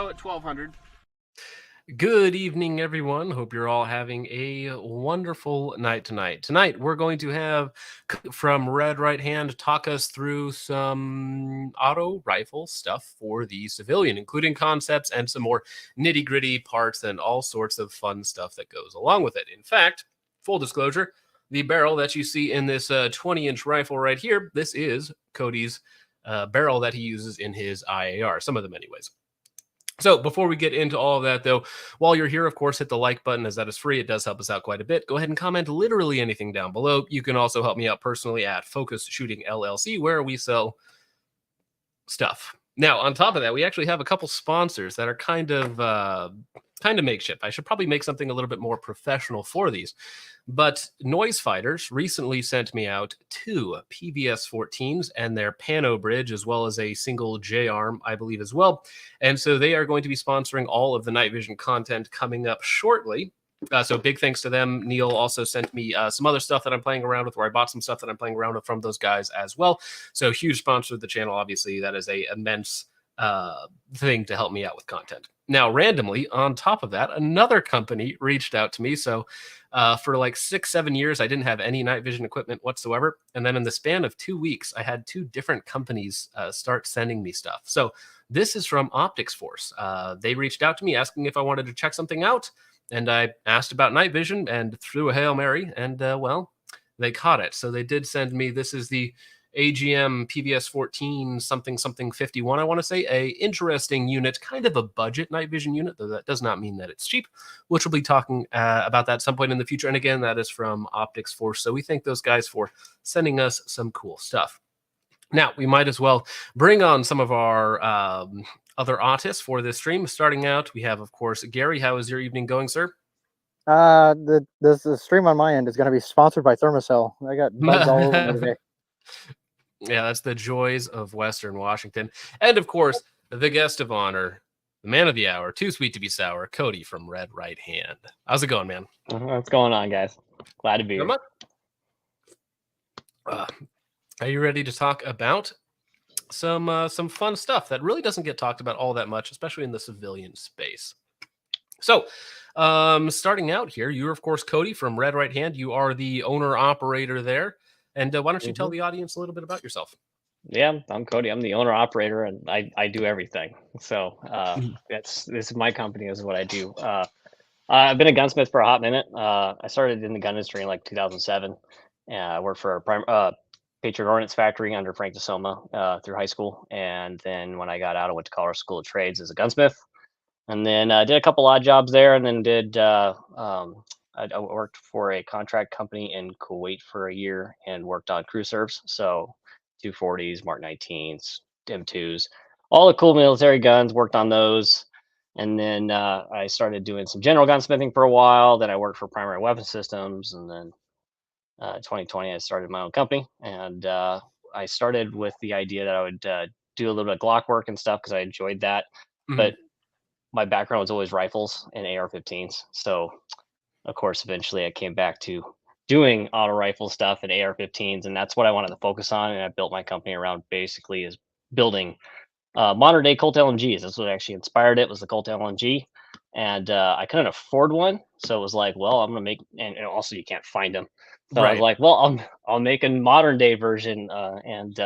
Arrow at 1200. Good evening, everyone. Hope you're all having a wonderful night tonight. Tonight, we're going to have from Red Right Hand talk us through some auto rifle stuff for the civilian, including concepts and some more nitty-gritty parts and all sorts of fun stuff that goes along with it. In fact, full disclosure, the barrel that you see in this 20-inch rifle right here, this is Cody's barrel that he uses in his IAR, some of them anyways. So before we get into all of that, though, while you're here, of course, hit the like button as that is free. It does help us out quite a bit. Go ahead and comment literally anything down below. You can also help me out personally at Focustripp LLC, where we sell stuff. Now, on top of that, we actually have a couple sponsors that are kind of makeshift. I should probably make something a little bit more professional for these. But Noise Fighters recently sent me out 2 PVS 14s and their Pano bridge, as well as a single J-arm, I believe, as well. And so they are going to be sponsoring all of the night vision content coming up shortly. So big thanks to them. Neil also sent me some other stuff that I'm playing around with, where I bought some stuff that I'm playing around with from those guys as well. So huge sponsor of the channel, obviously. That is a immense thing to help me out with content. Now, randomly, on top of that, another company reached out to me. So for like 6-7 years, I didn't have any night vision equipment whatsoever. And then in the span of 2 weeks, I had 2 different companies start sending me stuff. So this is from Optics Force. They reached out to me asking if I wanted to check something out. And I asked about night vision and threw a Hail Mary. And, well, they caught it. So they did send me, this is the AGM PVS 14 something 51, I want to say, a interesting unit, kind of a budget night vision unit, though that does not mean that it's cheap, which we'll be talking about that at some point in the future. And again, that is from Optics Force. So we thank those guys for sending us some cool stuff. Now, we might as well bring on some of our other artists for this stream. Starting out, we have, of course, Gary. How is your evening going, sir? The stream on my end is going to be sponsored by Thermacell. I got bugs all over me today. Yeah, that's the joys of Western Washington. And, of course, the guest of honor, the man of the hour, too sweet to be sour, Cody from Red Right Hand. How's it going, man? What's going on, guys? Glad to be here. Are you ready to talk about some fun stuff that really doesn't get talked about all that much, especially in the civilian space? So, starting out here, you're, of course, Cody from Red Right Hand. You are the owner-operator there. And why don't you tell the audience a little bit about yourself? Yeah, I'm Cody. I'm the owner-operator, and I do everything. So this is my company. This is what I do. I've been a gunsmith for a hot minute. I started in the gun industry in like 2007. I worked for a Patriot Ordnance factory under Frank DeSoma through high school. And then when I got out, I went to Colorado School of Trades as a gunsmith. And then I did a couple odd jobs there, and then did I worked for a contract company in Kuwait for a year and worked on crew serves. So 240s, Mark 19s, M2s, all the cool military guns, worked on those. And then I started doing some general gunsmithing for a while. Then I worked for Primary Weapon Systems. And then 2020, I started my own company. And I started with the idea that I would do a little bit of Glock work and stuff because I enjoyed that. But my background was always rifles and AR-15s. So of course, eventually I came back to doing auto rifle stuff and AR-15s, and that's what I wanted to focus on. And I built my company around basically is building modern day Colt LMGs. That's what actually inspired it, was the Colt LMG. And I couldn't afford one. So it was like, well, I'm going to make, and also you can't find them. So I was like, well, I'll make a modern day version and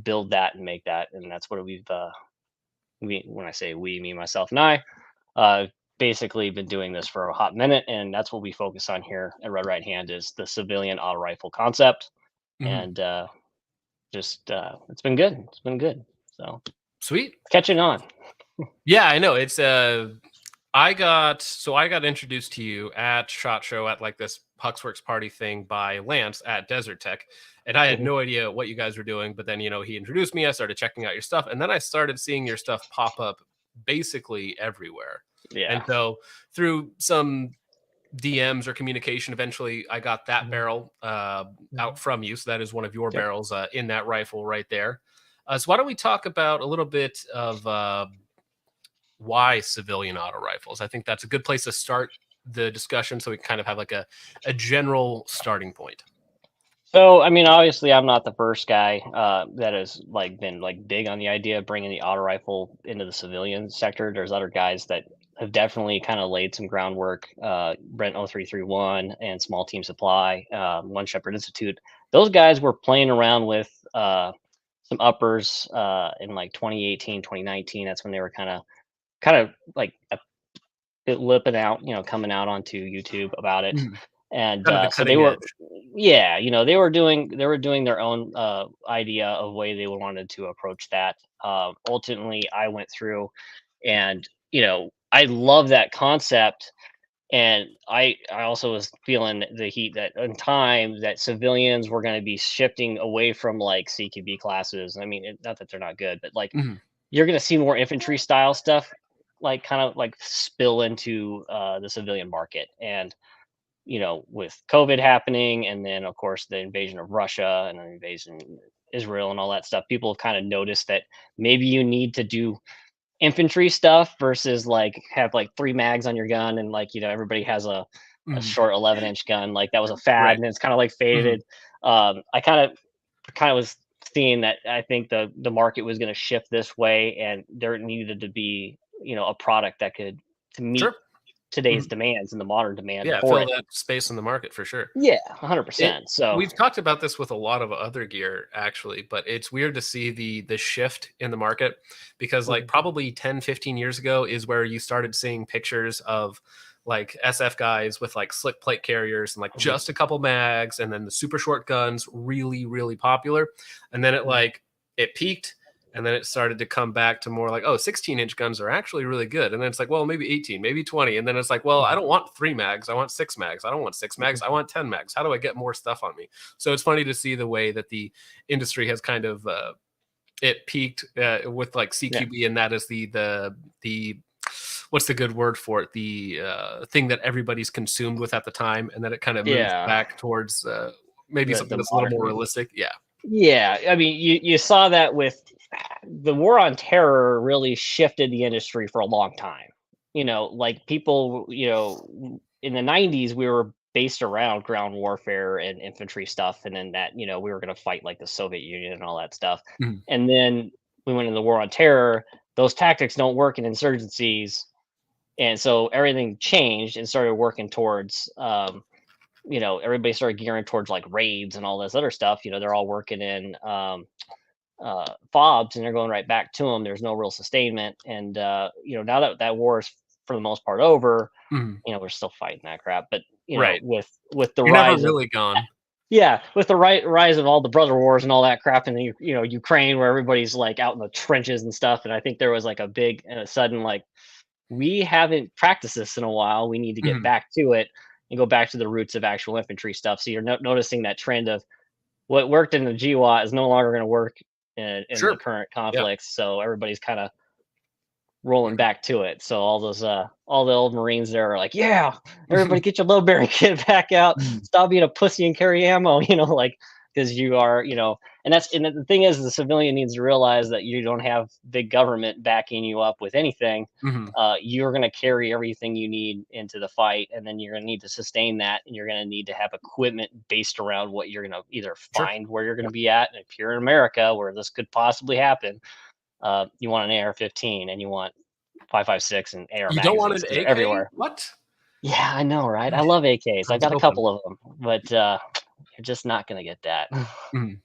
build that and make that. And that's what when I say we, me, myself, and I, basically been doing this for a hot minute, and that's what we focus on here at Red Right Hand is the civilian auto rifle concept. And it's been good. It's been good. So sweet, catching on. Yeah, I know. It's I got introduced to you at SHOT Show at like this Huxworks party thing by Lance at Desert Tech, and I had no idea what you guys were doing. But then he introduced me. I started checking out your stuff, and then I started seeing your stuff pop up basically everywhere. Yeah. And so through some DMs or communication, eventually I got that barrel out from you. So that is one of your barrels in that rifle right there. So why don't we talk about a little bit of why civilian auto rifles? I think that's a good place to start the discussion, so we can kind of have like a general starting point. So, I mean, obviously, I'm not the first guy that has been big on the idea of bringing the auto rifle into the civilian sector. There's other guys that have definitely kind of laid some groundwork. Brent 0331 and Small Team Supply, One Shepherd Institute. Those guys were playing around with some uppers in like 2018, 2019. That's when they were kind of like lipping out, coming out onto YouTube about it. And Kind of the so they cutting were, edge. yeah, they were doing their own idea of way they wanted to approach that. Ultimately, I went through, and I love that concept, and I also was feeling the heat that in time that civilians were going to be shifting away from like CQB classes. I mean, not that they're not good, but like Mhm. you're going to see more infantry style stuff, like kind of like spill into the civilian market. And with COVID happening, and then of course the invasion of Russia and the invasion of Israel and all that stuff, people have kind of noticed that maybe you need to do infantry stuff versus like have like 3 mags on your gun, and everybody has a Mhm. short 11-inch gun. Like that was a fad, Right. and it's kind of like faded. I kind of was seeing that I think the market was going to shift this way, and there needed to be a product that could to meet Sure. today's Mhm. demands and the modern demand Yeah, for fill it. that space in the market for sure. Yeah, It 100%. So, we've talked about this with a lot of other gear actually, but it's weird to see the shift in the market because like mhm, probably 10, 15 years ago is where you started seeing pictures of like SF guys with like slick plate carriers and like mhm, just a couple mags and then the super short guns really, really popular. And then mhm, it peaked and then it started to come back to more like, oh, 16-inch guns are actually really good. And then it's like, well, maybe 18, maybe 20. And then it's like, well, I mhm, don't want 3 mags. I want 6 mags. I don't want 6 mags. mhm. I want 10 mags. How do I get more stuff on me? So it's funny to see the way that the industry has kind of it peaked with like Yeah, CQB, and that is the what's the good word for it? The thing that everybody's consumed with at the time, and then it kind of moved yeah. back towards maybe something The that's a little modern. more realistic. Yeah. Yeah, I mean, you saw that with the war on terror really shifted the industry for a long time. Like people, in the 90s, we were based around ground warfare and infantry stuff. And then that, we were going to fight like the Soviet Union and all that stuff. Mhm. And then we went into the war on terror. Those tactics don't work in insurgencies. And so everything changed and started working towards, everybody started gearing towards like raids and all this other stuff. They're all working in fobs, and they're going right back to them. There's no real sustainment. And now that that war is for the most part over, Mhm. we're still fighting that crap. But Right. with the You're never rise of, really gone. yeah, with the rise of all the brother wars and all that crap in the Ukraine, where everybody's like out in the trenches and stuff. And I think there was like a big and a sudden like, we haven't practiced this in a while. We need to get Mhm. back to it and go back to the roots of actual infantry stuff. So you're noticing that trend of what worked in the GWAT is no longer going to work in the Sure. current Yeah. conflicts. So everybody's kind of rolling back to it. So all the old Marines there are like, yeah, everybody get your low bearing kit back out. Mhm. Stop being a pussy and carry ammo, like because you are, and the thing is the civilian needs to realize that you don't have big government backing you up with anything. Mhm. You're going to carry everything you need into the fight, and then you're going to need to sustain that, and you're going to need to have equipment based around what you're going to either Sure. find where you're going to be at. And if you're in America where this could possibly happen, you want an AR-15 and you want 5.56 and AR You don't want magazines an because they're AK? everywhere. What? Yeah, I know, right? I love AKs. I I've was got a hoping. couple of them, but you're just not gonna get that. Mhm.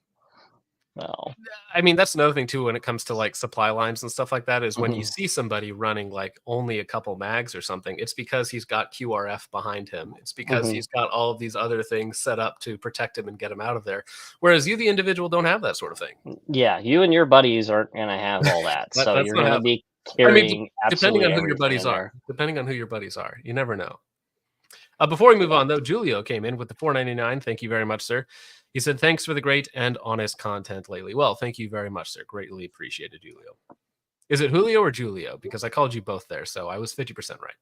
Well, I mean, that's another thing too when it comes to like supply lines and stuff like that is when you mhm, see somebody running like only a couple mags or something, it's because he's got QRF behind him. It's because mhm. he's got all of these other things set up to protect him and get him out of there. Whereas you, the individual, don't have that sort of thing. Yeah, you and your buddies aren't gonna have all that, so That's you're what gonna happens. be I mean, carrying depending absolutely on who your everything buddies in are, there. you never know. Before we move Yeah. on, though, Julio came in with the 4.99. Thank you very much, sir. He said, "Thanks for the great and honest content lately." Well, thank you very much, sir. Greatly appreciated, Julio. Is it Julio or Julio? Because I called you both there, so I was 50% right.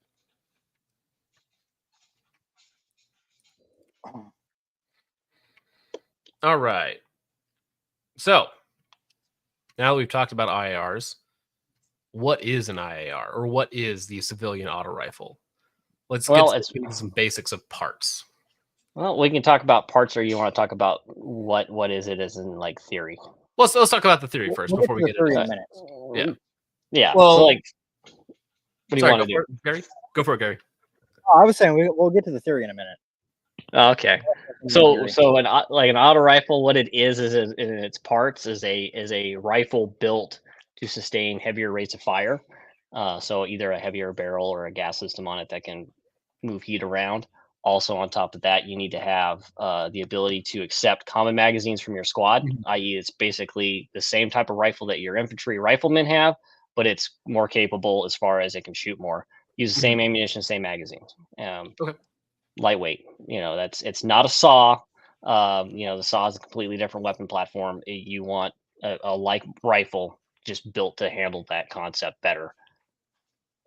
All right. So now that we've talked about IARs, what is an IAR or what is the civilian auto rifle? Let's get Well, it's into some basics of parts. Well, we can talk about parts, or you want to talk about what is it as in like theory? Let's talk about the theory first We'll get before to we the get theory into in a that. minute. Yeah. Yeah. Well, so like, what do you sorry, want to go do? for it, Gary. Go for it, Gary. Oh, I was saying we'll get to the theory in a minute. Oh, okay. So an auto rifle, what it is in its parts is a rifle built to sustain heavier rates of fire. So either a heavier barrel or a gas system on it that can move heat around. Also, on top of that, you need to have the ability to accept common magazines from your squad, Mhm. i.e., it's basically the same type of rifle that your infantry riflemen have, but it's more capable as far as it can shoot more. Use the same ammunition, same magazines. Okay. Lightweight. It's not a saw. The saw is a completely different weapon platform. You want a like rifle just built to handle that concept better.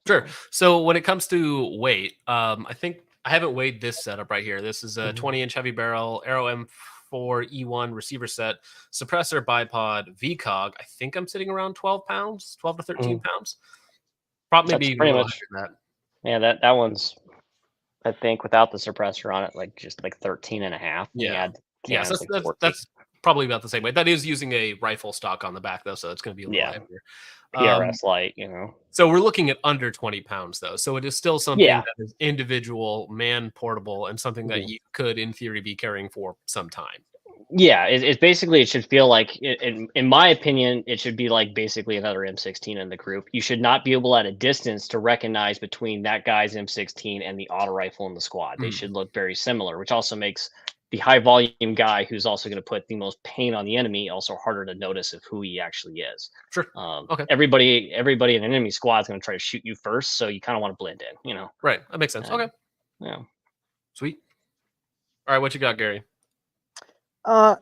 Sure. So when it comes to weight, I think I haven't weighed this setup right here. This is a 20-inch heavy barrel Arrow M4 E1 receiver set, suppressor bipod VCOG. I think I'm sitting around 12 pounds, 12 to 13 pounds. Probably maybe That's even a pretty little much. higher than that. Yeah, that one's, I think, without the suppressor on it, like just like 13 and a half. Yeah. Yeah, So it's like 14. that's probably about the same weight. That is using a rifle stock on the back though, so it's going to be a little Yeah. heavier. PRS light, So we're looking at under 20 pounds though. So it is still something Yeah. that is individual, man portable, and something that Mhm. you could, in theory, be carrying for some time. Yeah, it's basically, it should feel like, in my opinion, it should be like basically another M16 in the group. You should not be able at a distance to recognize between that guy's M16 and the auto rifle in the squad. They should look very similar, which also makes the high volume guy who's also going to put the most pain on the enemy also harder to notice of who he actually is. Sure. Okay. Everybody in an enemy squad is going to try to shoot you first, so you kind of want to blend in, Right. That makes sense. Okay. Yeah. Sweet. All right. What you got, Gary?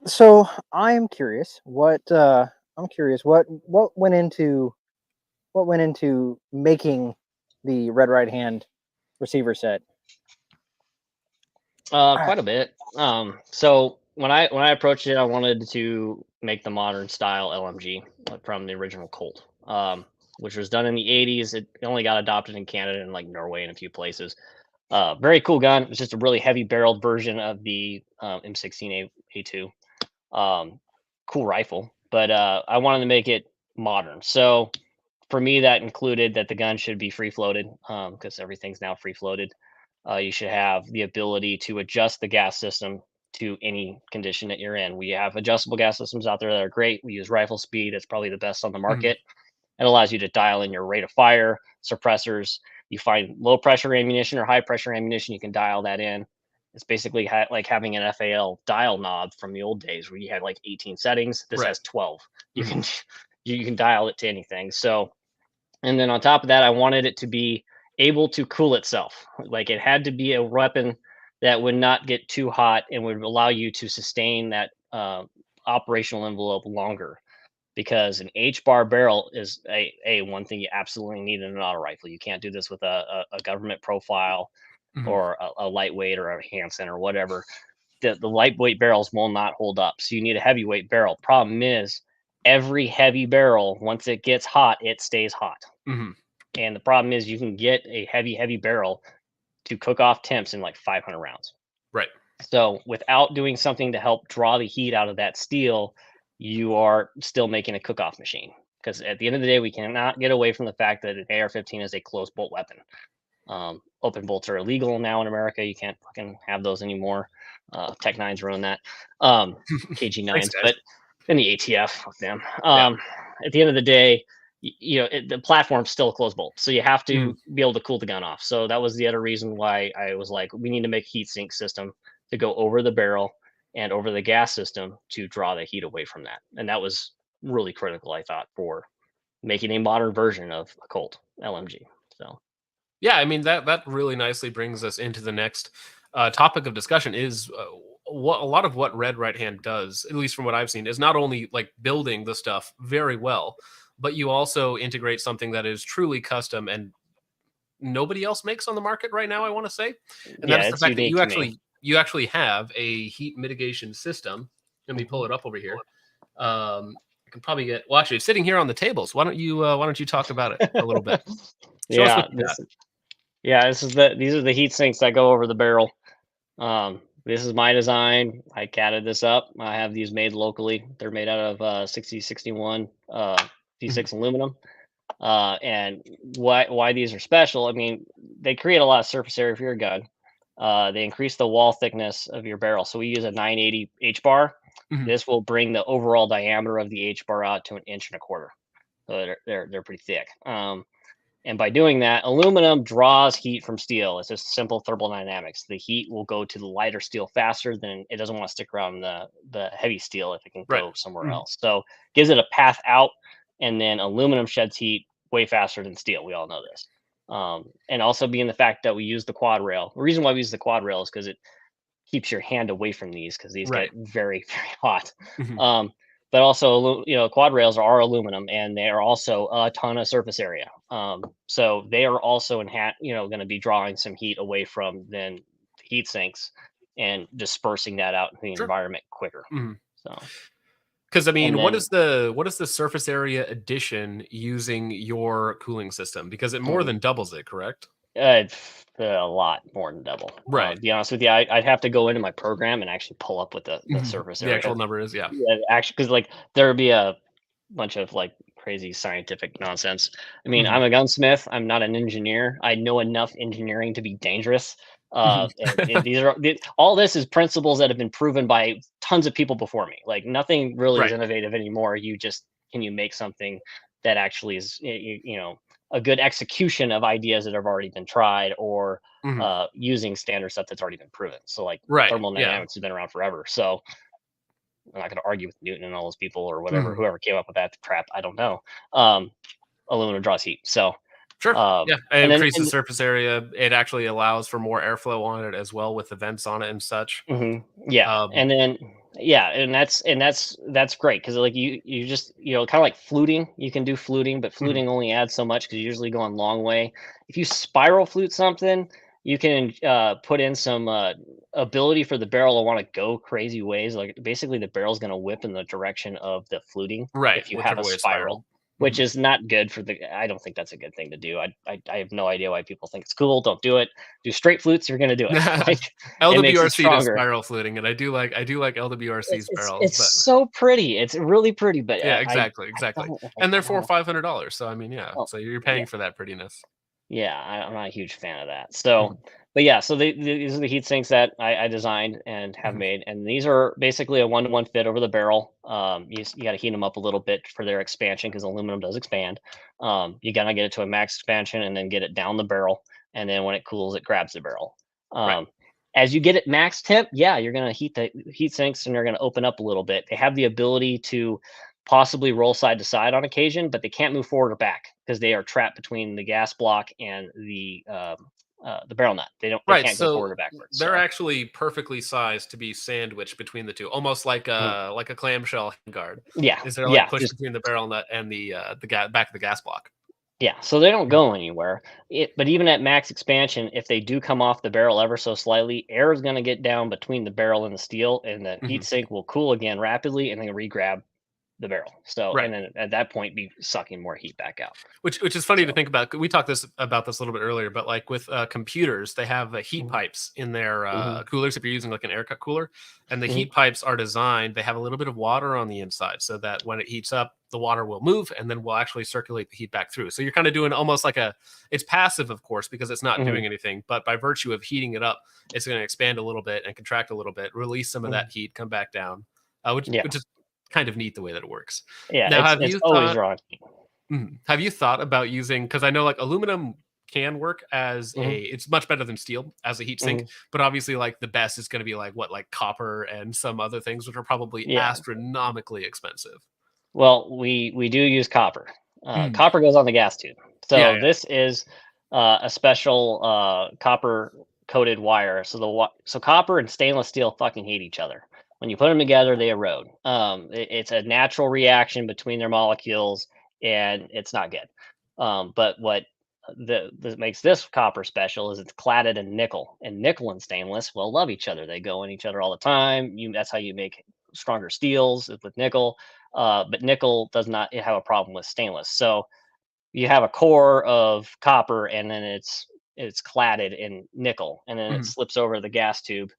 So I'm curious what went into making the red right hand receiver set. Quite a bit. So when I approached it, I wanted to make the modern style LMG from the original Colt, which was done in the 80s. It only got adopted in Canada and like Norway and a few places. Very cool gun. It's just a really heavy barreled version of the M16A2. Cool rifle, but I wanted to make it modern. So for me, that included that the gun should be free floated, because everything's now free floated. You should have the ability to adjust the gas system to any condition that you're in. We have adjustable gas systems out there that are great. We use rifle speed. It's probably the best on the market. It allows you to dial in your rate of fire, suppressors. You find low pressure ammunition or high pressure ammunition, you can dial that in. It's basically like having an FAL dial knob from the old days where you had like 18 settings. This has 12. You can you can dial it to anything. So, and then on top of that, I wanted it to be able to cool itself. Like it had to be a weapon that would not get too hot and would allow you to sustain that operational envelope longer. Because an H bar barrel is a one thing you absolutely need in an auto rifle. You can't do this with a government profile or a lightweight or a Hansen or whatever. The lightweight barrels will not hold up. So you need a heavyweight barrel. Problem is, every heavy barrel, once it gets hot, it stays hot. And the problem is, you can get a heavy barrel to cook off temps in like 500 rounds. Right. So without doing something to help draw the heat out of that steel, you are still making a cook-off machine. Because at the end of the day, we cannot get away from the fact that an AR-15 is a closed bolt weapon. Open bolts are illegal now in America. You can't fucking have those anymore. Tech 9s ruined that. KG9s, but in the ATF, fuck them. At the end of the day, the platform's still a closed bolt, so you have to be able to cool the gun off. So that was the other reason why I was like, we need to make a heat sink system to go over the barrel and over the gas system to draw the heat away from that. And that was really critical, I thought, for making a modern version of a Colt LMG. So yeah, I mean that really nicely brings us into the next topic of discussion. Is what a lot of what Red Right Hand does, at least from what I've seen, is not only like building the stuff very well, but you also integrate something that is truly custom and nobody else makes on the market right now, I want to say. And that is the fact that you actually have a heat mitigation system. Let me pull it up over here. I can probably get, well, actually, it's sitting here on the tables. Why don't you talk about it a little bit? These are the heat sinks that go over the barrel. this is my design. I catted this up. I have these made locally. They're made out of 6061 P6 aluminum. And why these are special? I mean, they create a lot of surface area for your gun. They increase the wall thickness of your barrel. So we use a 980 H bar. This will bring the overall diameter of the H bar out to 1.25 inches. So they're pretty thick. And by doing that, aluminum draws heat from steel. It's just simple thermodynamics. The heat will go to the lighter steel faster than it doesn't want to stick around the heavy steel if it can go somewhere else. So gives it a path out, and then aluminum sheds heat way faster than steel. We all know this. And also being the fact that we use the quad rail. The reason why we use the quad rail is because it keeps your hand away from these, because these get very, very hot. But also, quad rails are aluminum, and they are also a ton of surface area. So they are also going to be drawing some heat away from then heat sinks and dispersing that out in the environment quicker. So, because I mean, what is the surface area addition using your cooling system? Because it more than doubles it, correct? It's a lot more than double. Right. To be honest with you, I'd have to go into my program and actually pull up what the surface area. The actual number is, yeah. Actually, because like there would be a bunch of like crazy scientific nonsense. I mean, I'm a gunsmith. I'm not an engineer. I know enough engineering to be dangerous. And these are all this is principles that have been proven by tons of people before me. Like nothing really is innovative anymore. Can you make something that actually is a good execution of ideas that have already been tried, or using standard stuff that's already been proven. So like thermodynamics has been around forever. So I'm not going to argue with Newton and all those people or whatever, whoever came up with that crap. I don't know. Aluminum draws heat. So it increases the surface area. It actually allows for more airflow on it as well, with the vents on it and such. And that's great, because like you just kind of like fluting. You can do fluting, but fluting only adds so much because you usually go a long way. If you spiral flute something, you can put in some ability for the barrel to want to go crazy ways. Like basically the barrel's going to whip in the direction of the fluting if you have a spiral. Which is not good for I don't think that's a good thing to do. I have no idea why people think it's cool. Don't do it. Do straight flutes, you're gonna do it. LWRC does spiral fluting, and I do like LWRC spirals. It's so pretty. It's really pretty, but yeah, exactly. And they're $400-$500. So I mean, so you're paying for that prettiness. Yeah, I'm not a huge fan of that. So, but yeah, so these are the heat sinks that I designed and have made, and these are basically a 1-to-1 fit over the barrel. You got to heat them up a little bit for their expansion, because aluminum does expand. You got to get it to a max expansion and then get it down the barrel, and then when it cools, it grabs the barrel. As you get it max temp, you're going to heat the heat sinks, and they're going to open up a little bit. They have the ability to possibly roll side to side on occasion, but they can't move forward or back because they are trapped between the gas block and the barrel nut. They can't go forward or backwards. They're actually perfectly sized to be sandwiched between the two, almost like a clamshell guard. Is there pushed between the barrel nut and the back of the gas block? Yeah, so they don't go anywhere. But even at max expansion, if they do come off the barrel ever so slightly, air is going to get down between the barrel and the steel, and the heat sink will cool again rapidly, and then re-grab the barrel. So and then at that point be sucking more heat back out. Which is funny to think about. We talked about this a little bit earlier, but like with computers, they have heat pipes in their coolers if you're using like an air cut cooler, and the heat pipes are designed, they have a little bit of water on the inside so that when it heats up, the water will move and then will actually circulate the heat back through. So you're kind of doing almost like it's passive, of course, because it's not doing anything, but by virtue of heating it up, it's going to expand a little bit and contract a little bit, release some of that heat, come back down, which is kind of neat the way that it works. Now, have you thought about using, because I know like aluminum can work as it's much better than steel as a heat sink, but obviously like the best is going to be like copper and some other things, which are probably astronomically expensive. Well, we do use copper. Copper goes on the gas tube. So this is a special copper coated wire. So copper and stainless steel fucking hate each other. When you put them together, they erode. It's a natural reaction between their molecules, and it's not good. But what that makes this copper special is it's cladded in nickel, and nickel and stainless will love each other. They go in each other all the time. That's how you make stronger steels with nickel. But nickel does not have a problem with stainless. So you have a core of copper, and then it's cladded in nickel, and then it slips over the gas tube.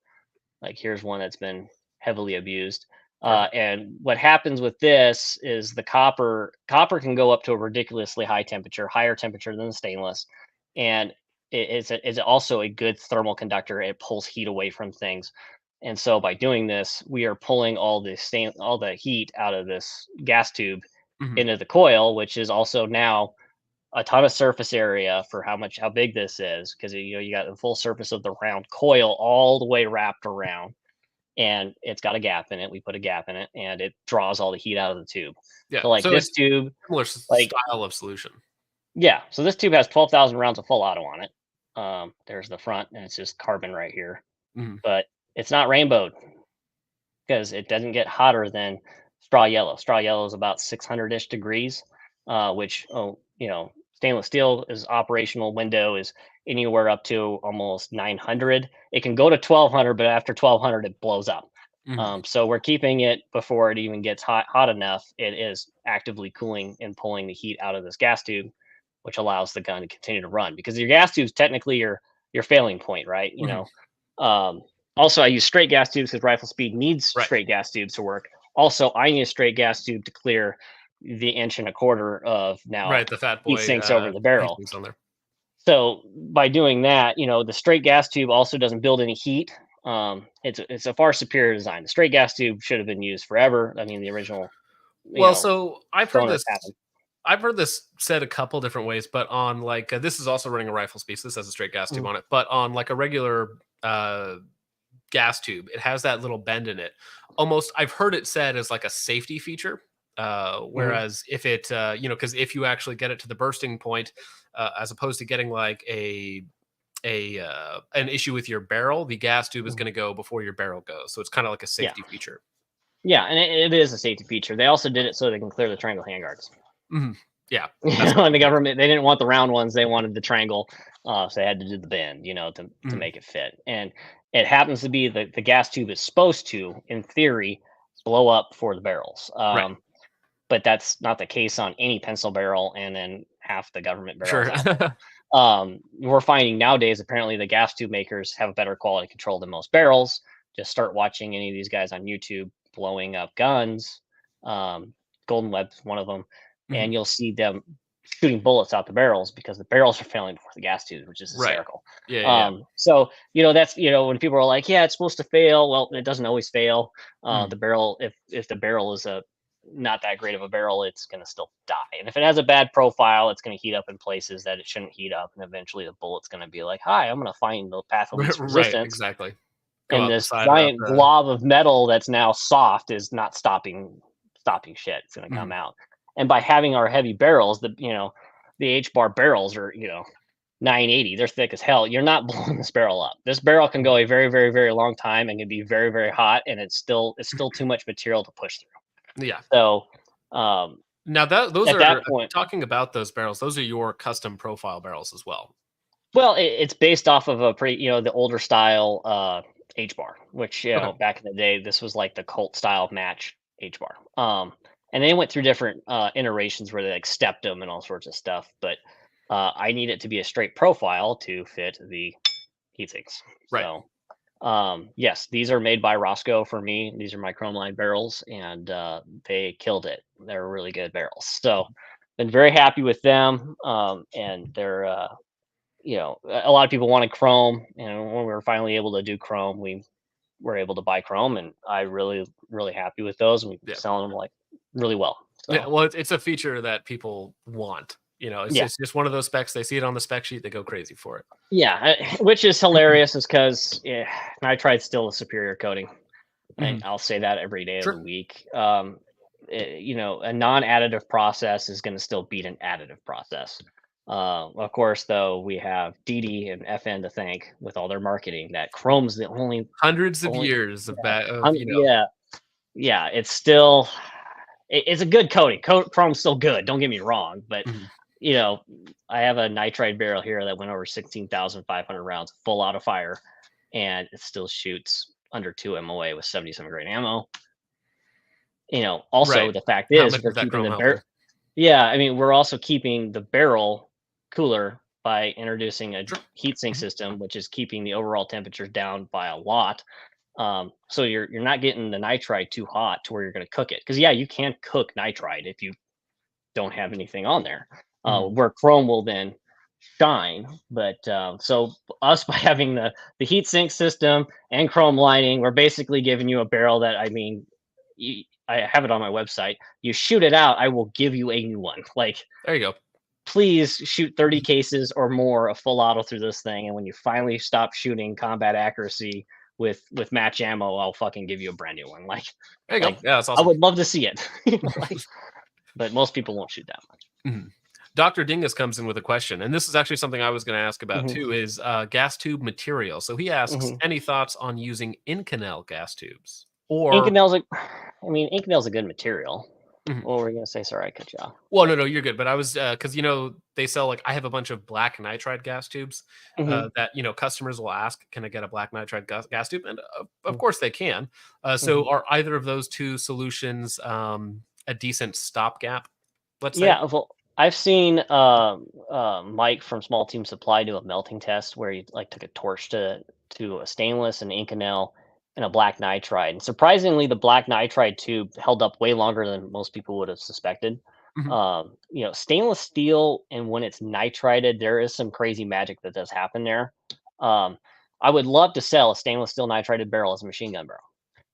like here's one that's been heavily abused. And what happens with this is the copper can go up to a ridiculously high temperature, higher temperature than the stainless, and it's also a good thermal conductor. It pulls heat away from things, and so by doing this, we are pulling all the heat out of this gas tube into the coil, which is also now a ton of surface area for how big this is, because you got the full surface of the round coil all the way wrapped around, and it's got a gap in it. We put a gap in it, and it draws all the heat out of the tube. Yeah. So like So this it's tube, similar like style of solution. yeah. So this tube has 12,000 rounds of full auto on it. There's the front, and it's just carbon right here, but it's not rainbowed because it doesn't get hotter than straw yellow. Straw yellow is about 600-ish degrees, which stainless steel is operational window is anywhere up to almost 900. It can go to 1200, but after 1200 it blows up. So we're keeping it before it even gets hot enough. It is actively cooling and pulling the heat out of this gas tube, which allows the gun to continue to run, because your gas tube is technically your failing point, right? Also, I use straight gas tubes because rifle speed needs straight gas tubes to work. Also, I need a straight gas tube to clear the 1.25 inch of now the fat boy heat sinks over the barrel. On there. So by doing that, the straight gas tube also doesn't build any heat. It's a far superior design. The straight gas tube should have been used forever. I mean, the original. So I've heard this. I've heard this said a couple different ways, but on like this is also running a rifle speed. So this has a straight gas tube on it, but on like a regular gas tube, it has that little bend in it. Almost, I've heard it said as like a safety feature. Whereas if it, because if you actually get it to the bursting point, as opposed to getting like an issue with your barrel, the gas tube is going to go before your barrel goes. So it's kind of like a safety feature. Yeah, and it is a safety feature. They also did it so they can clear the triangle handguards. Yeah, and the government, they didn't want the round ones; they wanted the triangle, so they had to do the bend, to make it fit. And it happens to be the gas tube is supposed to, in theory, blow up for the barrels. But that's not the case on any pencil barrel, and then half the government barrels. Sure. We're finding nowadays, apparently, the gas tube makers have a better quality control than most barrels. Just start watching any of these guys on YouTube blowing up guns. Golden Web's one of them, and you'll see them shooting bullets out the barrels because the barrels are failing before the gas tubes, which is hysterical. So that's when people are like, yeah, it's supposed to fail. Well, it doesn't always fail. The barrel, if the barrel is not that great of a barrel, it's going to still die. And if it has a bad profile, it's going to heat up in places that it shouldn't heat up, and eventually the bullet's going to be like, hi, I'm going to find the path of least resistance. Right, exactly. And this giant glob of metal that's now soft is not stopping shit. It's going to come out. And by having our heavy barrels, the H-bar barrels are 980. They're thick as hell. You're not blowing this barrel up. This barrel can go a very, very, very long time and can be very, very hot, and it's still too much material to push through. Yeah. So now those at are that point, talking about those barrels. Those are your custom profile barrels as well. Well, it's based off of a pretty the older style H-bar, which back in the day, this was like the Colt style match H-bar. And they went through different iterations where they like stepped them and all sorts of stuff. But I need it to be a straight profile to fit the heat sinks. Right. So yes, these are made by Roscoe for me. These are my chrome line barrels, and they killed it. They're really good barrels. So been very happy with them. And they're a lot of people wanted chrome, and when we were finally able to do chrome, we were able to buy chrome, and I really happy with those. And we're selling them like really well. So. Yeah, well, it's a feature that people want. It's just one of those specs. They see it on the spec sheet, they go crazy for it. Yeah, which is hilarious, is because I tried still a superior coating. And I'll say that every day of the week. A non-additive process is going to still beat an additive process. Of course, though, we have DD and FN to thank with all their marketing that chrome's the only hundreds of years of yeah, it's still it's a good coating. Chrome's still good, don't get me wrong, but I have a nitride barrel here that went over 16,500 rounds full out of fire, and it still shoots under 2 MOA with 77 grain ammo. Also the fact is we're keeping the barrel. Yeah, I mean, we're also keeping the barrel cooler by introducing a heat sink system, which is keeping the overall temperatures down by a lot. So you're not getting the nitride too hot to where you're going to cook it. Because yeah, you can cook nitride if you don't have anything on there. Where chrome will then shine. But so us by having the heat sink system and chrome lining, we're basically giving you a barrel that, I mean, I have it on my website. You shoot it out, I will give you a new one. Like, there you go. Please shoot 30 cases or more of full auto through this thing, and when you finally stop shooting combat accuracy with match ammo, I'll fucking give you a brand new one. Like, there you go. Yeah, that's I awesome. would love to see it. Like, but most people won't shoot that much. Dr. Dingus comes in with a question, and this is actually something I was going to ask about too, is gas tube material. So he asks, any thoughts on using Inconel gas tubes? Or Inconel's Inconel's a good material. What were you gonna say? Sorry, I cut you off. Well, no, you're good. But I was because they sell, like, I have a bunch of black nitride gas tubes that customers will ask, can I get a black nitride gas tube? And of course they can. So are either of those two solutions a decent stopgap? Let's say. Yeah, well, I've seen Mike from Small Team Supply do a melting test where he like took a torch to a stainless and Inconel and a black nitride. And surprisingly, the black nitride tube held up way longer than most people would have suspected. Stainless steel, and when it's nitrided, there is some crazy magic that does happen there. I would love to sell a stainless steel nitrided barrel as a machine gun barrel,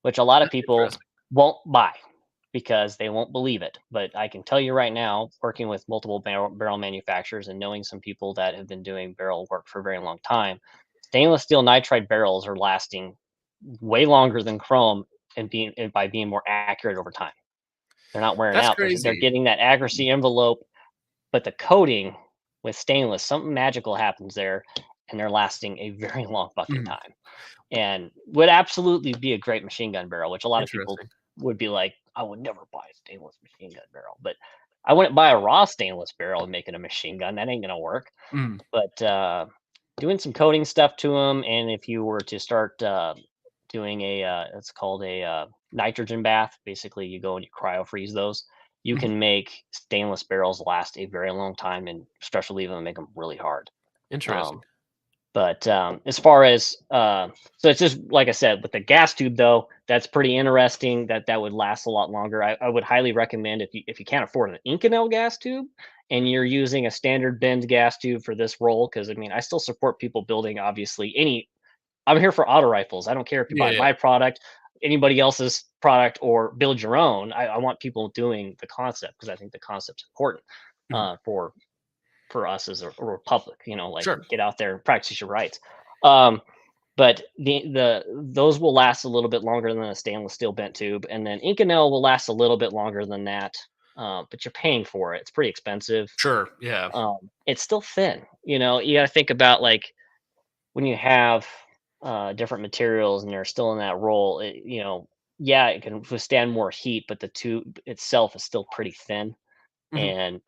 which a lot of people won't buy because they won't believe it. But I can tell you right now, working with multiple barrel manufacturers and knowing some people that have been doing barrel work for a very long time, stainless steel nitride barrels are lasting way longer than chrome and by being more accurate over time. They're not wearing out. They're getting that accuracy envelope, but the coating with stainless, something magical happens there, and they're lasting a very long fucking time. And would absolutely be a great machine gun barrel, which a lot of people would be like, I would never buy a stainless machine gun barrel. But I wouldn't buy a raw stainless barrel and make it a machine gun. That ain't gonna work. But doing some coating stuff to them, and if you were to start doing it's called a nitrogen bath. Basically, you go and you cryo freeze those. You can make stainless barrels last a very long time and stretch relieve them and make them really hard. Interesting. But as far as so it's just like I said with the gas tube though, that's pretty interesting. That would last a lot longer. I would highly recommend if you can't afford an Inconel gas tube and you're using a standard bend gas tube for this role, because I mean I still support people building obviously any. I'm here for auto rifles. I don't care if you buy my product, anybody else's product, or build your own. I want people doing the concept because I think the concept's important for us as a republic. Get out there and practice your rights. But those will last a little bit longer than a stainless steel bent tube, and then Inconel will last a little bit longer than that. But you're paying for it. It's pretty expensive. Sure. Yeah. It's still thin. You got to think about like when you have different materials and they're still in that roll, it can withstand more heat, but the tube itself is still pretty thin, and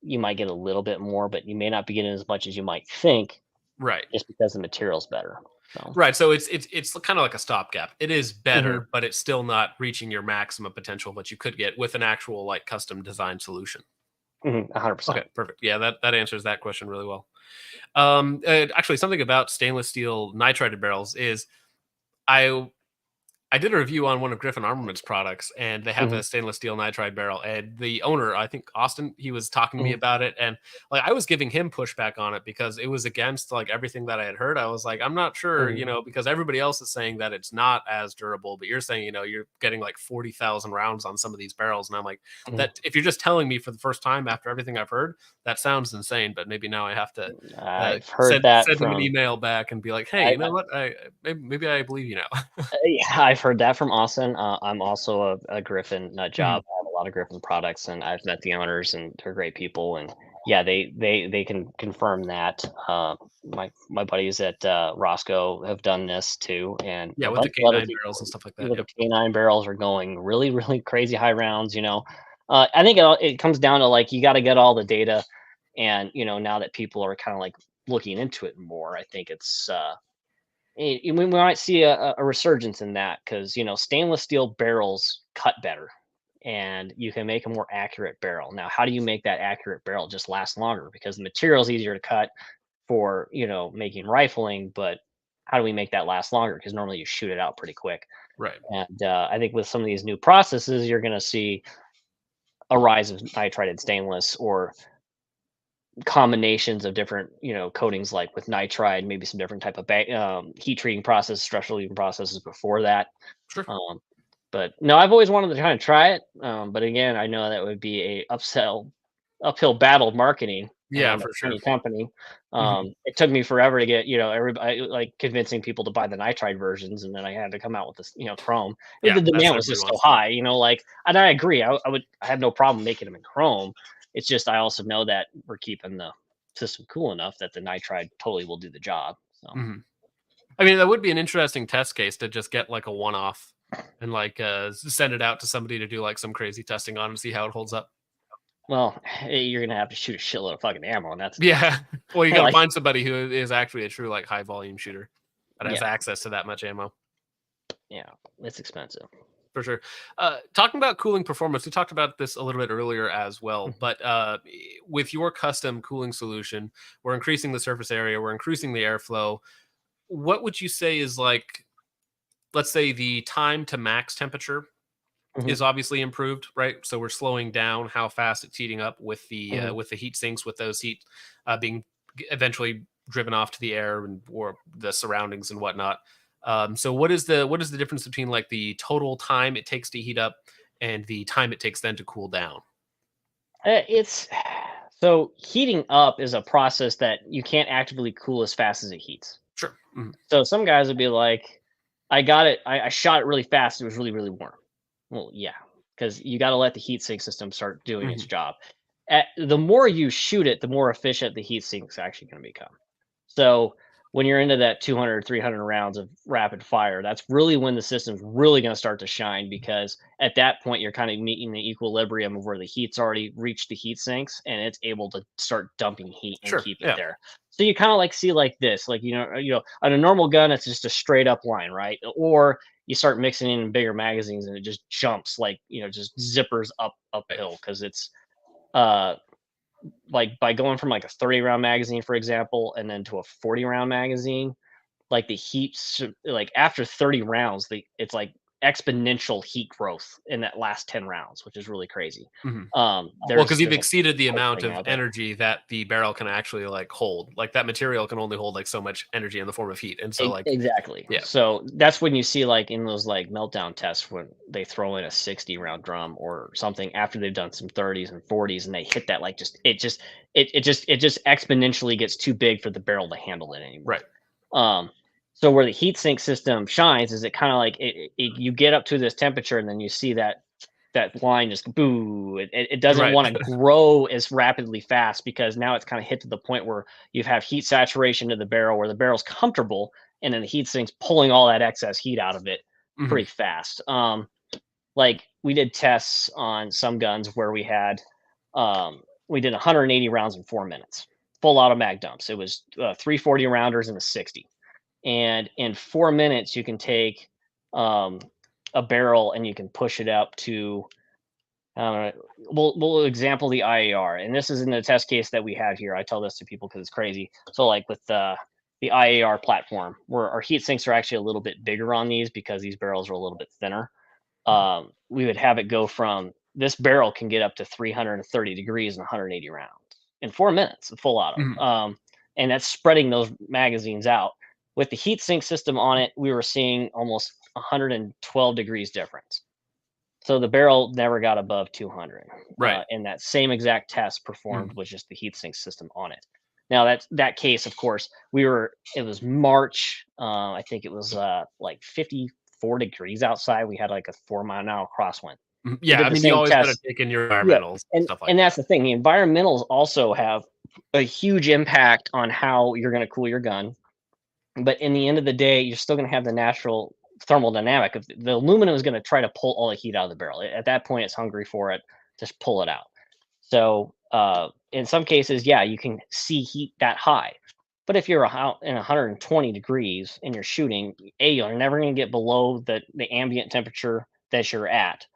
you might get a little bit more, but you may not be getting as much as you might think, right? Just because the material's better. Right. So it's kind of like a stopgap. It is better, but it's still not reaching your maximum potential that you could get with an actual like custom design solution. 100%. Okay, perfect. Yeah, that answers that question really well. Actually, something about stainless steel nitrided barrels is I did a review on one of Griffin Armaments products, and they have a stainless steel nitride barrel. And the owner, I think Austin, he was talking to me about it, and like I was giving him pushback on it because it was against like everything that I had heard. I was like, I'm not sure, because everybody else is saying that it's not as durable, but you're saying, you're getting like 40,000 rounds on some of these barrels, and I'm like, that if you're just telling me for the first time after everything I've heard, that sounds insane. But maybe now I have to send them an email back and be like, hey, you know what? Maybe I believe you now. Yeah, I've heard that from Austin. I'm also a Griffin nut job. I have a lot of Griffin products, and I've met the owners, and they're great people. And yeah, they can confirm that. My buddies at Roscoe have done this too, and yeah, with the K9 barrels and stuff like that. The K9 barrels are going really, really crazy high rounds. I think it comes down to like you got to get all the data, and now that people are kind of like looking into it more, I think it's. We might see a resurgence in that because stainless steel barrels cut better, and you can make a more accurate barrel. Now, how do you make that accurate barrel just last longer? Because the material is easier to cut for making rifling, but how do we make that last longer? Because normally you shoot it out pretty quick. Right. And I think with some of these new processes, you're going to see a rise of nitride and stainless, or combinations of different, coatings, like with nitride, maybe some different type of heat treating process, stress relieving processes before that. Sure. But no, I've always wanted to kind of try it. But again, I know that would be a uphill battle marketing. Yeah, And a for sure. tiny company. Mhm. It took me forever to get, everybody, like, convincing people to buy the nitride versions, and then I had to come out with this, chrome. Yeah, The that's demand what was just everybody so wants. high, like, and I agree. I have no problem making them in chrome. It's just I also know that we're keeping the system cool enough that the nitride totally will do the job. So Mhm. I mean, that would be an interesting test case to just get like a one-off and like send it out to somebody to do like some crazy testing on and see how it holds up. well, you're gonna have to shoot a shitload of fucking ammo, and that's Yeah. Well, you got to like, find somebody who is actually a true like high volume shooter that has yeah, access to that much ammo. yeah, it's expensive. For sure. Talking about cooling performance, we talked about this a little bit earlier as well, but with your custom cooling solution, we're increasing the surface area, we're increasing the airflow. What would you say is like, let's say the time to max temperature Mhm, is obviously improved, right? So we're slowing down how fast it's heating up with mhm. the heat sinks, with those heat being eventually driven off to the air and or the surroundings and whatnot. So what is the difference between like the total time it takes to heat up and the time it takes then to cool down? It's so heating up is a process that you can't actively cool as fast as it heats. Sure. Mhm. So some guys would be like, "I got it. I shot it really fast. It was really, really warm." Well, yeah, because you got to let the heat sink system start doing its Mhm. job. The more you shoot it, the more efficient the heat sink's actually going to become. So when you're into that 200, 300 rounds of rapid fire, that's really when the system's really going to start to shine, because at that point you're kind of meeting the equilibrium of where the heat's already reached the heat sinks, and it's able to start dumping heat and Sure. keep it Yeah. there. So you kind of like see like this, like, on a normal gun, it's just a straight up line, right? Or you start mixing in bigger magazines and it just jumps, like, just zippers Right. uphill, because it's uh like, by going from like a 30 round magazine, for example, and then to a 40 round magazine, like the like after 30 rounds, it's like exponential heat growth in that last 10 rounds, which is really crazy. Mhm. Well, because you've There's a exceeded the quote amount right of now, but energy that the barrel can actually like hold. Like that material can only hold like so much energy in the form of heat, and so like exactly. yeah. So that's when you see, like, in those like meltdown tests, when they throw in a 60 round drum or something after they've done some 30s and 40s, and they hit that, like, it just exponentially gets too big for the barrel to handle it anymore. Right. Um, so where the heat sink system shines is, it kind of like you get up to this temperature, and then you see that line just boo. It doesn't Right. want to grow as rapidly fast, because now it's kind of hit to the point where you have heat saturation to the barrel, where the barrel's comfortable, and then the heat sink's pulling all that excess heat out of it Mhm. pretty fast. Like, we did tests on some guns where we did 180 rounds in 4 minutes, full auto mag dumps. It was 340 rounders and a 60, and in 4 minutes you can take um, a barrel and you can push it up to we'll example the IAR, and this is in the test case that we have here. I tell this to people because it's crazy. So, like, with the IAR platform, where our heat sinks are actually a little bit bigger on these, because these barrels are a little bit thinner. We would have it go from, this barrel can get up to 330 degrees and 180 rounds in 4 minutes, full auto. Mhm. And that's spreading those magazines out. With the heat sink system on it, we were seeing almost 112 degrees difference. So the barrel never got above 200. Right. And that same exact test performed Mhm. with just the heatsink system on it. Now, that case, of course, it was March. I think it was like 54 degrees outside. We had like a 4 mile an hour crosswind. Mhm. We Yeah, did I the mean, you same always gotta test. take in your Yeah. environmentals and And, stuff like and that. that's the thing. The environmentals also have a huge impact on how you're going to cool your gun. But in the end of the day, you're still going to have the natural thermal dynamic of the aluminum is going to try to pull all the heat out of the barrel. At that point, it's hungry for it. Just pull it out. So in some cases, yeah, you can see heat that high. But if you're out in 120 degrees and you're shooting, you're never going to get below the ambient temperature that you're at.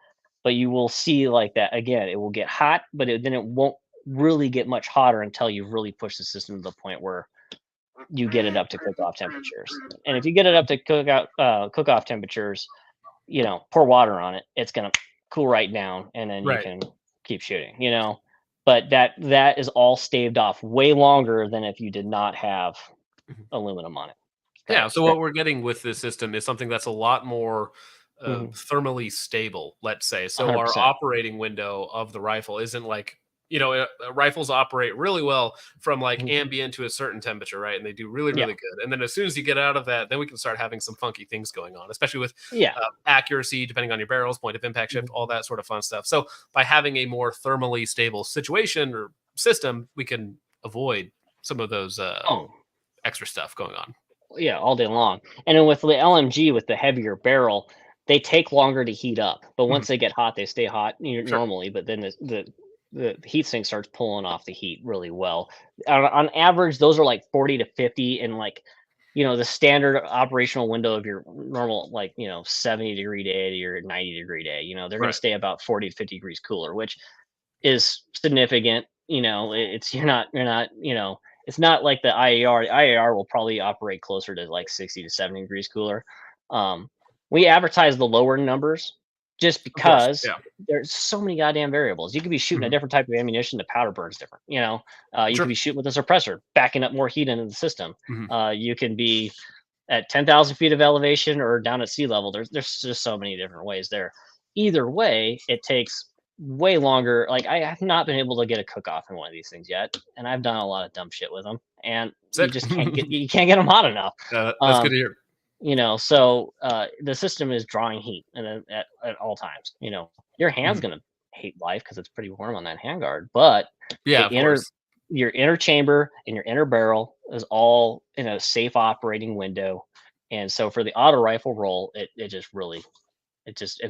But you will see, like, that again. It will get hot, but then it won't really get much hotter until you really push the system to the point where you get it up to cook-off temperatures. And if you get it up to cook-off temperatures, pour water on it, it's gonna cool right down, and then you can keep shooting. But that is all staved off way longer than if you did not have aluminum on it. Yeah. So what we're getting with this system is something that's a lot more thermally stable, let's say. So 100%. our operating window of the rifle isn't like, rifles operate really well from like ambient to a certain temperature, right? And they do really, really good. And then as soon as you get out of that, then we can start having some funky things going on, especially with accuracy, depending on your barrels, point of impact shift, all that sort of fun stuff. So by having a more thermally stable situation or system, we can avoid some of those extra stuff going on. Yeah, all day long. And then with the LMG, with the heavier barrel, they take longer to heat up. But once they get hot, they stay hot normally. But then the heat sink starts pulling off the heat really well. On average, those are like 40 to 50, and like, the standard operational window of your normal, like, 70-degree day to your 90-degree day, they're going to stay about 40 to 50 degrees cooler, which is significant. It's it's not like the IAR. The IAR will probably operate closer to like 60 to 70 degrees cooler. We advertise the lower numbers just because there's so many goddamn variables. You could be shooting a different type of ammunition, the powder burns different. You could be shooting with a suppressor, backing up more heat into the system. You can be at 10,000 feet of elevation or down at sea level. There's just so many different ways there. Either way, it takes way longer. Like, I have not been able to get a cook-off in one of these things yet, and I've done a lot of dumb shit with them, and you just can't get them hot enough. That's good to hear. So the system is drawing heat at all times. Your hand's gonna hate life because it's pretty warm on that handguard, but your inner chamber and your inner barrel is all in a safe operating window, and so for the auto rifle roll, it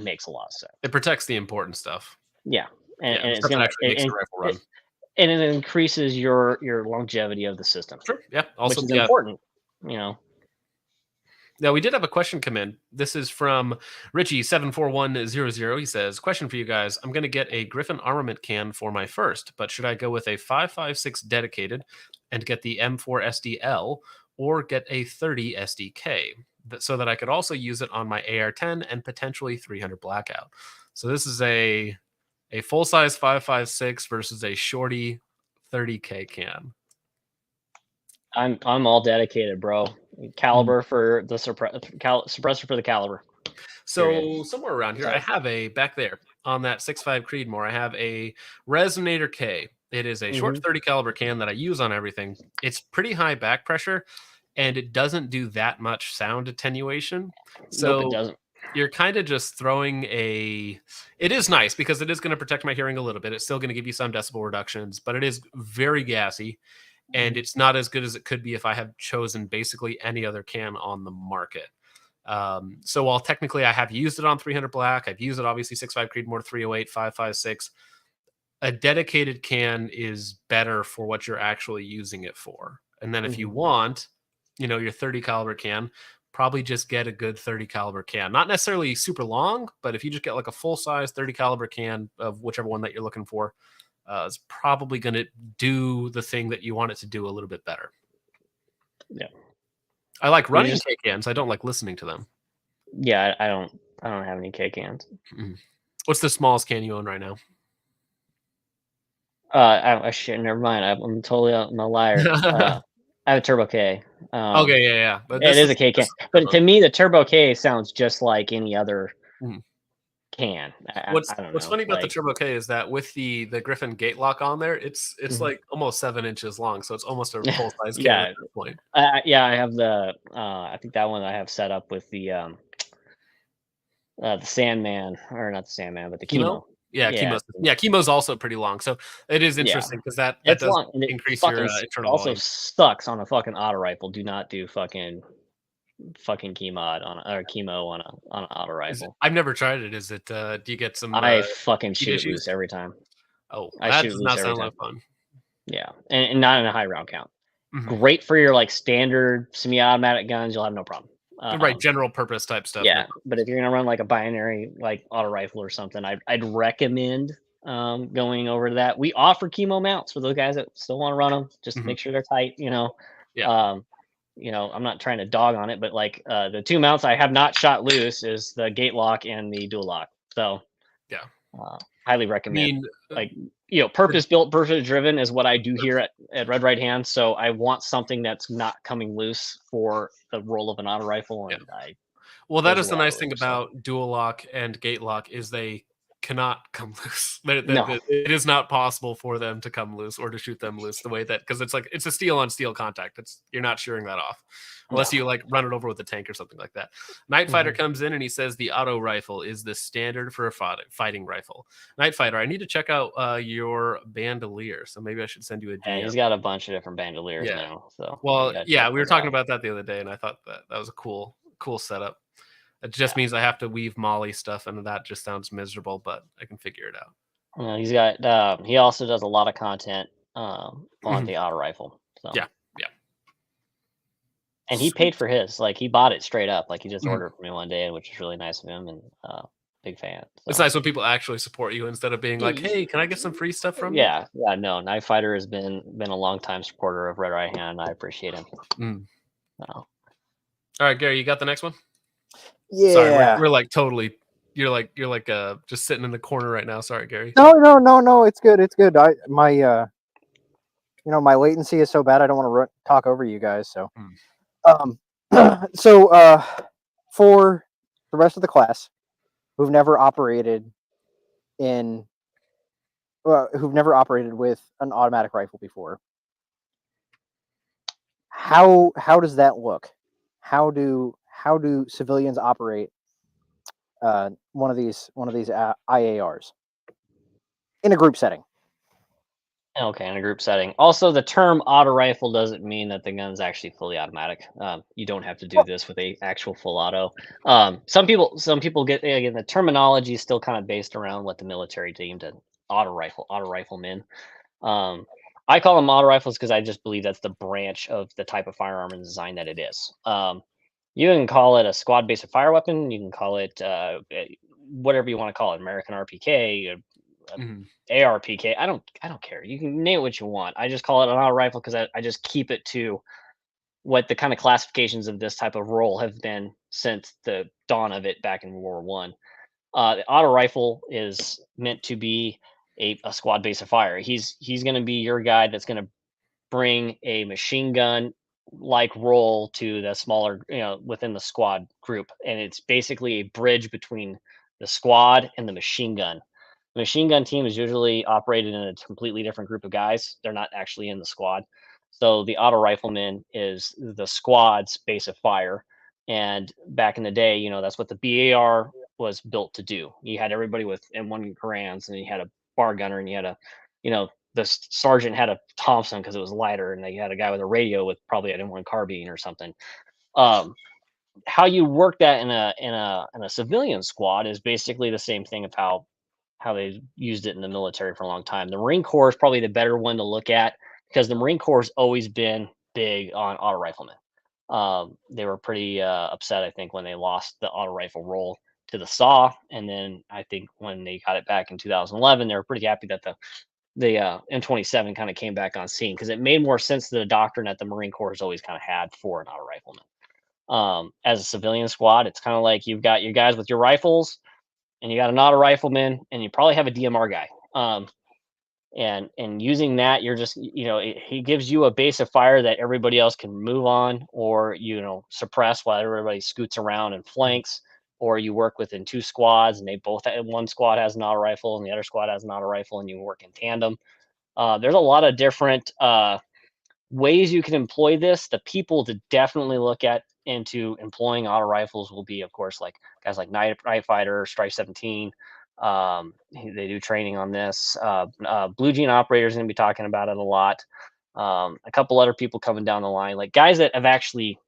makes a lot of sense. It protects the important stuff. Yeah, and it's gonna actually makes the rifle run. And it increases your longevity of the system. Sure. Yeah. Also, which is important. Now, we did have a question come in. This is from Richie74100. He says, question for you guys. I'm going to get a Griffin armament can for my first, but should I go with a 5.56 dedicated and get the M4 SDL, or get a 30 SDK so that I could also use it on my AR-10 and potentially 300 Blackout? So this is a full-size 5.56 versus a shorty 30K can. I'm all dedicated, bro. Caliber for the suppressor for the caliber. So somewhere around here, I have back there on that 6.5 Creedmoor, I have a Resonator K. It is a short 30 caliber can that I use on everything. It's pretty high back pressure, and it doesn't do that much sound attenuation. So nope, it doesn't. You're kind of just throwing it is nice because it is going to protect my hearing a little bit. It's still going to give you some decibel reductions, but it is very gassy. And it's not as good as it could be if I had chosen basically any other can on the market. So while technically I have used it on 300 Black, I've used it obviously 6.5 Creedmoor, 308, 5.56. A dedicated can is better for what you're actually using it for. And then if you want, your 30 caliber can, probably just get a good 30 caliber can. Not necessarily super long, but if you just get like a full size 30 caliber can of whichever one that you're looking for, it's probably going to do the thing that you want it to do a little bit better. Yeah. I like running K cans. I don't like listening to them. Yeah, I don't have any K cans. What's the smallest can you own right now? Never mind. I'm totally I'm a liar. I have a Turbo K. Okay, yeah. But it is a K can. But to me, the Turbo K sounds just like any other can. What's I don't know. funny about the Turbo K is that with the Griffin gate lock on there, it's like almost 7 inches long, so it's almost a full size can at this point. I have the I think that one I have set up with the Sandman, or not the Sandman, but the Chemo. Yeah, Chemo's also pretty long, so it is interesting because that does long, increase your internal also volume. Sucks on a fucking auto rifle. Do not do fucking Chemo on an auto rifle. I've never tried it. Is it? Do you get some? I fucking shoot loose every time. Oh, that does not sound like fun. Yeah, and not in a high round count. Great for your like standard semi-automatic guns. You'll have no problem. Right, general purpose type stuff. Yeah, but if you're gonna run like a binary like auto rifle or something, I'd recommend going over to that. We offer Chemo mounts for those guys that still want to run them. Just make sure they're tight. Yeah. I'm not trying to dog on it, but like the two mounts I have not shot loose is the gate lock and the dual lock. So Yeah. highly I recommend. mean, Like, purpose built, purpose driven is what I do here at Red Right Hand. So I want something that's not coming loose for the role of an auto rifle, Yeah. and well, that those is are the what I nice thing believe, so. about dual lock and gate lock is they cannot come loose. No. It is not possible for them to come loose or to shoot them loose the way that, because it's a steel on steel contact. You're not shearing that off unless No. you like run it over with a tank or something like that. Night Fighter Mhm. comes in and he says the auto rifle is the standard for a fighting rifle. Night Fighter, I need to check out your bandolier, so maybe I should send you a And DM. he's got a bunch of different bandoliers Yeah. now. So Well, you gotta yeah, check we were those talking out. about that the other day, and I thought that was a cool setup. It just means I have to weave Molly stuff, and that just sounds miserable, but I can figure it out. He's got he also does a lot of content on Mhm. the auto rifle. So Yeah, yeah. and he paid Sweet. for his. Like, he bought it straight up. Like, he just Mhm. ordered it for me one day, which was really nice of him, and big fan. It's So nice when people actually support you instead of being like, "Hey, can I get some free stuff from you?" yeah, no, Knife Fighter has been a long time supporter of Red Right Hand. I appreciate him. Mm. So. All right, Gary, you got the next one? Yeah. Sorry, we're like totally. You're like just sitting in the corner right now. Sorry, Gary. No. It's good. It's good. My my latency is so bad. I don't want to talk over you guys. So, Mm. so for the rest of the class who've never operated with an automatic rifle before, how does that look? How do civilians operate one of these IARs in a group setting? Okay, in a group setting. Also, the term auto rifle doesn't mean that the gun's actually fully automatic. You don't have to do Well, this with a actual full auto. Some people get, again, the terminology is still kind of based around what the military deemed an auto rifleman. I call them auto rifles because I just believe that's the branch of the type of firearm and design that it is. You can call it a squad based fire weapon. You can call it whatever you want to call it, American RPK, Mhm. ARPK. I don't care. You can name it what you want. I just call it an auto rifle because I just keep it to what the kind of classifications of this type of role have been since the dawn of it back in World War One. The auto rifle is meant to be a squad base of fire. He's going to be your guy that's going to bring a machine gun like role to the smaller, within the squad group, and it's basically a bridge between the squad and the machine gun. The machine gun team is usually operated in a completely different group of guys. They're not actually in the squad. So the auto rifleman is the squad's base of fire. And back in the day, that's what the BAR was built to do. You had everybody with M1 Garands, and you had a bar gunner, and you had the sergeant had a Thompson because it was lighter, and they had a guy with a radio with probably an M1 carbine or something. Um, how you work that in a civilian squad is basically the same thing of how they used it in the military for a long time. The Marine Corps is probably the better one to look at because the Marine Corps has always been big on auto riflemen. They were pretty upset, I think, when they lost the auto rifle role to the SAW, and then I think when they got it back in 2011, they were pretty happy that the M27 kind of came back on scene because it made more sense to the doctrine that the Marine Corps has always kind of had for an auto rifleman. As a civilian squad, it's kind of like you've got your guys with your rifles, and you got an auto rifleman, and you probably have a DMR guy. And using that, you're just he gives you a base of fire that everybody else can move on, or suppress while everybody scoots around and flanks, or you work within two squads, and they both one squad has an auto rifle and the other squad has an auto rifle, and you work in tandem. There's a lot of different ways you can employ this. The people to definitely look at into employing auto rifles will be, of course, like guys like Night Fighter, Strike 17. They do training on this. Blue Jean operators going to be talking about it a lot. A couple other people coming down the line, like guys that have actually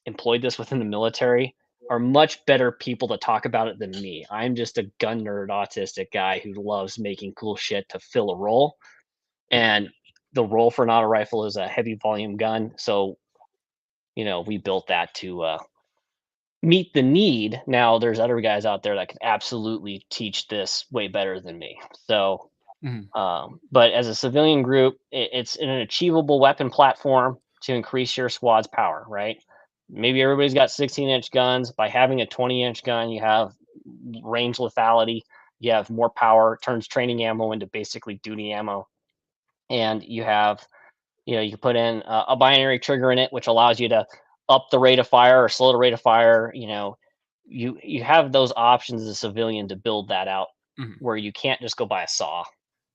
employed this within the military, are much better people to talk about it than me. I'm just a gun nerd, autistic guy who loves making cool shit to fill a role. And the role for an auto rifle is a heavy volume gun. So, we built that to meet the need. Now, there's other guys out there that can absolutely teach this way better than me. So, Mhm. but as a civilian group, it's an achievable weapon platform. to increase your squad's power, right? Maybe everybody's got 16-inch guns. By having a 20-inch gun, you have range lethality, you have more power, turns training ammo into basically duty ammo, and you have, you can put in a binary trigger in it, which allows you to up the rate of fire or slow the rate of fire. You have those options as a civilian to build that out, where you can't just go buy a saw,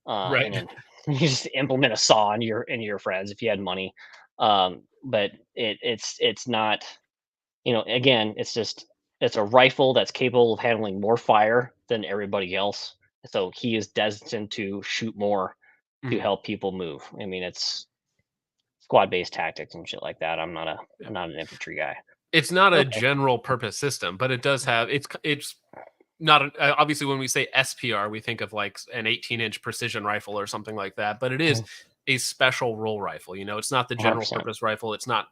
Right. and then you just implement a saw into your friends if you had money. But it's not, again, it's a rifle that's capable of handling more fire than everybody else. So he is destined to shoot more to help people move. I mean, it's squad-based tactics and shit like that. I'm not an infantry guy. It's not a Okay. general purpose system, but it does have it's not obviously when we say SPR, we think of like an 18-inch precision rifle or something like that, but it is a special role rifle. It's not the general 100%. purpose rifle. It's not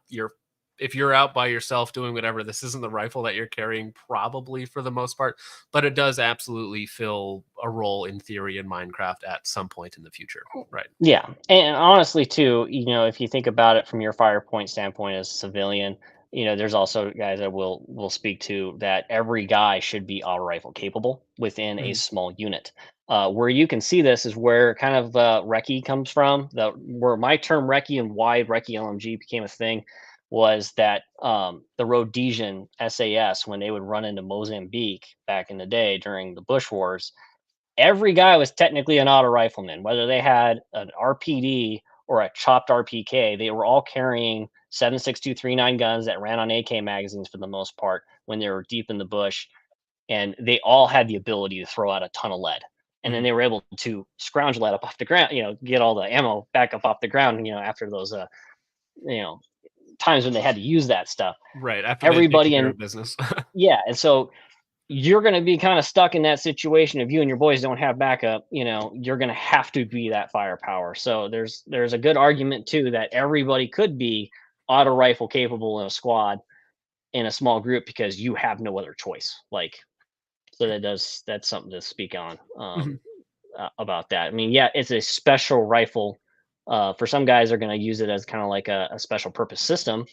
if you're out by yourself doing whatever, this isn't the rifle that you're carrying probably for the most part, but it does absolutely fill a role in theory in Minecraft at some point in the future. Right. Yeah. And honestly too, if you think about it from your fire point standpoint as a civilian, there's also guys that will speak to that every guy should be auto rifle capable within a small unit. Where you can see this is where kind of recce comes from. Where my term recce and why recce LMG became a thing was that the Rhodesian SAS, when they would run into Mozambique back in the day during the Bush Wars, every guy was technically an auto rifleman, whether they had an RPD or a chopped RPK. They were all carrying 7.6239 guns that ran on AK magazines for the most part when they were deep in the bush, and they all had the ability to throw out a ton of lead. And then they were able to scrounge lead up off the ground, get all the ammo back up off the ground, after those, times when they had to use that stuff. Right. After Everybody in in business. yeah, and so you're going to be kind of stuck in that situation if you and your boys don't have backup. You're going to have to be that firepower. So there's a good argument too that everybody could be auto rifle capable in a squad in a small group because you have no other choice. So that's something to speak on about that. I mean, yeah, it's a special rifle. For some guys are going to use it as kind of like a special purpose system.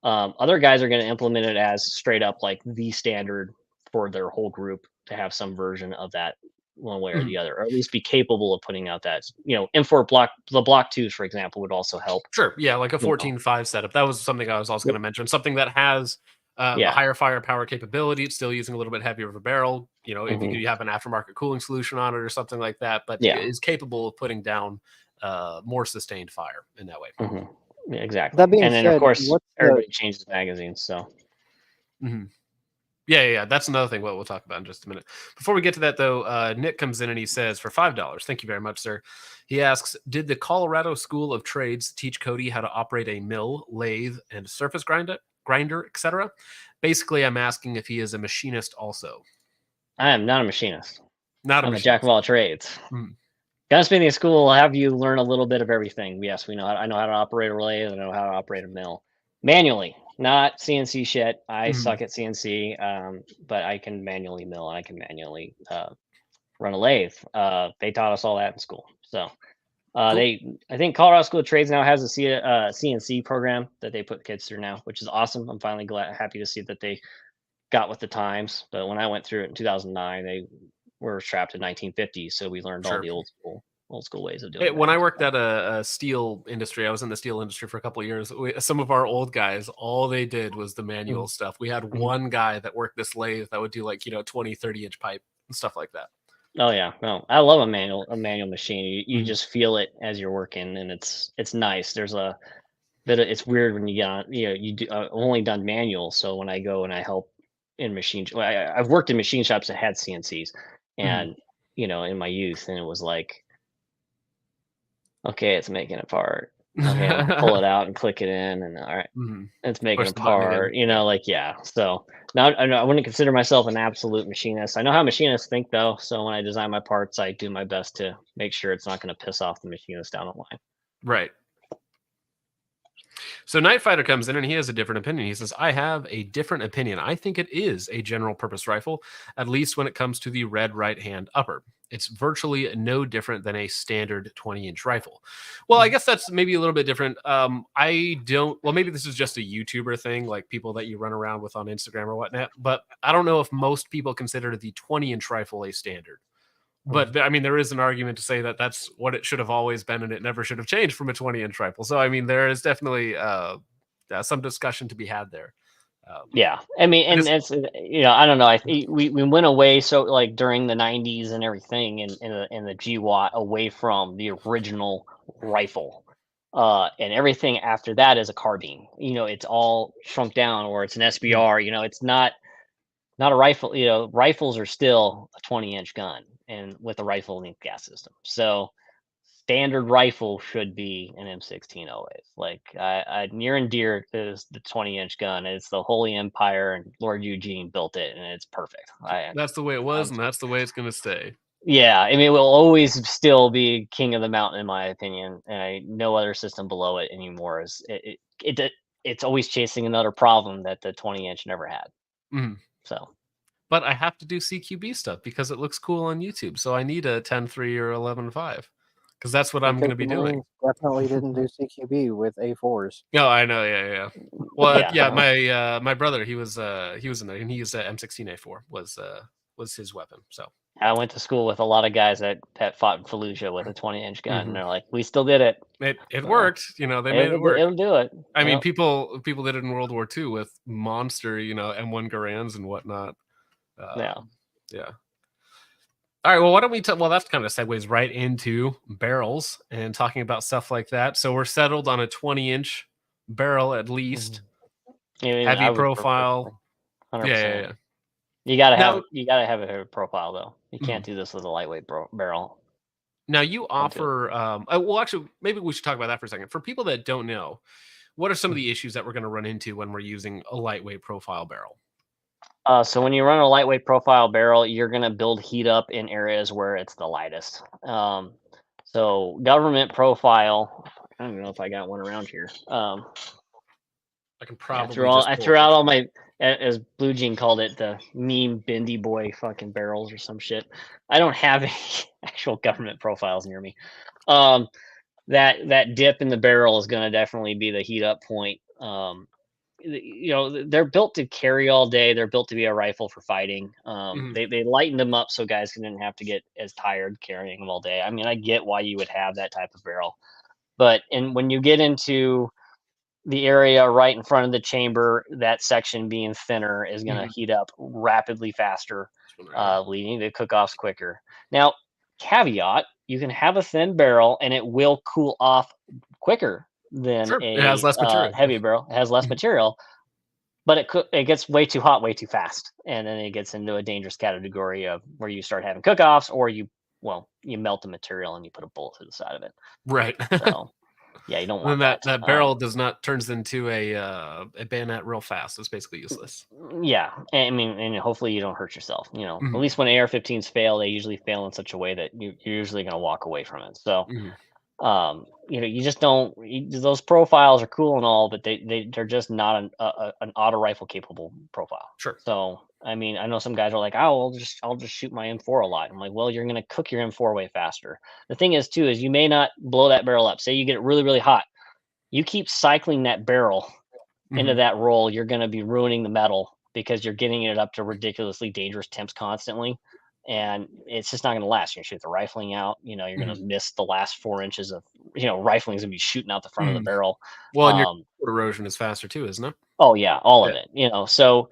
Other guys are going to implement it as straight up like the standard for their whole group to have some version of that one way or the other, or at least be capable of putting out that, M4 block, the block twos, for example, would also help. Sure. Yeah. Like a 14.5 setup. That was something I was also going to mention. Something that has a higher firepower capability. It's still using a little bit heavier of a barrel. If you have an aftermarket cooling solution on it or something like that, but is capable of putting down more sustained fire in that way. Yeah, exactly. That being and then said, of course everybody changes magazines. So yeah, that's another thing we'll talk about in just a minute. Before we get to that though, Nick comes in and he says, for $5, thank you very much, sir. He asks, did the Colorado School of Trades teach Cody how to operate a mill, lathe, and surface grinder, etc.? Basically, I'm asking if he is a machinist also. I am not a machinist. I'm a jack of all trades. Gunsmithing school will have you learn a little bit of everything. Yes, I know how to operate a lathe. I know how to operate a mill manually, not CNC shit. I suck at CNC, but I can manually mill and I can manually run a lathe. They taught us all that in school. So I think Colorado School of Trades now has a CNC program that they put kids through now, which is awesome. I'm finally happy to see that they got with the times. But when I went through it in 2009, they were trapped in 1950s, so we learned all the old school ways of doing it. When I worked at a steel industry, I was in the steel industry for a couple of years. Some of our old guys, all they did was the manual stuff. We had one guy that worked this lathe that would do 20, 30-inch pipe and stuff like that. Oh yeah, no, I love a manual machine. You just feel it as you're working, and it's nice. There's a bit of, it's weird when you get on. You do only done manual, so when I go and I help in machine, I've worked in machine shops that had CNCs, and in my youth, and it was like, okay, it's making a part. Okay, I'm gonna pull it out and click it in, and all right, it's making a part. So now I wouldn't consider myself an absolute machinist. I know how machinists think, though. So when I design my parts, I do my best to make sure it's not going to piss off the machinist down the line. Right. So Night Fighter comes in and he has a different opinion. He says, I have a different opinion. I think it is a general purpose rifle, at least when it comes to the red right hand upper. It's virtually no different than a standard 20-inch rifle. Well, I guess that's maybe a little bit different. I don't, well, maybe this is just a YouTuber thing, like people that you run around with on Instagram or whatnot, but I don't know if most people consider the 20-inch rifle a standard. But I mean, there is an argument to say that that's what it should have always been, and it never should have changed from a 20-inch rifle. So, I mean, there is definitely some discussion to be had there. Yeah, I mean, and it's I don't know. We went away so like during the '90s and everything, in the GWAT away from the original rifle, and everything after that is a carbine. It's all shrunk down, or it's an SBR. It's not a rifle. Rifles are still a 20-inch gun, and with a rifle length gas system. So standard rifle should be an M16 always. Like I near and dear is the 20-inch gun. It's the Holy Empire, and Lord Eugene built it, and it's perfect. That's the way it was, and that's the way it's going to stay. Yeah, I mean, it will always still be king of the mountain in my opinion, and no other system below it anymore. It's always chasing another problem that the 20-inch never had. So. But I have to do CQB stuff because it looks cool on YouTube. So I need a 10.3 or 11.5 because that's what I'm going to be doing. Definitely didn't do CQB with A4s. No, I know. Yeah. Well, yeah. My brother, he was in there, and he used a M16A4 was his weapon. So I went to school with a lot of guys that fought in Fallujah with a 20-inch gun, and they're like, "We still did it. It worked. They made it work. It'll do it." I mean, people did it in World War II with monster, M1 Garands and whatnot. Yeah. All right. Well, why don't we? Well, that's kind of segues right into barrels and talking about stuff like that. So we're settled on a 20-inch barrel at least. Heavy profile. 100%. Yeah. You gotta have a heavy profile though. You can't do this with a lightweight barrel. Now you offer. Well, actually, maybe we should talk about that for a second. For people that don't know, what are some of the issues that we're going to run into when we're using a lightweight profile barrel? So when you run a lightweight profile barrel, you're going to build heat up in areas where it's the lightest. So government profile, I don't even know if I got one around here. I can probably I threw out all my, as Blue Jean called it, the meme Bendy Boy fucking barrels or some shit. I don't have any actual government profiles near me. That dip in the barrel is going to definitely be the heat up point. They're built to carry all day. They're built to be a rifle for fighting. They lightened them up so guys didn't have to get as tired carrying them all day. I mean, I get why you would have that type of barrel, but when you get into the area right in front of the chamber, that section being thinner is going to heat up rapidly faster, leading to cook-offs quicker. Now, caveat, you can have a thin barrel and it will cool off quicker than it has less material. Heavy barrel. It has less material, but it gets way too hot way too fast, and then it gets into a dangerous category of where you start having cook-offs, or you melt the material and you put a bullet to the side of it. Right. So yeah, you don't want that. That barrel turns into a bayonet real fast. It's basically useless. Yeah, I mean, and hopefully you don't hurt yourself. At least when AR-15s fail, they usually fail in such a way that you're usually going to walk away from it. So. You just don't. Those profiles are cool and all, but they're just not an auto rifle capable profile. Sure. So I mean, I know some guys are like, "Oh, I'll just shoot my M4 a lot." I'm like, "Well, you're gonna cook your M4 way faster." The thing is, too, is you may not blow that barrel up. Say you get it really, really hot. You keep cycling that barrel into that roll, you're gonna be ruining the metal because you're getting it up to ridiculously dangerous temps constantly. And it's just not going to last. You're going to shoot the rifling out. You're going to miss the last 4 inches of, rifling is going to be shooting out the front of the barrel. Well, and your erosion is faster too, isn't it? Oh yeah, all of it. So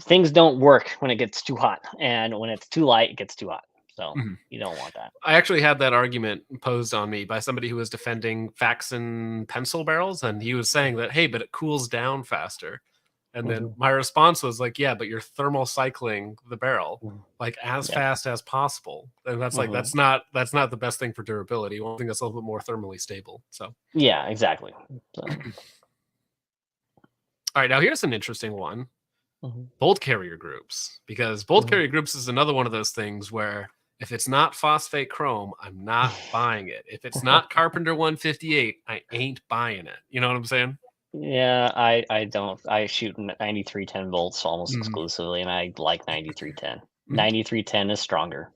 things don't work when it gets too hot, and when it's too light, it gets too hot. So you don't want that. I actually had that argument posed on me by somebody who was defending Faxon pencil barrels, and he was saying that, hey, but it cools down faster. And then my response was like, yeah, but you're thermal cycling the barrel like as fast as possible. And that's like, that's not the best thing for durability. One thing that's a little bit more thermally stable. So yeah, exactly. So. All right, now here's an interesting one. Bolt carrier groups, because bolt carrier groups is another one of those things where If it's not phosphate chrome, I'm not buying it. If it's not Carpenter 158, I ain't buying it. You know what I'm saying? Yeah, I don't. I shoot 9310 volts almost Mhm. exclusively, and I like 9310. Mhm. 9310 is stronger.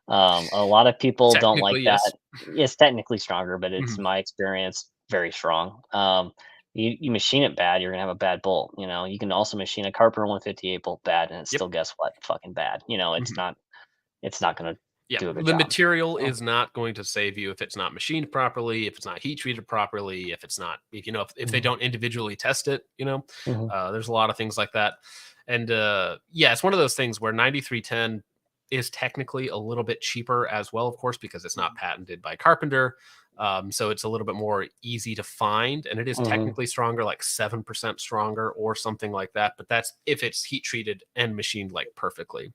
A lot of people don't like Technically, that. yes. It's technically stronger, but it's Mhm. my experience very strong. You machine it bad, you're gonna have a bad bolt. You know, you can also machine a Carpenter 158 bolt bad, and it's Yep. still, guess what, fucking bad. You know, Mhm. it's not gonna Yeah, do a good the job. material Oh. is not going to save you if it's not machined properly, if it's not heat treated properly, if it's not, if they Mhm. don't individually test it, Mhm. there's a lot of things like that. And yeah, it's one of those things where 9310 is technically a little bit cheaper as well, of course, because it's not patented by Carpenter. So it's a little bit more easy to find, and it is Mhm. technically stronger, like 7% stronger or something like that. But that's if it's heat treated and machined like perfectly.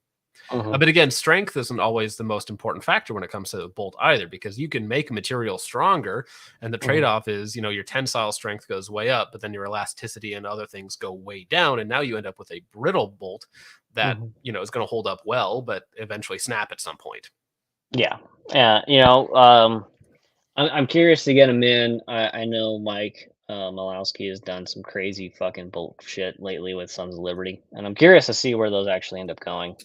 Mhm. But again, strength isn't always the most important factor when it comes to the bolt either, because you can make material stronger, and the Mhm. trade-off is, your tensile strength goes way up, but then your elasticity and other things go way down, and now you end up with a brittle bolt that Mhm. is going to hold up well, but eventually snap at some point. Yeah. Yeah. I'm curious to get him in. I know Mike Malowski has done some crazy fucking bolt shit lately with Sons of Liberty, and I'm curious to see where those actually end up going.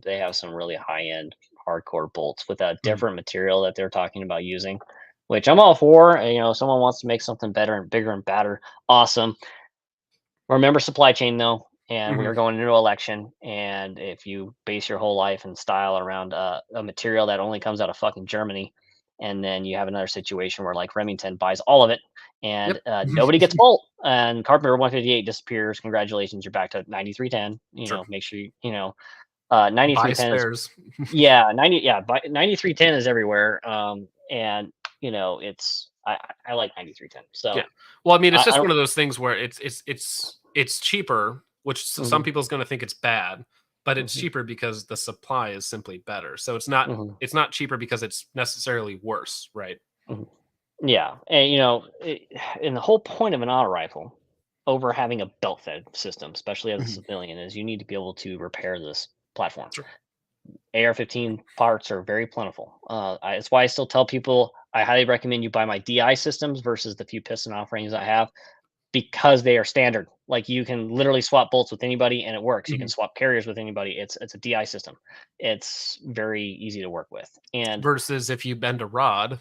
They have some really high end hardcore bolts with a Mhm. different material that they're talking about using, which I'm all for. Someone wants to make something better and bigger and badder. Awesome. Remember supply chain though, and we are Mhm. going into election. And if you base your whole life and style around a material that only comes out of fucking Germany, and then you have another situation where like Remington buys all of it, and Yep. nobody gets bolt, and Carpenter 158 disappears. Congratulations, you're back to 9310. Sure. 9310 Buy is spares. 9310 is everywhere. And it's I like 9310. Yeah. So Well, I mean, it's I just don't. one of those things where it's cheaper, which some Mhm, people's going to think it's bad, but it's mhm, cheaper because the supply is simply better. So it's not cheaper because it's necessarily worse, right? mhm. Yeah, and and the whole point of an auto rifle, over having a belt fed system, especially as a Mhm. civilian, is you need to be able to repair this platform. Sure. AR-15 parts are very plentiful. It's why I still tell people I highly recommend you buy my DI systems versus the few piston offerings I have, because they are standard. Like you can literally swap bolts with anybody and it works. You can Mhm. swap carriers with anybody. It's a DI system. It's very easy to work with. And Versus if you bend a rod,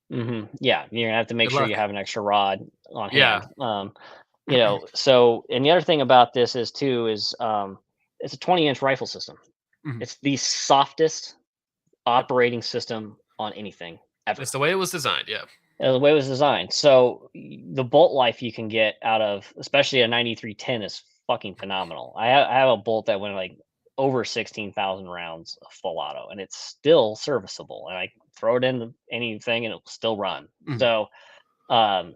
yeah, you're gonna have to make good sure you luck. have an extra rod on Yeah. hand. So and the other thing about this is too is it's a 20-inch rifle system. Mhm. It's the softest Yep. operating system on anything ever. It's the way it was designed. Yeah. The way it was designed. So the bolt life you can get out of, especially a 9310, is fucking phenomenal. I have a bolt that went like over 16,000 rounds of full auto, and it's still serviceable. And I throw it into anything, and it'll still run. Mhm. So um,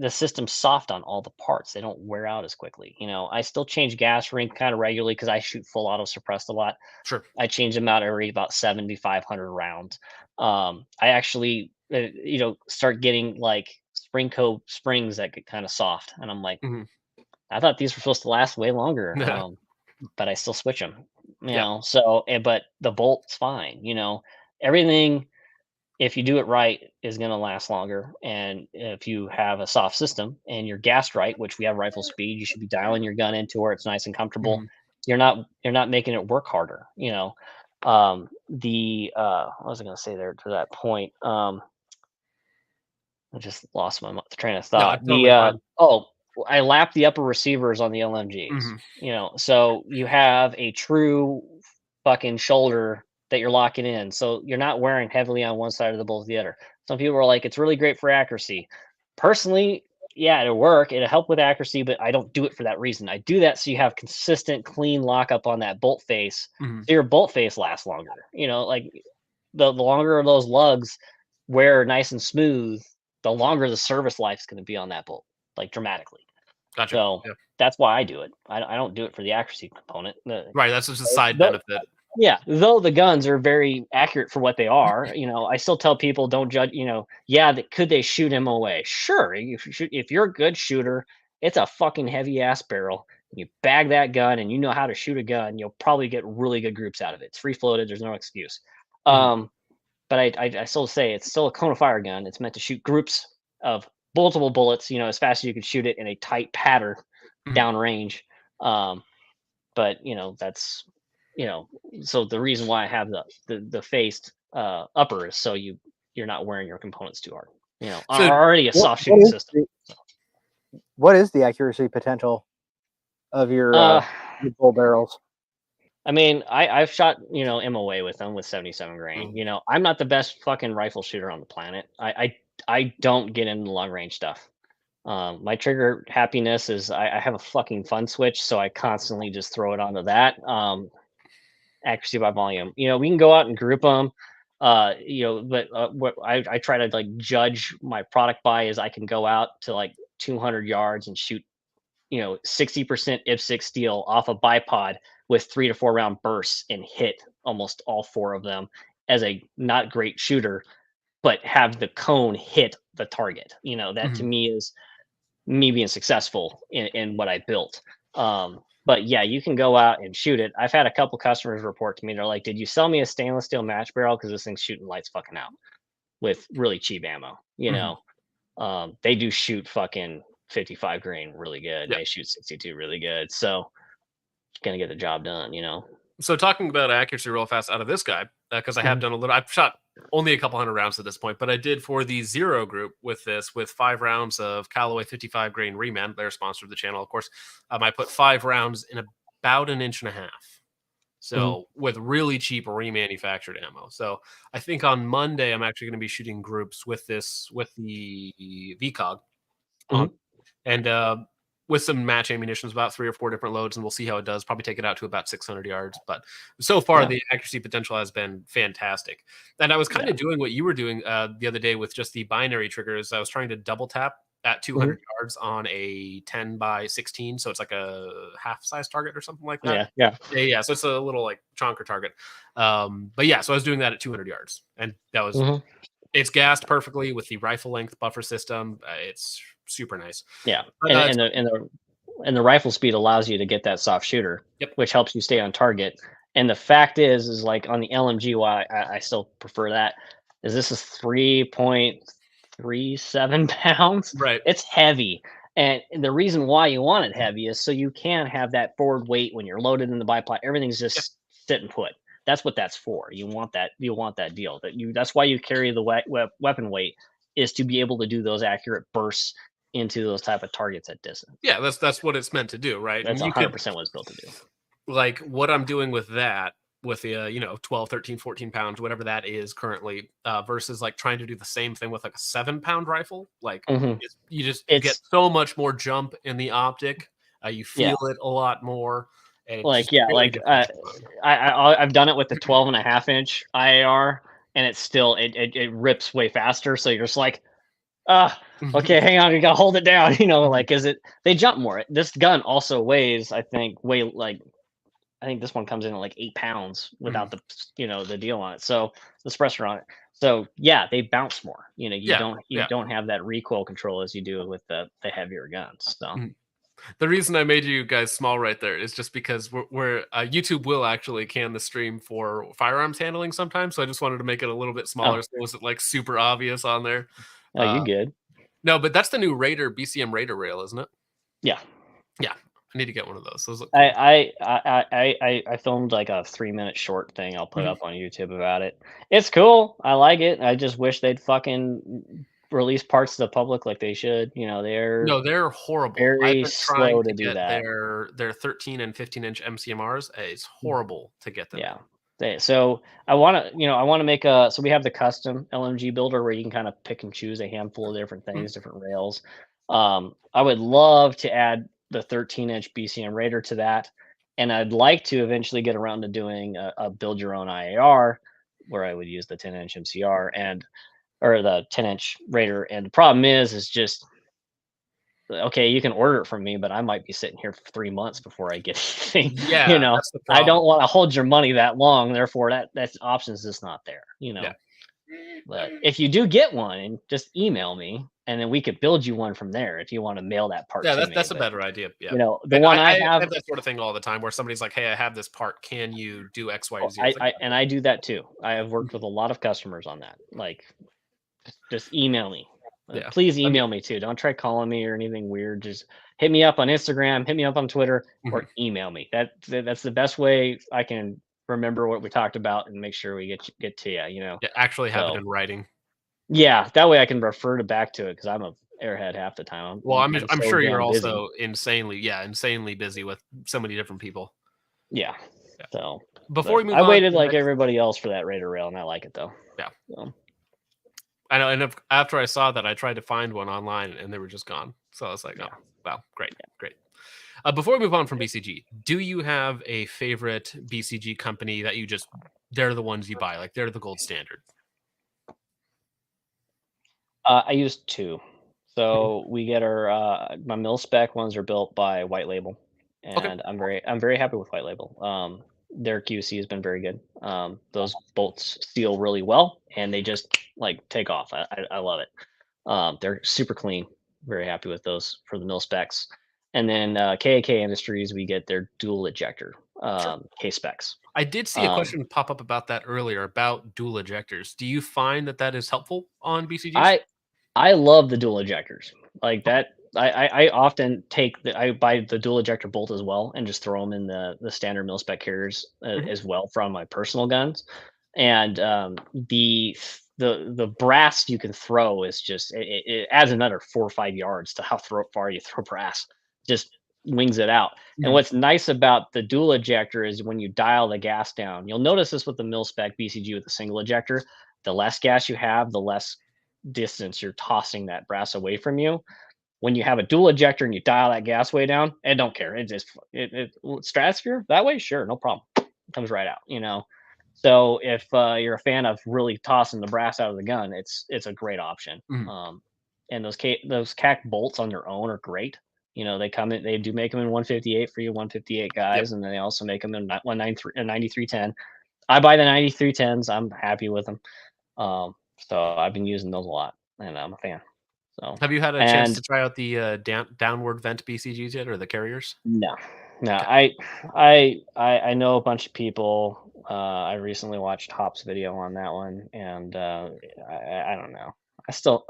the system's soft on all the parts. They don't wear out as quickly. I still change gas ring kind of regularly because I shoot full auto suppressed a lot. Sure. I change them out every about 7,500 rounds. I actually, start getting like Springco springs that get kind of soft, and I'm like, Mhm. I thought these were supposed to last way longer, but I still switch them. Yeah. But the bolt's fine. Everything, if you do it right, is going to last longer. And if you have a soft system and you're gassed right, which we have rifle speed, you should be dialing your gun into where it's nice and comfortable. Mhm. You're not making it work harder. The what was I going to say there to that point? I just lost my train of No, thought. it's totally fine. I lap the upper receivers on the LMGs. Mhm. So you have a true fucking shoulder that you're locking in. So you're not wearing heavily on one side of the bolt the other. Some people are like, it's really great for accuracy. Personally, yeah, it'll work. It'll help with accuracy, but I don't do it for that reason. I do that so you have consistent, clean lockup on that bolt face. Mhm. So your bolt face lasts longer. Like the longer those lugs wear nice and smooth, the longer the service life is going to be on that bolt, like dramatically. Gotcha. So Yeah. that's why I do it. I don't do it for the accuracy component. Right. That's just a side Though, benefit. yeah, though the guns are very accurate for what they are, I still tell people don't judge. Yeah, could they shoot him away? Sure, if you're a good shooter, it's a fucking heavy ass barrel. You bag that gun and you know how to shoot a gun, you'll probably get really good groups out of it. It's free floated. There's no excuse. But I still say it's still a cone of fire gun. It's meant to shoot groups of multiple bullets, you know, as fast as you can shoot it in a tight pattern downrange. But you know, that's, you know, so the reason why I have the faced upper is so you're not wearing your components too hard. You know, So already a soft shooting system. What is the accuracy potential of your bull barrels? I mean, I've shot, you know, MOA with them with 77 grain. You know, I'm not the best fucking rifle shooter on the planet. I don't get into long range stuff. My trigger happiness is I have a fucking fun switch, so I constantly just throw it onto that. Accuracy by volume. You know, we can go out and group them. You know, but what I try to like judge my product by is I can go out to like 200 yards and shoot, you know, 60% IPSC steel off a bipod with 3 to 4 round bursts and hit almost all 4 of them as a not great shooter, but have the cone hit the target. You know, that to me is me being successful in what I built. But yeah, you can go out and shoot it. I've had a couple customers report to me. They're like, did you sell me a stainless steel match barrel? Because this thing's shooting lights fucking out with really cheap ammo. You know, they do shoot fucking 55 grain really good. They shoot 62 really good. So gonna get the job done, you know. So talking about accuracy real fast out of this guy, because I have done a little, I've shot only a couple hundred rounds at this point, but I did for the Zero group with 5 rounds of Callaway 55 grain reman. They're sponsored the channel, of course. I put 5 rounds in about 1.5 inches. So with really cheap remanufactured ammo. So I think on Monday I'm actually going to be shooting groups with the VCOG and with some match ammunitions, about 3 or 4 different loads, and we'll see how it does. Probably take it out to about 600 yards. But so far, the accuracy potential has been fantastic. And I was kind of doing what you were doing the other day with just the binary triggers. I was trying to double tap at 200 yards on a 10 by 16. So it's like a half size target or something like that. Yeah. So it's a little like chonker target. But yeah, so I was doing that at 200 yards. And that was, it's gassed perfectly with the rifle length buffer system. It's super nice. Yeah. And the rifle speed allows you to get that soft shooter, which helps you stay on target. And the fact is like on the LMG, why I still prefer that is this is 3.37 pounds. Right. It's heavy. And the reason why you want it heavy is so you can have that forward weight when you're loaded in the bipod. Everything's just sit and put. That's what that's for. You want that deal. That's why you carry the weapon weight, is to be able to do those accurate bursts into those type of targets at distance. Yeah, that's what it's meant to do, right? That's 100% what it's built to do. Like what I'm doing with that, with the 12, 13, 14 pounds, whatever that is currently, versus like trying to do the same thing with like a 7-pound rifle. Like you just get so much more jump in the optic. You feel it a lot more. And like I've done it with the 12.5 inch IAR, and it's still it rips way faster. So you're just like, okay, hang on, you gotta hold it down. You know, like they jump more. This gun also weighs, I think this one comes in at like 8 pounds without the the deal on it. So the suppressor on it. So yeah, they bounce more. You know, you don't have that recoil control as you do with the heavier guns. So. The reason I made you guys small right there is just because we're YouTube will actually can the stream for firearms handling sometimes. So I just wanted to make it a little bit smaller. So it wasn't like super obvious on there. Oh, you good? No, but that's the new Raider BCM Raider rail, isn't it? Yeah. I need to get one of those. Those look cool. I filmed like a 3-minute short thing. I'll put up on YouTube about it. It's cool. I like it. I just wish they'd fucking release parts to the public like they should. You know, they're horrible. Very slow to do that. Their 13 and 15-inch MCMRs. It's horrible to get them. Yeah. So I want to make so we have the custom LMG builder where you can kind of pick and choose a handful of different things, different rails. I would love to add the 13-inch BCM Raider to that, and I'd like to eventually get around to doing a build your own IAR where I would use the 10-inch MCR or the 10-inch Raider. And the problem is just, okay, you can order it from me, but I might be sitting here for 3 months before I get anything. Yeah, that's the I don't want to hold your money that long. Therefore, that option is just not there. But if you do get one, just email me, and then we could build you one from there if you want to mail that part Yeah, to that's me. a better idea. Yeah. You know, the And one I have have that sort of thing all the time where somebody's like, "Hey, I have this part. Can you do X, Y, or Z?" It's like, I do that too. I have worked with a lot of customers on that. Like, just email me. Yeah. Please I mean- email me too. Don't try calling me or anything weird. Just hit me up on Instagram, hit me up on Twitter, or email me. That's the best way I can remember what we talked about and make sure we get to you. You know, Yeah, actually have it So- in writing. yeah, that way I can refer back to it because I'm a airhead half the time. Well, I'm so sure you're damn busy. also insanely busy with so many different people. Yeah. Yeah. So Before we move I on, waited to the like next- everybody else for that Raider rail, and I like it though. Yeah. So, I know, and after I saw that, I tried to find one online, and they were just gone. So I was like, "Oh, wow, great, great." Before we move on from BCG, do you have a favorite BCG company that you they're the ones you buy, like they're the gold standard? I use two. So we get our my mil spec ones are built by White Label, and I'm very happy with White Label. Their QC has been very good. Those bolts seal really well, and they just like take off. I love it. They're super clean. Very happy with those for the mil specs. And then KAK Industries, we get their dual ejector K specs. I did see a question pop up about that earlier about dual ejectors. Do you find that is helpful on BCGs? I love the dual ejectors like that. I often I buy the dual ejector bolt as well and just throw them in the standard mil spec carriers as well from my personal guns. And the brass you can throw is just it adds another 4 or 5 yards to how far you throw brass. Just wings it out. And what's nice about the dual ejector is when you dial the gas down, you'll notice this with the mil spec BCG with the single ejector. The less gas you have, the less distance you're tossing that brass away from you. When you have a dual ejector and you dial that gas way down, it don't care. It just stratosphere that way, sure, no problem. It comes right out, you know. So if you're a fan of really tossing the brass out of the gun, it's a great option. And those CAC bolts on their own are great. You know, they do make them in 158 for you 158 guys, and then they also make them in 193 and 9310. I buy the 9310s. I'm happy with them. So I've been using those a lot, and I'm a fan. So have you had a chance to try out the downward vent BCGs yet, or the carriers? No. Okay. I know a bunch of people. I recently watched Hop's video on that one, and I don't know. I still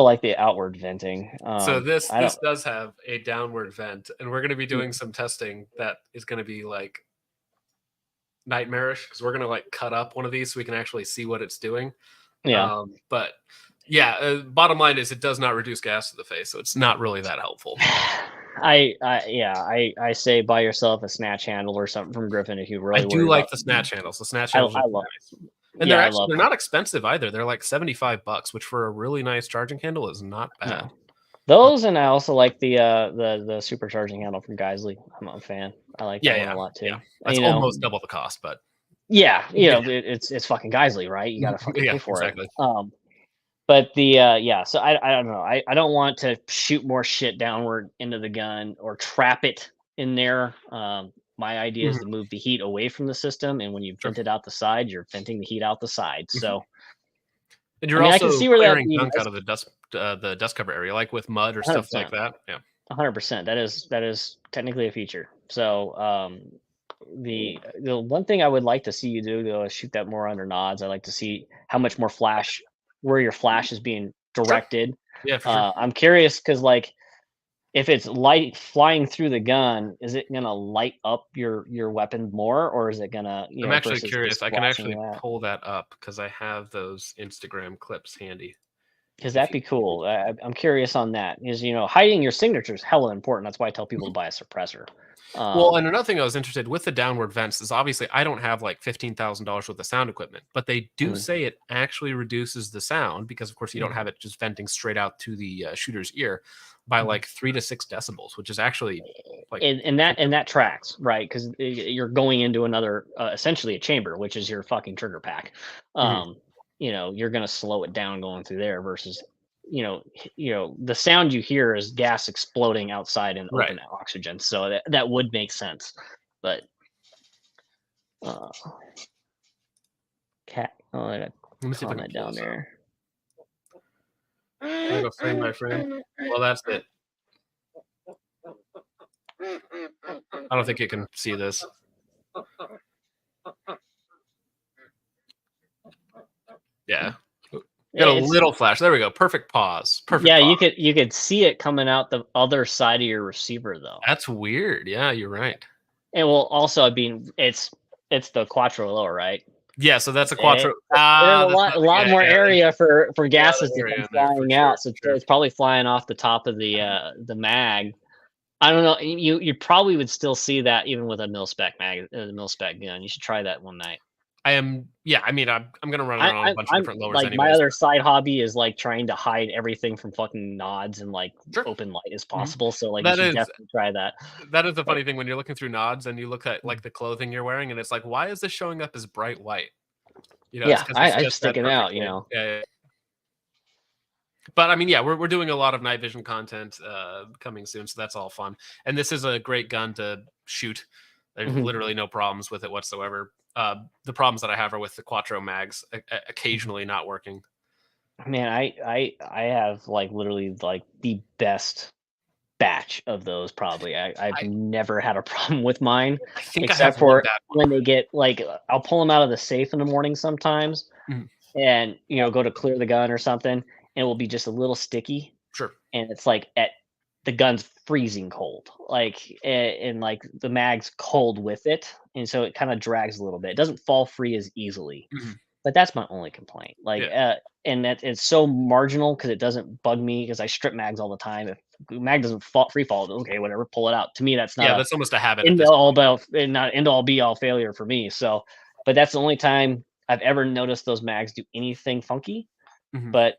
like the outward venting. So this does have a downward vent, and we're going to be doing some testing that is going to be like nightmarish because we're going to like cut up one of these so we can actually see what it's doing. Yeah. But yeah, bottom line is it does not reduce gas to the face, so it's not really that helpful. I say buy yourself a snatch handle or something from Griffin if you really. I do like the snatch handles. The snatch handles are nice. And they're not expensive either. They're like $75, which for a really nice charging handle is not bad. No. Those, and I also like the supercharging handle from Geisley. I'm a fan. I like that one a lot too. Yeah. That's almost double the cost, but yeah, it's fucking Geisley, right? You gotta fucking pay for exactly. it. But so I don't know. I don't want to shoot more shit downward into the gun or trap it in there. My idea is to move the heat away from the system, and when you vent it out the side, you're venting the heat out the side. So, and you're also I can see where clearing gunk out of the dust cover area, like with mud or 100%. Stuff like that. Yeah, 100%. That is technically a feature. So, the one thing I would like to see you do though is shoot that more under nods. I like to see how much more flash, where your flash is being directed. Yeah, for sure. I'm curious because like if it's light flying through the gun, is it gonna light up your weapon more, or is it gonna? I'm actually curious. I can actually pull that up because I have those Instagram clips handy. Because that'd be cool. I'm curious on that. Is hiding your signature is hella important. That's why I tell people to buy a suppressor. Well, and another thing I was interested with the downward vents is obviously I don't have like $15,000 worth of sound equipment, but they do say it actually reduces the sound because, of course, you don't have it just venting straight out to the shooter's ear by like 3 to 6 decibels, which is actually like and that tracks, right? Because you're going into another essentially a chamber, which is your fucking trigger pack. You're gonna slow it down going through there versus the sound you hear is gas exploding outside in open oxygen, so that would make sense. But Oh, I got Let me see if I can comment pull down this up. there. Can I go frame by frame? Well, that's it. I don't think you can see this. Yeah. Got a little flash. There we go. Perfect pause. Perfect. Yeah, pause. you could see it coming out the other side of your receiver though. That's weird. Yeah, you're right. And well, also, I mean, it's the Quattro low, right? Yeah, so that's a Quattro. There's a lot more area for gases to come flying out, so sure. it's probably flying off the top of the mag. I don't know. You probably would still see that even with a mil spec mag, mil spec gun. You should try that one night. I am. Yeah, I mean, I'm gonna run it on a bunch of different lowers. Like anyways. my other side hobby is like trying to hide everything from fucking nods and like open light as possible. So like That you should is- definitely try that. That is the funny thing when you're looking through nods and you look at like the clothing you're wearing, and it's like, why is this showing up as bright white? You know, Yeah, it's I'm just sticking that out. perfect You light. know. Yeah. But I mean, yeah, we're doing a lot of night vision content coming soon, so that's all fun. And this is a great gun to shoot. There's literally no problems with it whatsoever. The problems that I have are with the Quattro mags occasionally not working. Man, I have like literally like the best batch of those. Probably I've never had a problem with mine, I think except I have for one bad one. when they get like I'll pull them out of the safe in the morning sometimes, and go to clear the gun or something, and it will be just a little sticky. Sure. And it's like the gun's freezing cold, like and like the mag's cold with it, and so it kind of drags a little bit. It doesn't fall free as easily, but that's my only complaint. Like, and that it's so marginal because it doesn't bug me because I strip mags all the time. If mag doesn't free fall, okay, whatever, pull it out. To me, that's not that's almost a habit. Not end all be all failure for me. So, but that's the only time I've ever noticed those mags do anything funky. But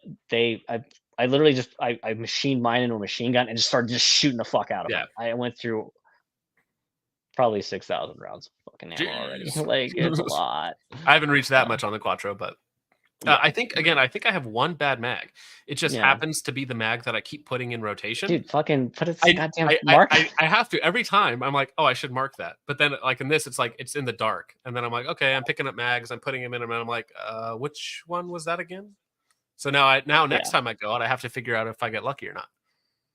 I literally just I machined mine into a machine gun and just started just shooting the fuck out of them. I went through probably 6,000 rounds of fucking ammo already. Like it's a lot. I haven't reached that much on the Quattro, but I think I have one bad mag. It just happens to be the mag that I keep putting in rotation. Dude, fucking put it goddamn mark. I have to every time. I'm like, oh, I should mark that. But then like in this, it's like it's in the dark, and then I'm like, okay, I'm picking up mags, I'm putting them in, and I'm like, which one was that again? So now next time I go out, I have to figure out if I get lucky or not.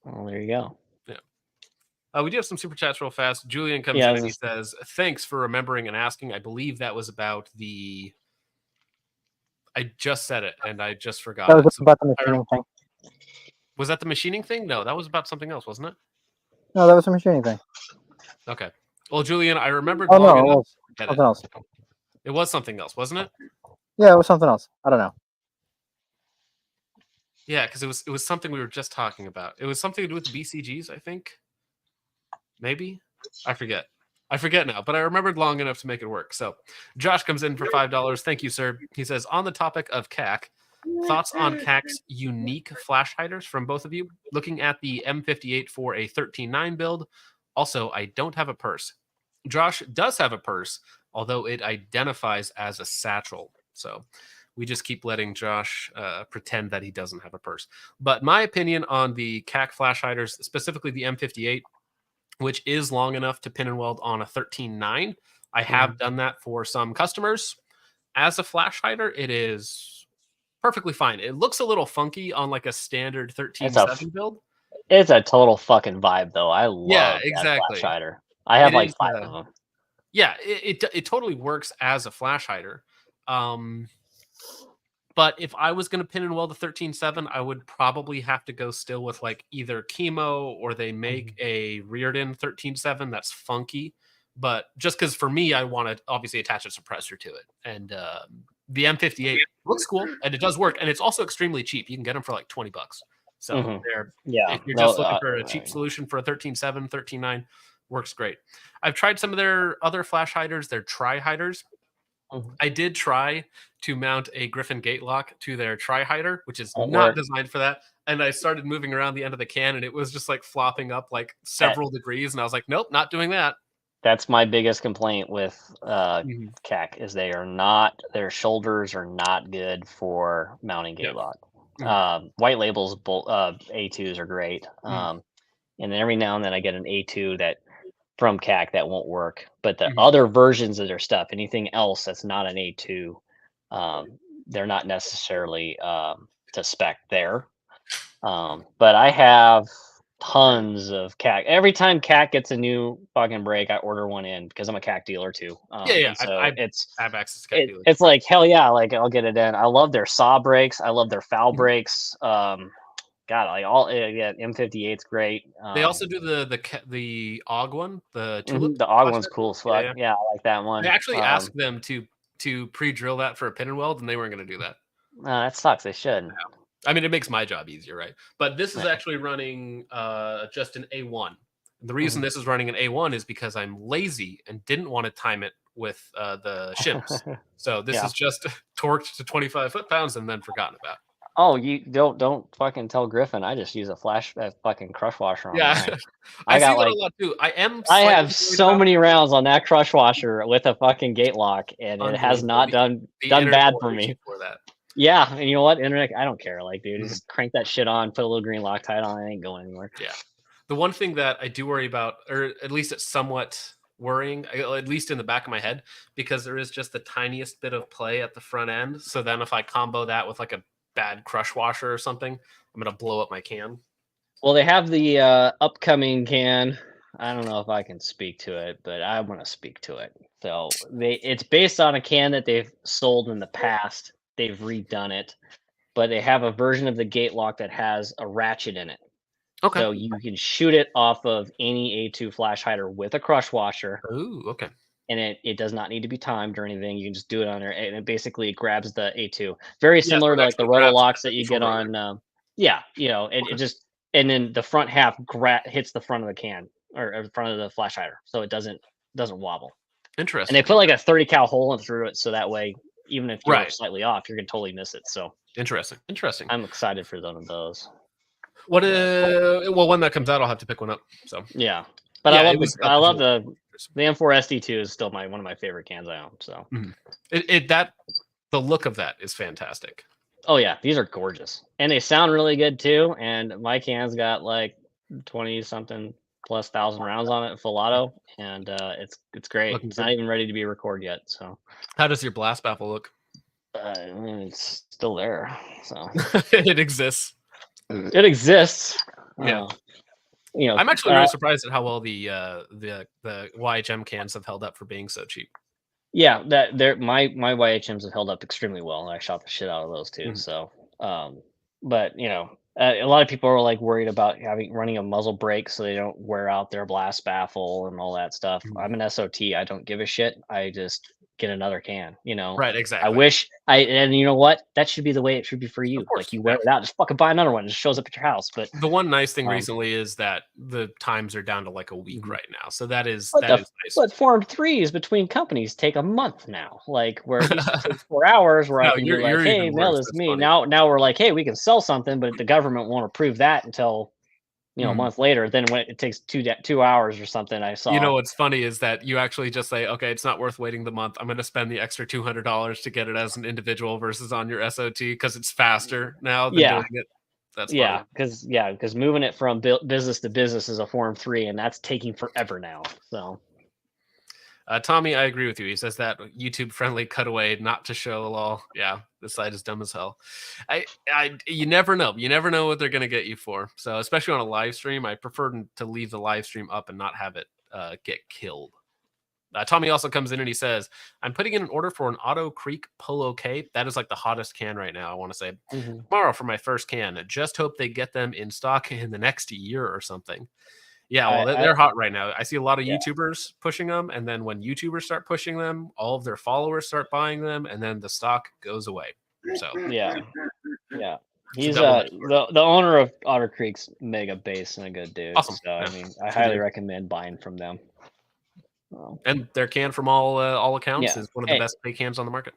Well, there you go. Yeah. We do have some super chats real fast. Julian comes in and he says, "Thanks for remembering and asking. I believe that was about the." I just said it and I just forgot. That was about the machining thing. Was that the machining thing? No, that was about something else, wasn't it? No, that was the machining thing. Okay. Well, Julian, I remembered. Oh no, it was something else. It was something else, wasn't it? Yeah, it was something else. I don't know. Yeah, because it was something we were just talking about. It was something to do with BCGs, I think. Maybe? I forget now, but I remembered long enough to make it work. So Josh comes in for $5. Thank you, sir. He says, on the topic of CAC, thoughts on CAC's unique flash hiders from both of you? Looking at the M58 for a 13.9 build. Also, I don't have a purse. Josh does have a purse, although it identifies as a satchel. So we just keep letting Josh pretend that he doesn't have a purse. But my opinion on the CAC flash hiders, specifically the M58, which is long enough to pin and weld on a 13.9. I have done that for some customers. As a flash hider, it is perfectly fine. It looks a little funky on like a standard 13.7 build. It's a total fucking vibe, though. I love that exactly. flash hider. I have like 5 of them. Yeah, it totally works as a flash hider. But if I was going to pin and weld a 13.7, I would probably have to go still with like either Chemo or they make a reared-in 13.7 that's funky. But just because for me, I want to obviously attach a suppressor to it. And the M58 looks cool and it does work. And it's also extremely cheap. You can get them for like $20. So if you're just looking for a cheap solution for a 13.7, 13.9, works great. I've tried some of their other flash hiders, their tri-hiders. I did try to mount a Griffin gate lock to their tri-hider, which is not designed for that. And I started moving around the end of the can, and it was just like flopping up like several degrees. And I was like, nope, not doing that. That's my biggest complaint with CAC is their shoulders are not good for mounting gate lock. White labels, A2s are great. And then every now and then I get an A2 that from CAC that won't work, but the other versions of their stuff, anything else that's not an A2, they're not necessarily to spec there. But I have tons of CAC. Every time CAC gets a new fucking brake, I order one in because I'm a CAC dealer too. Yeah. And so I have access to CAC dealers. it's like hell yeah, like I'll get it in. I love their saw brakes. I love their foul brakes. God, like all yeah, M58's great. They also do the AUG one, the tulip. The AUG one's cool as fuck. Yeah. Yeah, I like that one. I actually asked them to pre-drill that for a pin and weld, and they weren't going to do that. That sucks. They should. I mean, it makes my job easier, right? But this is actually running just an A1. The reason this is running an A1 is because I'm lazy and didn't want to time it with the shims. So this is just torqued to 25 foot-pounds and then forgotten about. Oh, you don't fucking tell Griffin. I just use a fucking crush washer on mine. I got see that a lot too. I have so many rounds on that crush washer with a fucking gate lock, and it has not done bad for me. For that. Yeah, and you know what? Internet, I don't care. Like, dude, just crank that shit on, put a little green Loctite on, it ain't going anywhere. Yeah. The one thing that I do worry about, or at least it's somewhat worrying, at least in the back of my head, because there is just the tiniest bit of play at the front end. So then if I combo that with like a bad crush washer or something, I'm going to blow up my can. Well, they have the upcoming can. I don't know if I can speak to it, but I want to speak to it. So it's based on a can that they've sold in the past. They've redone it, but they have a version of the gate lock that has a ratchet in it. Okay. So you can shoot it off of any A2 flash hider with a crush washer. Ooh, okay. And it does not need to be timed or anything. You can just do it on there, and it basically grabs the A2. Very similar to like the roller locks that you get on. It just, and then the front half hits the front of the can or front of the flash hider, so it doesn't wobble. Interesting. And they put like a 30 cal hole in through it, so that way, even if you're slightly off, you're gonna totally miss it. So interesting. I'm excited for one of those. What? Well, when that comes out, I'll have to pick one up. So yeah, but I love the M4 SD2 is still one of my favorite cans I own. So the look of that is fantastic. Oh yeah, these are gorgeous, and they sound really good too. And my can's got like 20-something plus thousand rounds on it, full auto, and it's great. It's not even ready to be recorded yet. So how does your blast baffle look? It's still there. So it exists. It exists. Yeah. I'm actually really surprised at how well the YHM cans have held up for being so cheap. Yeah, my YHMs have held up extremely well. I shot the shit out of those too. So, but a lot of people are like worried about running a muzzle brake so they don't wear out their blast baffle and all that stuff. I'm an SOT. I don't give a shit. I just get another can. Right, exactly. I wish and you know what? That should be the way it should be for you. Like you wear it out, just fucking buy another one. It just shows up at your house. But the one nice thing recently is that the times are down to like a week right now. So that is nice. But Form 3s between companies take a month now. Like where it used to take 4 hours, where I can be like, hey, mail this to me. Now we're like, hey, we can sell something, but the government won't approve that until a month later. Then when it takes 2 hours or something, I saw. What's funny is that you actually just say, okay, it's not worth waiting the month. I'm going to spend the extra $200 to get it as an individual versus on your SOT because it's faster now than doing it. That's funny. because moving it from business to business is a Form 3, and that's taking forever now. So. Tommy, I agree with you. He says that YouTube-friendly cutaway, not to show all. Yeah, this site is dumb as hell. You never know. You never know what they're going to get you for. So, especially on a live stream, I prefer to leave the live stream up and not have it get killed. Tommy also comes in and he says, I'm putting in an order for an Auto Creek Polo Cape. That is like the hottest can right now, I want to say. Tomorrow for my first can. Just hope they get them in stock in the next year or something. Yeah, well, they're hot right now. I see a lot of YouTubers pushing them, and then when YouTubers start pushing them, all of their followers start buying them, and then the stock goes away. So yeah, he's the owner of Otter Creek's mega base and a good dude. Awesome. So I mean, I highly recommend buying from them. And their can, from all accounts, is one of the best play cans on the market.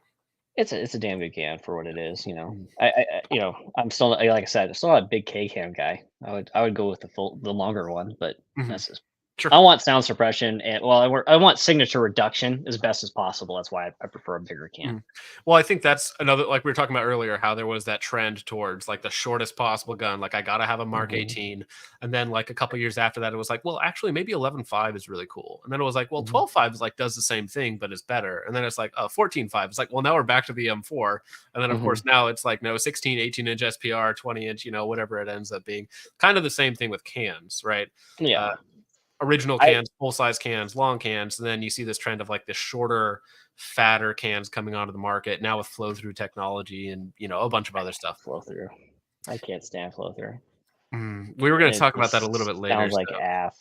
It's a damn good can for what it is. I'm still, like I said, I'm still not a big K can guy. I would go with the longer one, but that's just Sure. I want sound suppression, and I want signature reduction as best as possible. That's why I prefer a bigger can. Well, I think that's another, like we were talking about earlier, how there was that trend towards like the shortest possible gun. Like I gotta have a Mark 18, and then like a couple years after that, it was like, well, actually, maybe 11.5 is really cool, and then it was like, well, 12.5 is like does the same thing but is better, and then it's like 14.5. It's like, well, now we're back to the M4, and then of course now it's like no 16, 18-inch SPR, 20-inch, whatever it ends up being. Kind of the same thing with cans, right? Yeah. Original cans, full size cans, long cans, and then you see this trend of like the shorter, fatter cans coming onto the market now with flow through technology and a bunch of other stuff. Flow through. I can't stand flow through. We were going to talk about that a little bit later. Sounds like ass,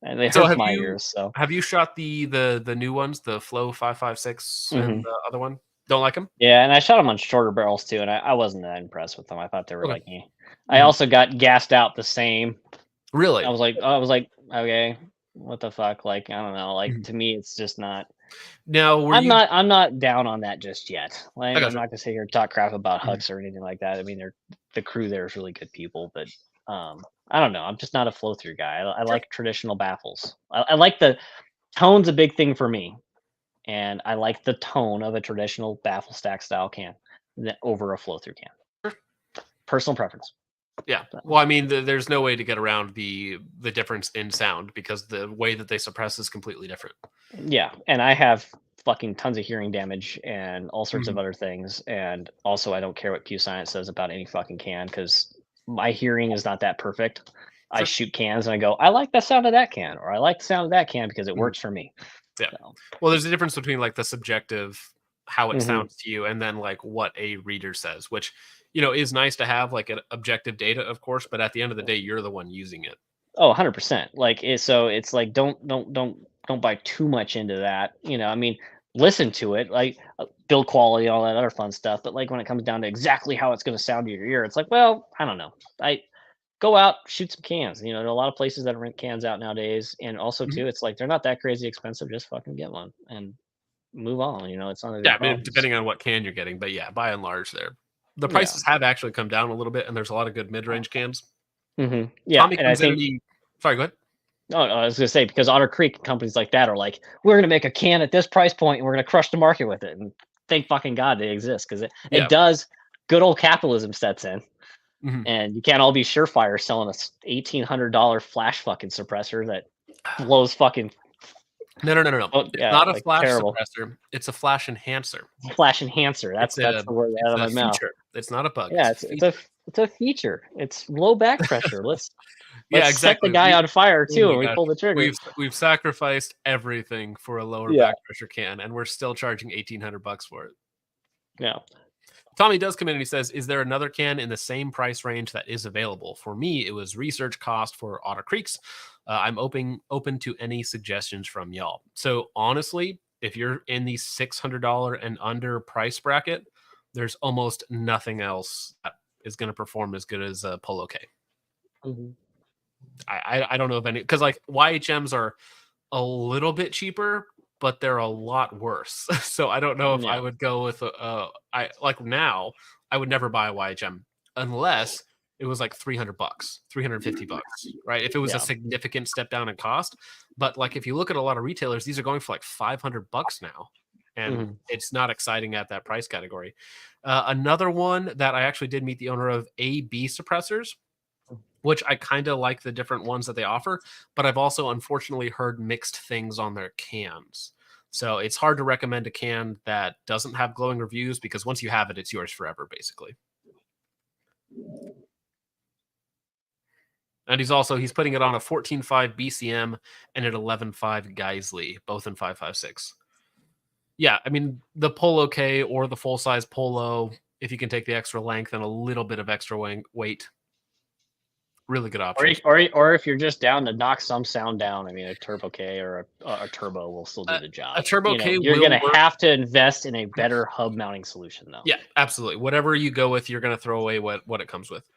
and they So hurt my ears. So have you shot the new ones, the Flow 5.56 and the other one? Don't like them? Yeah, and I shot them on shorter barrels too, and I wasn't that impressed with them. I thought they were Okay. like me. I also got gassed out the same. Really? I was like, okay, what the fuck? Like, I don't know. Like to me, it's just not. Now, I'm not down on that just yet. Like, I'm not gonna sit here and talk crap about Hux or anything like that. I mean, the crew there is really good people, but I don't know. I'm just not a flow through guy. I like traditional baffles. I like the tone's a big thing for me, and I like the tone of a traditional baffle stack style can over a flow through can. Personal preference. Yeah. Well, I mean, there's no way to get around the difference in sound because the way that they suppress is completely different. Yeah, and I have fucking tons of hearing damage and all sorts of other things, and also I don't care what Q Science says about any fucking can because my hearing is not that perfect. I shoot cans and I go, I like the sound of that can, or I like the sound of that can because it works for me. Yeah. So. Well, there's a difference between like the subjective, how it sounds to you, and then like what a reader says, which is nice to have like an objective data, of course, but at the end of the day, you're the one using it. Oh, 100%. Like so it's like don't buy too much into that. I mean, listen to it, like build quality, all that other fun stuff. But like when it comes down to exactly how it's going to sound to your ear, it's like, well, I don't know. I go out, shoot some cans. There are a lot of places that rent cans out nowadays, and also too, it's like they're not that crazy expensive. Just fucking get one and move on. It's not. Yeah, I mean, depending on what can you're getting, but yeah, by and large, the prices have actually come down a little bit, and there's a lot of good mid-range cans. Yeah, Tommy and I think. Sorry, go ahead. No, I was gonna say because Otter Creek companies like that are like, we're gonna make a can at this price point and we're gonna crush the market with it. And thank fucking God they exist because it does. Good old capitalism sets in, and you can't all be Surefire selling a $1,800 flash fucking suppressor that blows fucking. No. Oh, it's not a flash terrible. suppressor. It's a flash enhancer. Flash enhancer. That's the word out of my mouth. It's not a bug. Yeah, it's a feature. It's low back pressure. Let's exactly. set the guy on fire too, and we pull the trigger. We've sacrificed everything for a lower back pressure can, and we're still charging $1,800 for it. Yeah. Tommy does come in and he says, is there another can in the same price range that is available? For me, it was research cost for Otter Creeks. I'm open to any suggestions from y'all. So honestly, if you're in the $600 and under price bracket, there's almost nothing else that is going to perform as good as a Polo K. I don't know if any, because like YHMs are a little bit cheaper, but they're a lot worse. So I don't know if I would go with now I would never buy a YHM unless it was like $300, $350, right? If it was a significant step down in cost. But like if you look at a lot of retailers, these are going for like $500 now, and it's not exciting at that price category. Another one that I actually did meet the owner of, AB Suppressors, which I kind of like the different ones that they offer, but I've also unfortunately heard mixed things on their cans. So it's hard to recommend a can that doesn't have glowing reviews because once you have it, it's yours forever, basically. And he's putting it on a 14.5 BCM and an 11.5 Geisley, both in 5.56. Yeah, I mean, the Polo K or the full-size Polo, if you can take the extra length and a little bit of extra weight, really good option. Or if you're just down to knock some sound down, I mean, a Turbo K or a Turbo will still do the job. A Turbo K, you're going to have to invest in a better hub mounting solution, though. Yeah, absolutely. Whatever you go with, you're going to throw away what it comes with.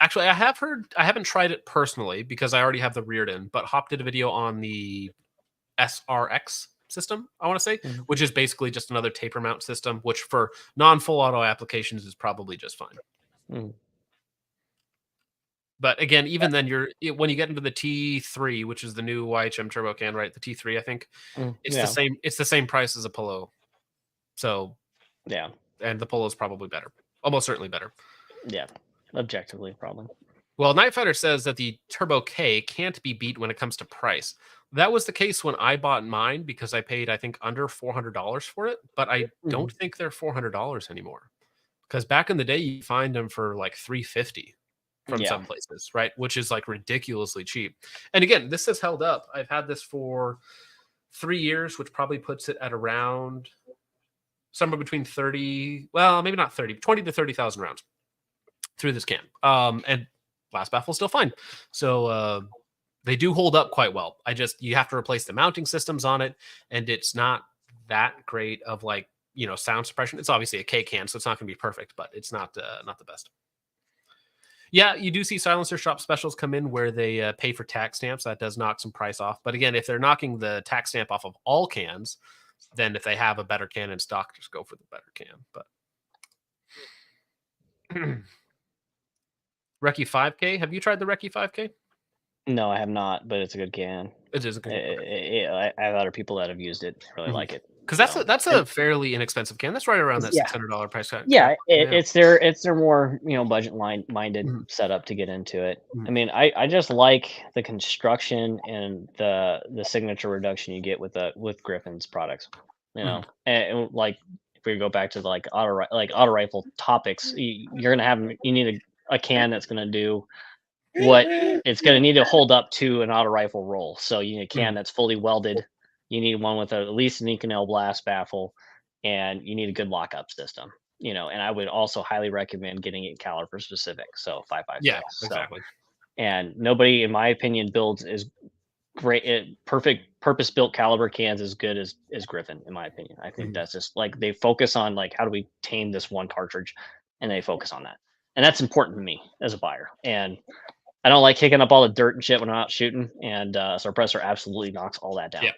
Actually, I haven't tried it personally because I already have the reared end, but Hop did a video on the SRX system, I want to say, which is basically just another taper mount system, which for non-full auto applications is probably just fine. But again, even then, when you get into the T3, which is the new YHM turbo can, right? The T3, I think it's the same. It's the same price as a Polo. So yeah, and the Polo is probably better, almost certainly better. Yeah, objectively, probably. Well, Night Fighter says that the Turbo K can't be beat when it comes to price. That was the case when I bought mine because I paid, I think, under $400 for it. But I don't think they're $400 anymore. Because back in the day, you find them for like $350 from some places, right? Which is like ridiculously cheap. And again, this has held up. I've had this for 3 years, which probably puts it at around somewhere between 30, well, maybe not 30, 20 to 30,000 rounds through this can. And glass baffle still fine. So they do hold up quite well. You have to replace the mounting systems on it, and it's not that great of like, sound suppression. It's obviously a K can, so it's not going to be perfect, but it's not the best. Yeah, you do see silencer shop specials come in where they pay for tax stamps. That does knock some price off. But again, if they're knocking the tax stamp off of all cans, then if they have a better can in stock, just go for the better can. But Recce 5K, have you tried the Recce 5K? No, I have not, but it's a good can. It is a good can. I have other people that have used it, really like it. Because that's a fairly inexpensive can. That's right around that $600 price tag. Yeah, it's their more budget minded setup to get into it. I mean, I just like the construction and the signature reduction you get with Griffin's products. And like if we go back to the auto rifle topics, you're gonna you need a can that's gonna do what it's gonna need to hold up to an auto rifle roll. So you need a can that's fully welded. You need one with at least an Inconel blast baffle, and you need a good lockup system. And I would also highly recommend getting it caliber specific. So 5.56. Yeah, exactly. And nobody, in my opinion, builds as great, perfect purpose-built caliber cans as good as Griffin, in my opinion. I think that's just like they focus on like how do we tame this one cartridge, and they focus on that, and that's important to me as a buyer. And I don't like kicking up all the dirt and shit when I'm out shooting, and suppressor absolutely knocks all that down. Yeah.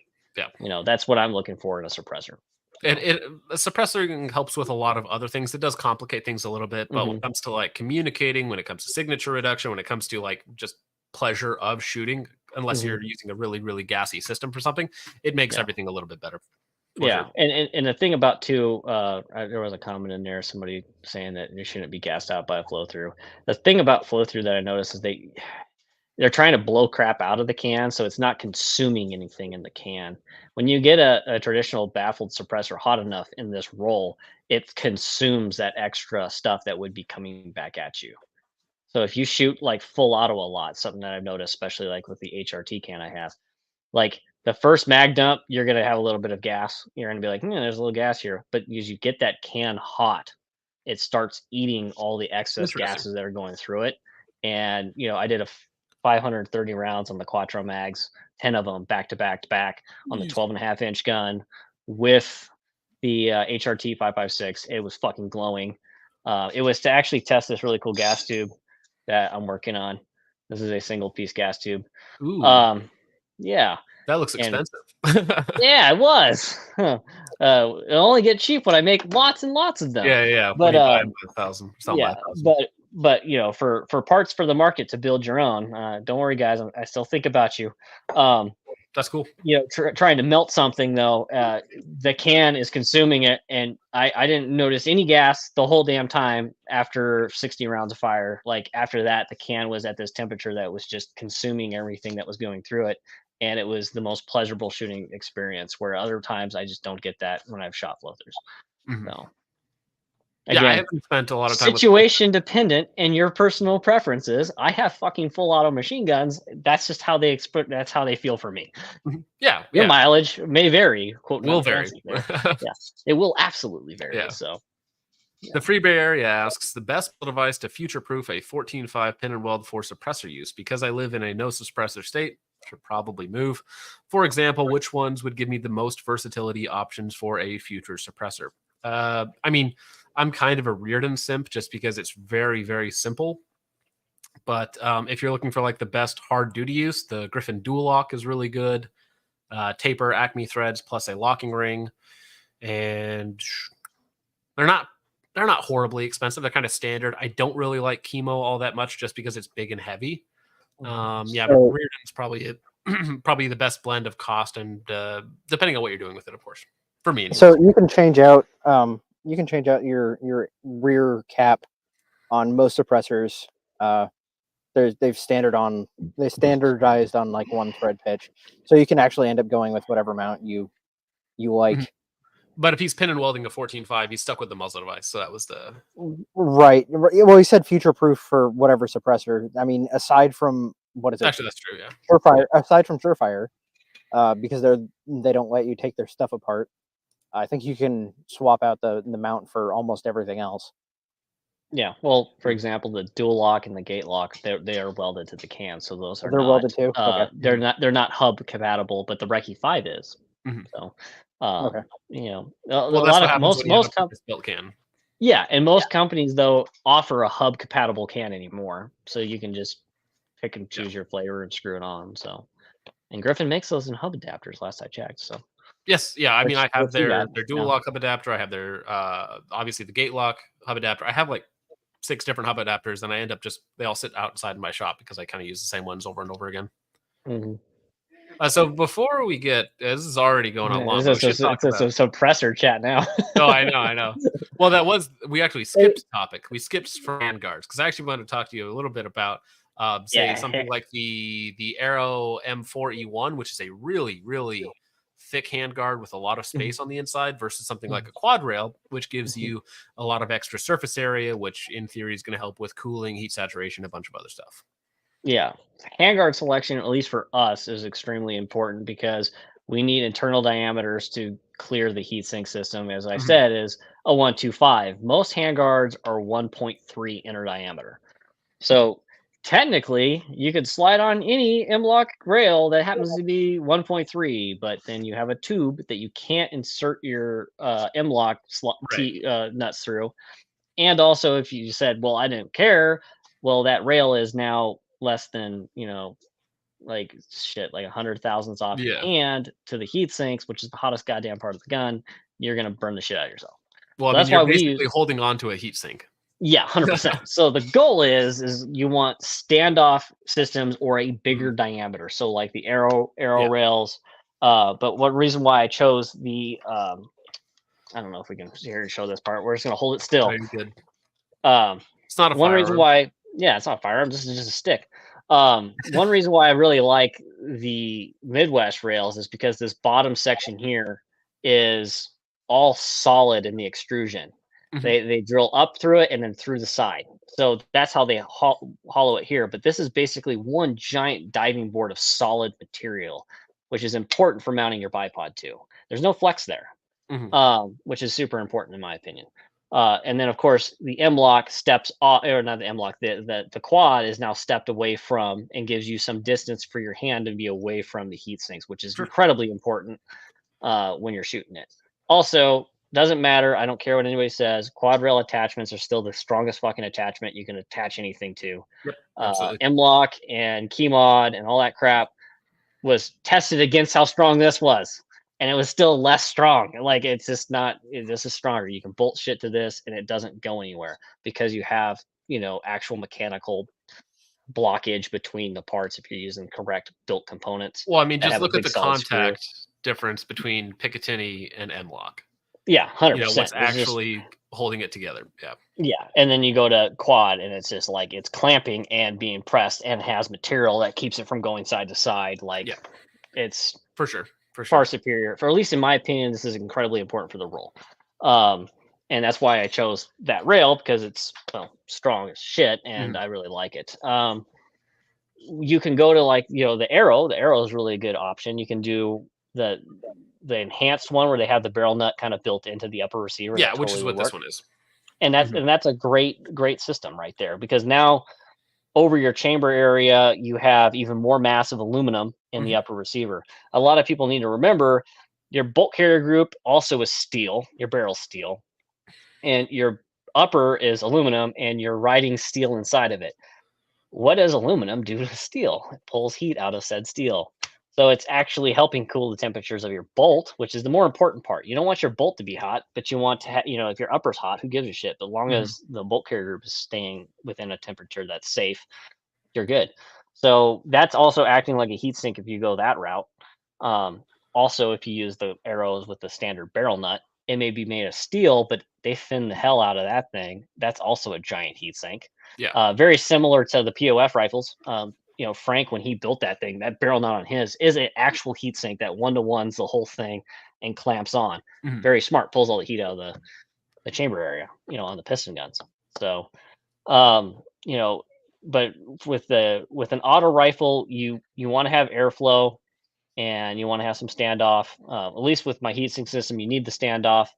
That's what I'm looking for in a suppressor. A suppressor helps with a lot of other things. It does complicate things a little bit, but when it comes to like communicating, when it comes to signature reduction, when it comes to like just pleasure of shooting, unless you're using a really, really gassy system for something, it makes everything a little bit better. Yeah, sure. And the thing about too, there was a comment in there, somebody saying that you shouldn't be gassed out by a flow through. The thing about flow through that I noticed is they're trying to blow crap out of the can, so it's not consuming anything in the can. When you get a traditional baffled suppressor hot enough in this roll, it consumes that extra stuff that would be coming back at you. So if you shoot like full auto a lot, something that I've noticed, especially like with the HRT can I have, like the first mag dump, you're going to have a little bit of gas. You're going to be like, there's a little gas here. But as you get that can hot, it starts eating all the excess gases that are going through it. And, I did a 530 rounds on the Quattro mags, 10 of them back to back to back on the 12.5-inch gun with the HRT 5.56. It was fucking glowing. It was to actually test this really cool gas tube that I'm working on. This is a single piece gas tube. Ooh. Yeah. That looks expensive. Yeah, it was. It'll only get cheap when I make lots and lots of them. Yeah. But buy 1,000. Yeah, but for parts for the market to build your own, don't worry, guys. I still think about you. That's cool. Trying to melt something though, the can is consuming it, and I didn't notice any gas the whole damn time after 60 rounds of fire. Like after that, the can was at this temperature that was just consuming everything that was going through it. And it was the most pleasurable shooting experience, where other times I just don't get that when I've shot floaters. So, again, I haven't spent a lot of time situation dependent and your personal preferences. I have fucking full auto machine guns. That's just how they that's how they feel for me. Yeah, your mileage may vary. Quote will vary. It will absolutely vary. Yeah. So. The Free Bay Area asks the best advice to future-proof a 14.5 pin and weld for suppressor use. Because I live in a no suppressor state, should probably move. For example, which ones would give me the most versatility options for a future suppressor? I mean, I'm kind of a Reardon simp just because it's very, very simple. But if you're looking for like the best hard duty use, the Griffin Dual Lock is really good. Taper Acme threads plus a locking ring, and they're not they're not horribly expensive. They're kind of standard. I don't really like chemo all that much just because it's big and heavy. Yeah, but So- Reardon's probably it. Probably the best blend of cost and depending on what you're doing with it, of course. For me, anyways. So you can change out your rear cap on most suppressors. They've standardized on like one thread pitch, so you can actually end up going with whatever mount you like. But if he's pin and welding a 14.5, he's stuck with the muzzle device. So that was the Right. Well, he said future proof for whatever suppressor. I mean, aside from what is it? actually that's true. Yeah. Surefire. Aside from Surefire, because they don't let you take their stuff apart. I think you can swap out the mount for almost everything else. Yeah, well, for example, the dual lock and the gate lock, they are welded to the can, so those are They're not, welded too? Okay. they're not hub compatible, but the Recce 5 is. Mhm. So, Okay. you know, Well, a that's lot what of happens when you most have a built can. yeah, and most companies though offer a hub compatible can anymore, so you can just pick and choose your flavor and screw it on. So, and Griffin makes those in hub adapters. Last I checked, so. Yes, yeah. I mean, I have Which you their got, dual yeah. lock hub adapter. I have their obviously the gate lock hub adapter. I have like 6 different hub adapters, and I end up they all sit outside in my shop because I kind of use the same ones over and over again. Mhm. So before we get, this is already going on long. It's But we should talk a suppressor chat now. No, I know. Well, we actually skipped topic. We skipped for handguards because I actually wanted to talk to you a little bit about, say, Yeah. something like the Arrow M4E1, which is a really, really thick handguard with a lot of space on the inside, versus something like a quad rail, which gives you a lot of extra surface area, which in theory is going to help with cooling, heat saturation, a bunch of other stuff. Yeah, handguard selection, at least for us, is extremely important because we need internal diameters to clear the heatsink system. As I said, is a 125. Most handguards are 1.3 inner diameter. So technically, you could slide on any M-lock rail that happens to be 1.3, but then you have a tube that you can't insert your M-lock nuts through. And also, if you said, "Well, I didn't care," well, that rail is now less than like shit, like 100 thousandths off your Yeah. hand to the heat sinks, which is the hottest goddamn part of the gun. You're gonna burn the shit out of yourself. Well, So I mean, that's you're why we basically use. holding on to a heat sink. Yeah, 100%. So the goal is you want standoff systems or a bigger diameter. So like the arrow Yeah. rails. But one reason why I chose the I don't know if we can here show this part. We're just gonna hold it still. Very good. Um, It's not a one reason firearm. why, yeah, it's not a firearm. This is just a stick. One reason why I really like the Midwest rails is because this bottom section here is all solid in the extrusion. Mhm. They drill up through it and then through the side. So that's how they hollow it here. But this is basically one giant diving board of solid material, which is important for mounting your bipod too. There's no flex there, which is super important in my opinion. And then of course the M-lock steps off, or not the M-lock, the quad is now stepped away from and gives you some distance for your hand to be away from the heat sinks, which is incredibly important when you're shooting it. Also, doesn't matter. I don't care what anybody says. Quad rail attachments are still the strongest fucking attachment you can attach anything to. Yep, absolutely. M-lock and key mod and all that crap was tested against how strong this was, and it was still less strong. Like it's just not. This is stronger. You can bolt shit to this, and it doesn't go anywhere because you have actual mechanical blockage between the parts if you're using correct built components. Well, I mean, that just have a look at big the solid screw. contact difference between Picatinny and M-lock. Yeah, 100%. What's actually holding it together. Yeah. Yeah, and then you go to quad, and it's just like it's clamping and being pressed, and has material that keeps it from going side to side. Like, it's for sure, far superior. For at least in my opinion, this is incredibly important for the roll, and that's why I chose that rail because it's strong as shit, and I really like it. You can go to like the arrow. The arrow is really a good option. You can do the enhanced one where they have the barrel nut kind of built into the upper receiver. Yeah, which is what this one is. And that's a great system right there, because now over your chamber area you have even more massive aluminum in the upper receiver. A lot of people need to remember your bolt carrier group also is steel, your barrel's steel, and your upper is aluminum, and you're riding steel inside of it. What does aluminum do to steel? It pulls heat out of said steel. So it's actually helping cool the temperatures of your bolt, which is the more important part. You don't want your bolt to be hot, but you want to if your upper's hot, who gives a shit? But as long as the bolt carrier group is staying within a temperature that's safe, you're good. So that's also acting like a heat sink if you go that route. Also, if you use the arrows with the standard barrel nut, it may be made of steel, but they thin the hell out of that thing. That's also a giant heat sink. Yeah. Very similar to the POF rifles. Frank, when he built that thing, that barrel nut on his is an actual heat sink that one-to-ones the whole thing and clamps on. Very smart, pulls all the heat out of the chamber area, on the piston guns. So, but with an auto rifle, you want to have airflow and you want to have some standoff. At least with my heatsink system, you need the standoff.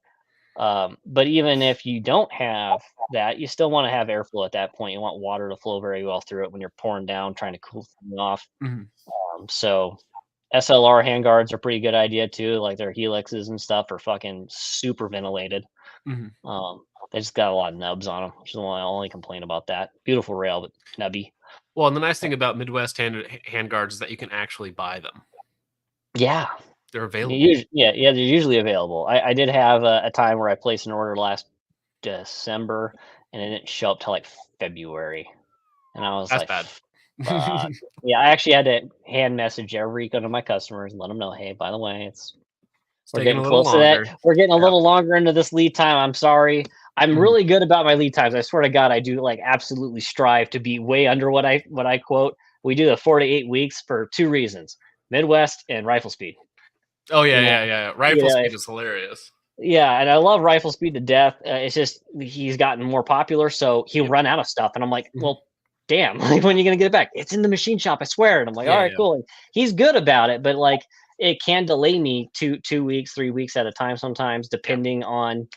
But even if you don't have that, you still want to have airflow at that point. You want water to flow very well through it when you're pouring down, trying to cool things off. So SLR handguards are a pretty good idea too. Like their helixes and stuff are fucking super ventilated. They just got a lot of nubs on them, which is why I only complain about that. Beautiful rail, but nubby. Well, and the nice thing about Midwest handguards is that you can actually buy them. Yeah. They're available. Yeah, they're usually available. I did have a time where I placed an order last December and it didn't show up till like February. And I was That's like, bad. yeah, I actually had to hand message every one of my customers and let them know, hey, by the way, we're taking getting a little close to longer. that. We're getting a little longer into this lead time. I'm sorry. I'm really good about my lead times. I swear to God, I do like absolutely strive to be way under what I quote. We do the 4 to 8 weeks for 2 reasons: Midwest and rifle speed. Oh yeah. Rifle speed is hilarious. Yeah, and I love rifle speed to death. It's just he's gotten more popular, so he'll run out of stuff, and I'm like, well, damn, like when are you gonna get it back? It's in the machine shop, I swear. And I'm like, all right, cool. And he's good about it, but like it can delay me 2 weeks, 3 weeks at a time sometimes, depending on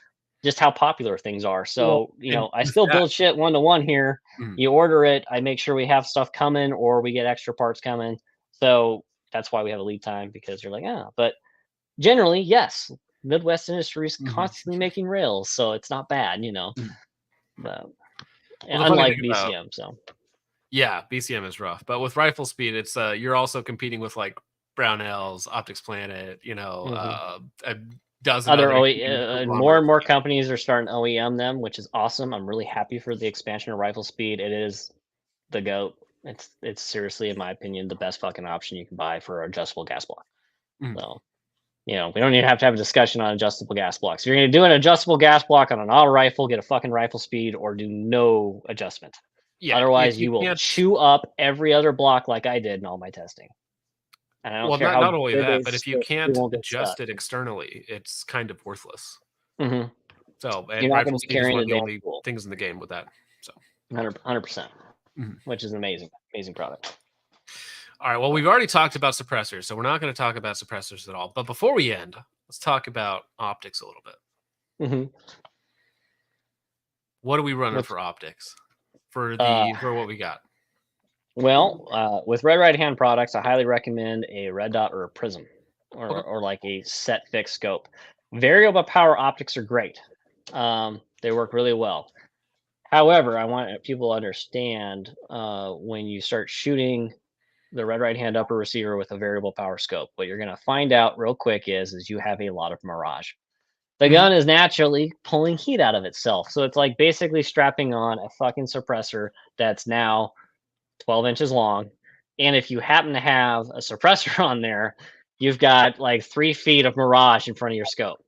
just how popular things are. So I still build shit 1-to-1 here. You order it, I make sure we have stuff coming, or we get extra parts coming. So that's why we have a lead time, because you're like, but generally, yes, Midwest industry is constantly making rails, so it's not bad, But unlike BCM, yeah, BCM is rough. But with rifle speed, it's you're also competing with like Brownells, Optics Planet, a dozen other more and more companies are starting to OEM them, which is awesome. I'm really happy for the expansion of rifle speed. It is the GOAT. It's seriously, in my opinion, the best fucking option you can buy for adjustable gas block. So, we don't even have to have a discussion on adjustable gas blocks. If you're going to do an adjustable gas block on an auto rifle, get a fucking rifle speed or do no adjustment. Yeah, otherwise, you will chew up every other block like I did in all my testing. And I don't care not only that, but if you can't adjust it externally, it's kind of worthless. So, and rifle speed is one of the only things in the game with that. So, 100%, which is an amazing product. All right. Well, we've already talked about suppressors, so we're not going to talk about suppressors at all. But before we end, let's talk about optics a little bit. What are we running for optics for what we got? Well, with red right hand products, I highly recommend a red dot or a prism, or like a set fixed scope. Variable power optics are great. They work really well. However, I want people to understand when you start shooting the red right hand upper receiver with a variable power scope, what you're going to find out real quick is you have a lot of mirage. The gun is naturally pulling heat out of itself. So it's like basically strapping on a fucking suppressor that's now 12 inches long. And if you happen to have a suppressor on there, you've got like 3 feet of mirage in front of your scope.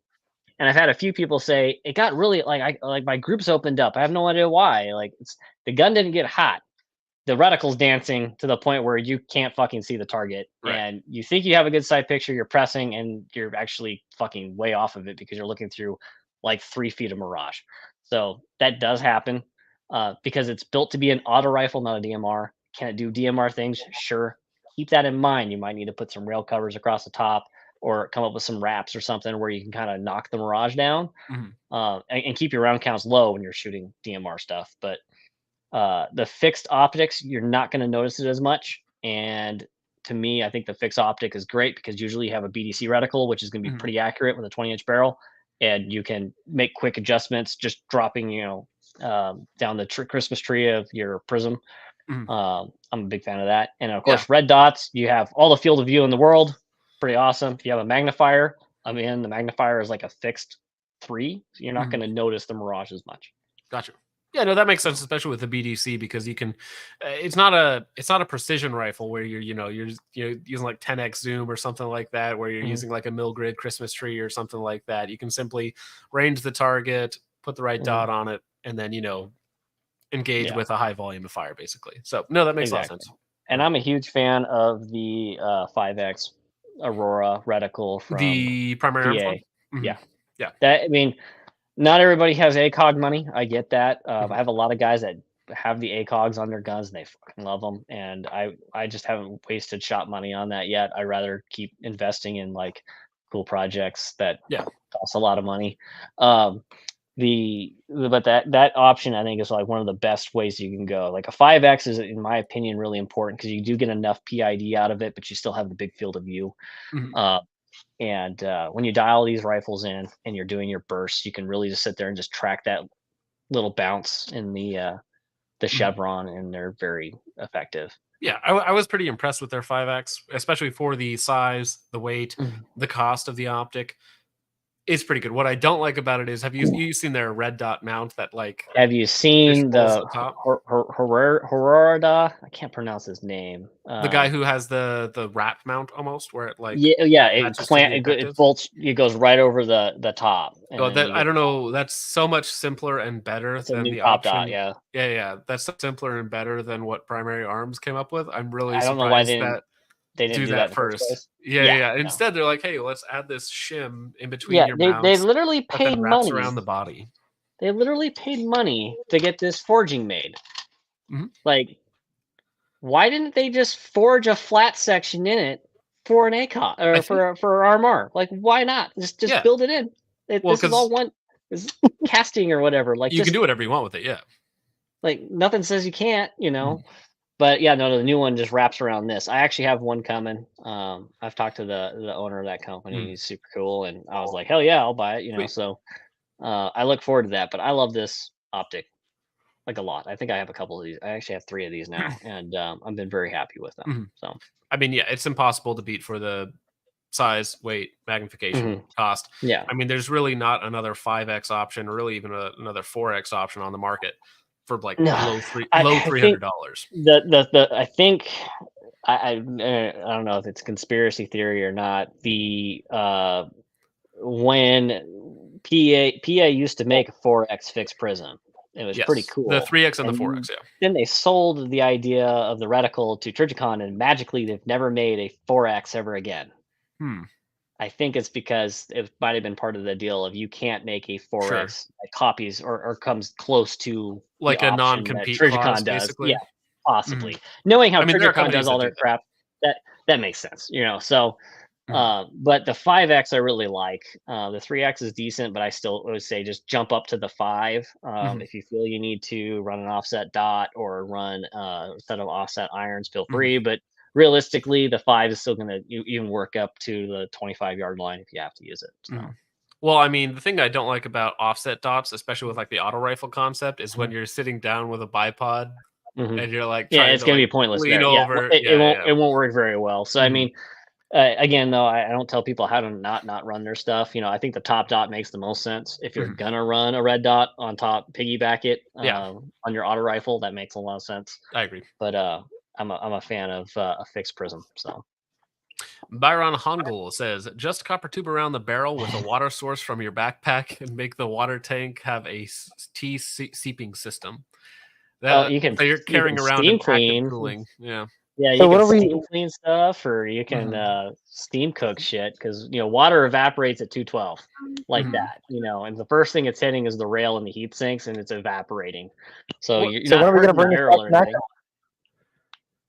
And I've had a few people say it got really like my groups opened up. I have no idea why. Like the gun didn't get hot. The reticle's dancing to the point where you can't fucking see the target, and you think you have a good sight picture, you're pressing, and you're actually fucking way off of it because you're looking through like 3 feet of mirage. So that does happen because it's built to be an auto rifle, not a DMR. Can it do DMR things? Sure. Keep that in mind. You might need to put some rail covers across the top or come up with some wraps or something where you can kind of knock the mirage down and keep your round counts low when you're shooting DMR stuff. But the fixed optics, you're not going to notice it as much. And to me, I think the fixed optic is great because usually you have a BDC reticle, which is going to be pretty accurate with a 20-inch barrel. And you can make quick adjustments, just dropping, down the Christmas tree of your prism I'm a big fan of that. And of course, red dots, you have all the field of view in the world. Pretty awesome. If you have a magnifier, the magnifier is like a fixed 3. So you're not going to notice the mirage as much. Gotcha. Yeah, no, that makes sense, especially with the BDC, because you can. It's not a precision rifle where you're using like 10x zoom or something like that, where you're using like a Milgrid Christmas tree or something like that. You can simply range the target, put the right dot on it, and then engage with a high volume of fire, basically. So no, that makes a lot of sense. And I'm a huge fan of the 5x Aurora reticle from the primary PA. arms one? Yeah. Yeah. Not everybody has ACOG money. I get that. I have a lot of guys that have the ACOGs on their guns and they fucking love them. And I just haven't wasted shot money on that yet. I rather keep investing in like cool projects that cost a lot of money. But that option I think is like one of the best ways you can go. Like a 5x is, in my opinion, really important because you do get enough PID out of it, but you still have the big field of view. And when you dial these rifles in and you're doing your bursts, you can really just sit there and just track that little bounce in the chevron, and they're very effective. Yeah, I was pretty impressed with their 5x, especially for the size, the weight, the cost of the optic. It's pretty good. What I don't like about it is, have you seen their red dot mount that like? Have you seen the Horada? I can't pronounce his name. The guy who has the wrap mount almost, where it like it bolts. It goes right over the top. I don't know. That's so much simpler and better than the top option. Dot, yeah. That's simpler and better than what Primary Arms came up with. I'm really I don't know why they didn't do that first. Yeah. Instead, they're like, hey, let's add this shim in between your mounts. They literally paid money around the body. They literally paid money to get this forging made. Like, why didn't they just forge a flat section in it for an ACOG or for Armor? Like, why not? Just build it in. This is all one casting or whatever. Like, you can do whatever you want with it. Yeah. Like, nothing says you can't, But yeah, no, the new one just wraps around this. I actually have one coming. I've talked to the owner of that company. He's super cool, and I was like, hell yeah, I'll buy it. So I look forward to that. But I love this optic like a lot. I think I have a couple of these. I actually have 3 of these now, and I've been very happy with them. So I mean, yeah, it's impossible to beat for the size, weight, magnification, cost. Yeah, I mean, there's really not another 5x option, or really even another 4x option on the market for like low $300. I think I don't know if it's conspiracy theory or not. When PA used to make a 4x fixed prism, it was pretty cool. The 3x and the 4x, yeah. Then they sold the idea of the reticle to Trijicon, and magically they've never made a 4x ever again. I think it's because it might have been part of the deal of you can't make a 4x that copies or comes close to like a non-compete Trijicon does. Basically. Yeah, possibly. Knowing how Trijicon does all their crap, that makes sense, So, but the 5x I really like. The 3x is decent, but I still would say just jump up to the 5 if you feel you need to run an offset dot or run a set of offset irons. Feel free, but realistically, the 5 is still going to even work up to the 25-yard line if you have to use it. So. Well, I mean, the thing I don't like about offset dots, especially with like the auto rifle concept, is when you're sitting down with a bipod and you're like, it's going to be pointless. It won't work very well. So I mean, again, though, I don't tell people how to not run their stuff. I think the top dot makes the most sense. If you're gonna run a red dot on top, piggyback it on your auto rifle. That makes a lot of sense. I agree. But I'm a fan of a fixed prism. So Byron Hongul says, just copper tube around the barrel with a water source from your backpack and make the water tank have a tea seeping system. You can. You're carrying around steam clean. Cooling. Yeah. Yeah, you can steam clean stuff, or you can steam cook shit because water evaporates at 212 like that. And the first thing it's hitting is the rail and the heat sinks, and it's evaporating. So you're not when are we gonna bring barrel this back to Maxim?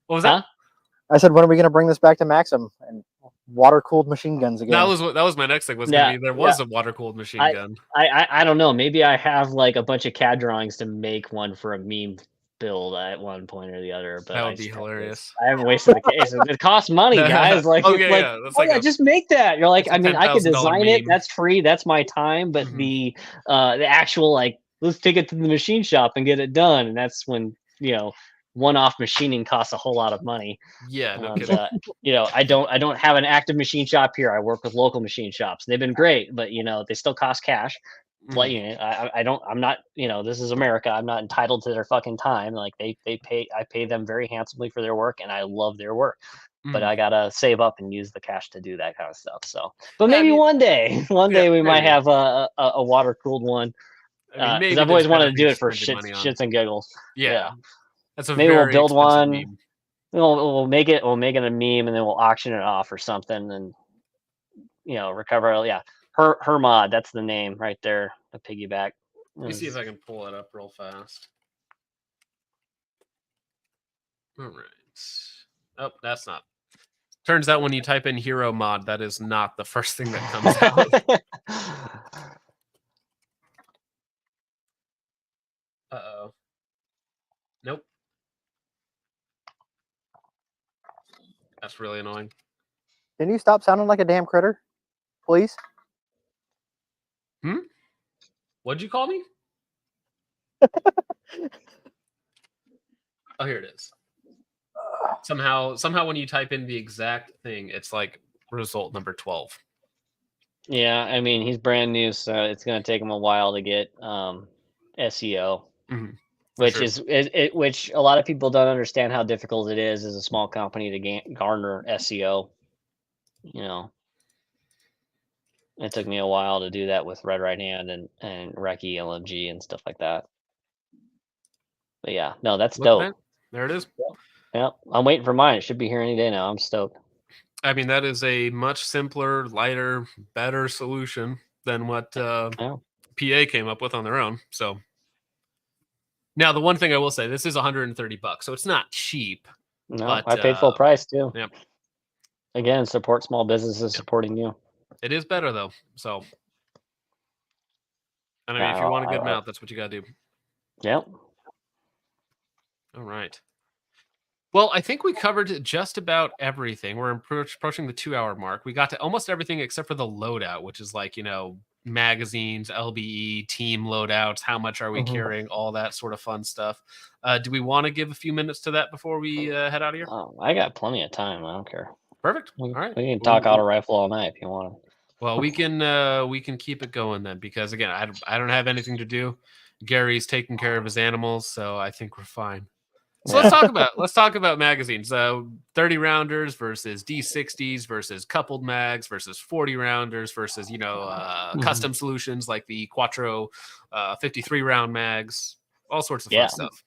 What was that? I said, when are we gonna bring this back to Maxim and water cooled machine guns again? That was my next thing. There was a water cooled machine gun. I don't know. Maybe I have like a bunch of CAD drawings to make one for a meme build at one point or the other, but that would be hilarious. I haven't wasted the case. It costs money, guys. Like, just make that. You're like, I mean, I could design it. That's free. That's my time. But the actual let's take it to the machine shop and get it done. And that's when one-off machining costs a whole lot of money. Yeah, no And, kidding. you know, I don't have an active machine shop here. I work with local machine shops. They've been great, but you know, they still cost cash. Like, you know, I'm not, you know, this is America. I'm not entitled to their fucking time. Like I pay them very handsomely for their work, and I love their work. But I gotta save up and use the cash to do that kind of stuff. So, but Yeah, I maybe mean, one day, we might maybe. have a water cooled one. I mean, Because maybe I've there's always better wanted to do things it to for spend your money on. shits and giggles. Yeah. That's a Maybe we'll very build expensive one. meme. We'll make it a meme, and then we'll auction it off or something, and you know, recover. Yeah, her mod. That's the name right there. The piggyback. Let me see if I can pull it up real fast. All right. Oh, that's not. Turns out when you type in hero mod, that is not the first thing that comes out. Uh-oh. Nope. That's really annoying. Can you stop sounding like a damn critter, please? What'd you call me? Oh, here it is. Somehow when you type in the exact thing, it's like result number 12. Yeah, I mean, he's brand new, so it's going to take him a while to get SEO, which sure. which a lot of people don't understand how difficult it is as a small company to garner SEO. You know, it took me a while to do that with Red Right Hand and Reki LMG and stuff like that. But yeah, no, that's Look at dope. that. There it is. Yeah, I'm waiting for mine. It should be here any day now. I'm stoked. I mean, that is a much simpler, lighter, better solution than what PA came up with on their own. So now the one thing I will say, this is $130, so it's not cheap. No, but I paid full price too. Yep. Again, support small businesses supporting you. It is better though. So I mean, if you want a good mount, that's what you gotta do. Yep. All right. Well, I think we covered just about everything. We're approaching the 2-hour mark. We got to almost everything except for the loadout, which is like, you know, magazines, LBE, team loadouts, how much are we carrying, all that sort of fun stuff. Do we want to give a few minutes to that before we head out of here? Oh, I got plenty of time. I don't care. Perfect. All right. We can talk auto rifle all night if you want. Well, we can keep it going then, because again, I don't have anything to do. Gary's taking care of his animals, so I think we're fine. So let's talk about magazines. 30 rounders versus D60s versus coupled mags versus 40 rounders versus, you know, custom solutions like the Quattro 53 round mags, all sorts of fun stuff.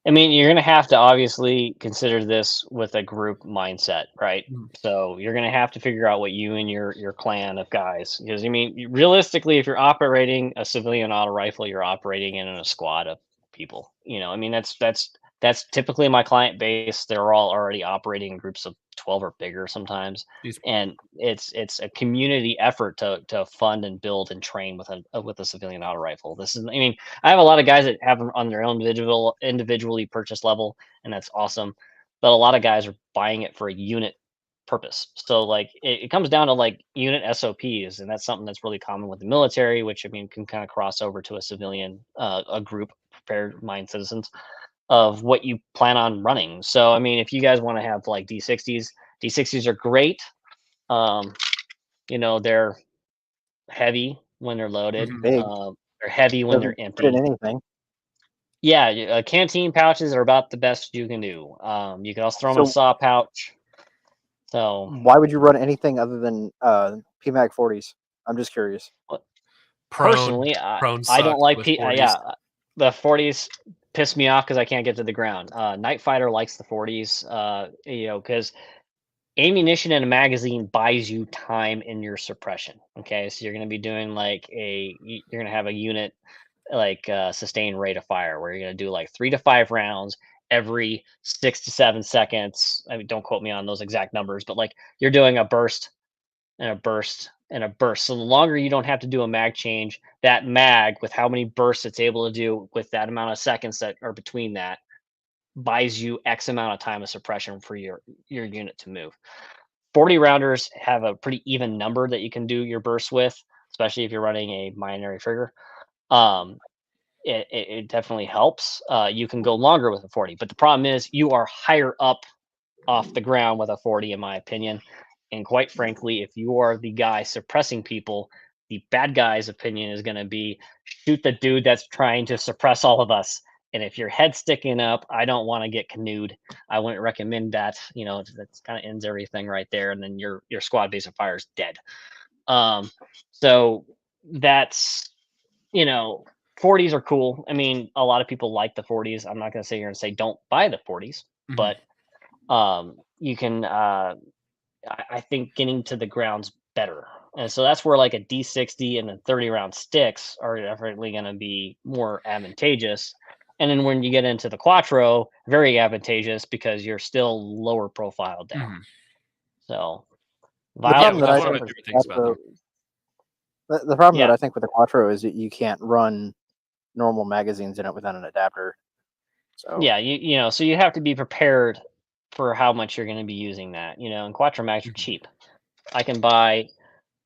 I mean, you're going to have to obviously consider this with a group mindset, right? So you're going to have to figure out what you and your clan of guys, because I mean, realistically, if you're operating a civilian auto rifle, you're operating in a squad of people. You know, I mean, that's typically my client base. They're all already operating in groups of 12 or bigger sometimes, and it's a community effort to fund and build and train with a civilian auto rifle. This is, I mean, I have a lot of guys that have them on their own individually purchased level, and that's awesome. But a lot of guys are buying it for a unit purpose. So like it comes down to like unit SOPs, and that's something that's really common with the military, which I mean can kind of cross over to a civilian, a group prepared mind citizens of what you plan on running. So I mean, if you guys want to have like D60s are great. You know, they're heavy when they're loaded. Big. They're heavy when they're empty. Fit in anything. Yeah, canteen pouches are about the best you can do. You can also throw them in a saw pouch. So why would you run anything other than PMAG 40s? I'm just curious. Personally, I don't like the 40s piss me off because I can't get to the ground. Night Fighter likes the 40s, you know, because ammunition in a magazine buys you time in your suppression. Okay, so you're going to be doing like you're going to have a unit like sustained rate of fire where you're going to do like 3 to 5 rounds every 6 to 7 seconds. I mean, don't quote me on those exact numbers, but like you're doing a burst and a burst and a burst. So the longer you don't have to do a mag change, that mag with how many bursts it's able to do with that amount of seconds that are between that buys you X amount of time of suppression for your unit to move. 40 rounders have a pretty even number that you can do your bursts with, especially if you're running a binary trigger. it definitely helps. You can go longer with a 40, but the problem is you are higher up off the ground with a 40, in my opinion. And quite frankly, if you are the guy suppressing people, the bad guy's opinion is going to be shoot the dude that's trying to suppress all of us. And if your head's sticking up, I don't want to get canoed. I wouldn't recommend that. That kind of ends everything right there. And then your squad base of fire is dead. So that's, 40s are cool. I mean, a lot of people like the 40s. I'm not going to sit here and say don't buy the 40s, but you can, I think getting to the ground's better. And so that's where like a D60 and a 30 round sticks are definitely going to be more advantageous. And then when you get into the Quattro, very advantageous because you're still lower profile down. So The problem that I one of think my with favorite things about them. the problem that I think with the Quattro is that you can't run normal magazines in it without an adapter. So yeah, so you have to be prepared for how much you're going to be using that. And Quattro mags are cheap. I can buy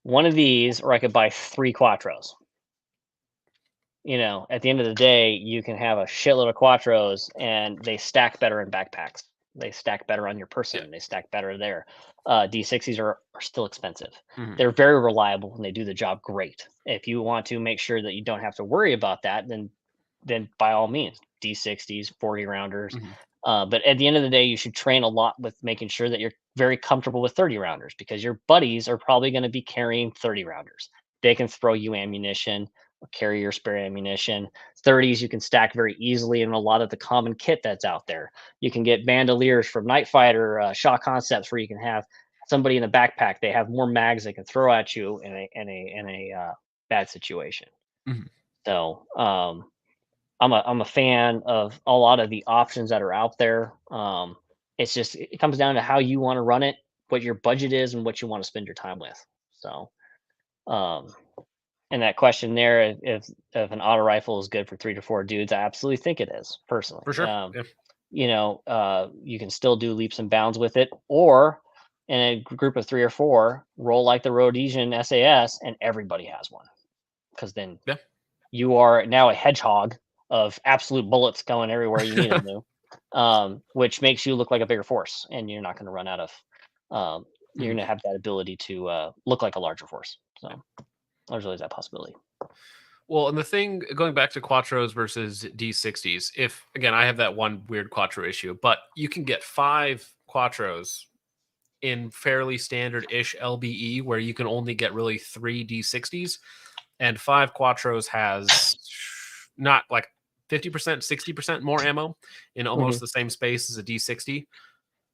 one of these, or I could buy 3 Quattros. At the end of the day, you can have a shitload of Quattros, and they stack better in backpacks. They stack better on your person. Yeah. They stack better there. D60s are still expensive. They're very reliable, and they do the job great. If you want to make sure that you don't have to worry about that, then by all means, D60s, 40 rounders. But at the end of the day, you should train a lot with making sure that you're very comfortable with 30 rounders, because your buddies are probably going to be carrying 30 rounders. They can throw you ammunition or carry your spare ammunition. 30s you can stack very easily in a lot of the common kit that's out there. You can get bandoliers from Night Fighter, Shaw Concepts, where you can have somebody in the backpack. They have more mags they can throw at you in a bad situation. So I'm a fan of a lot of the options that are out there. It's just, it comes down to how you want to run it, what your budget is, and what you want to spend your time with. So, and that question there, if an auto rifle is good for 3 to 4 dudes, I absolutely think it is, personally. For sure. You can still do leaps and bounds with it, or in a group of 3 or 4, roll like the Rhodesian SAS, and everybody has one, because then you are now a hedgehog of absolute bullets going everywhere you need them to, which makes you look like a bigger force, and you're not going to run out of. You're going to have that ability to look like a larger force. So there's always that possibility. Well, and the thing, going back to Quattros versus D60s, if, again, I have that one weird Quattro issue, but you can get 5 Quattros in fairly standard-ish LBE, where you can only get really 3 D60s, and 5 Quattros has not like 50%, 60% more ammo in almost the same space as a D60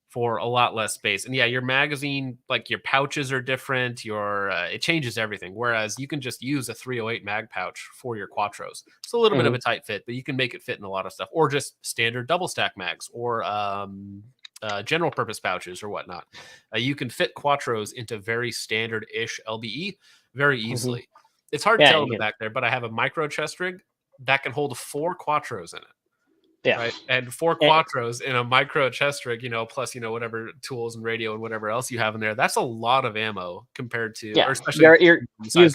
for a lot less space. And yeah, your magazine, like your pouches are different. It changes everything. Whereas you can just use a 308 mag pouch for your Quattros. It's a little bit of a tight fit, but you can make it fit in a lot of stuff, or just standard double stack mags, or general purpose pouches or whatnot. You can fit Quattros into very standard-ish LBE very easily. It's hard to tell in the back there, but I have a micro chest rig that can hold 4 Quattros in it. Yeah. Right. And 4 Quattros in a micro chest rig, plus, whatever tools and radio and whatever else you have in there. That's a lot of ammo compared to, or especially you've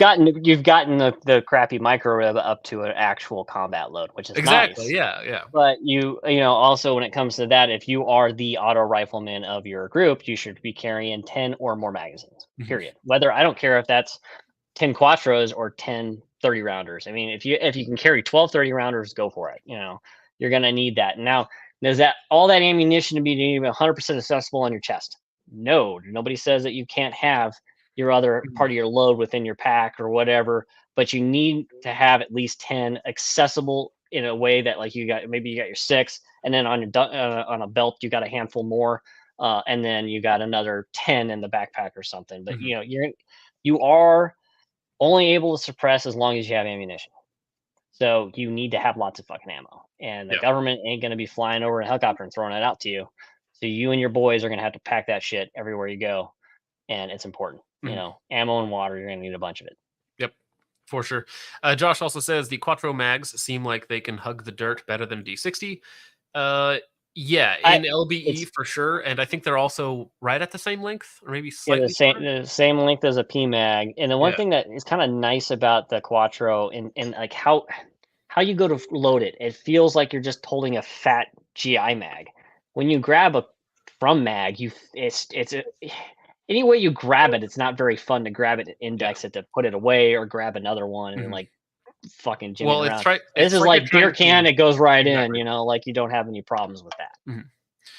gotten the crappy micro rib up to an actual combat load, which is exactly nice. Yeah. But also when it comes to that, if you are the auto rifleman of your group, you should be carrying 10 or more magazines. Period. Whether, I don't care if that's 10 Quattros or 10 30 rounders. I mean, if you can carry 12 30 rounders, go for it. You're going to need that. Now, does that all that ammunition to be 100% accessible on your chest? No, nobody says that you can't have your other part of your load within your pack or whatever, but you need to have at least 10 accessible in a way that, like, you got your 6, and then on a belt you got a handful more, and then you got another 10 in the backpack or something. But you are only able to suppress as long as you have ammunition. So you need to have lots of fucking ammo, and the government ain't going to be flying over in a helicopter and throwing it out to you. So you and your boys are going to have to pack that shit everywhere you go. And it's important, ammo and water. You're going to need a bunch of it. Yep, for sure. Josh also says the Quattro mags seem like they can hug the dirt better than D60. Yeah, in LBE for sure. And I think they're also right at the same length, or maybe slightly the same length as a P mag. And the one thing that is kind of nice about the Quattro and like how how you go to load it, it feels like you're just holding a fat GI mag. When you grab a from mag, any way you grab it, it's not very fun to grab it, index it, to put it away, or grab another one and like fucking jimmy Well, around. it's This is like like you're beer trying can, to- it goes right in, Exactly. you know, like you don't have any problems with that.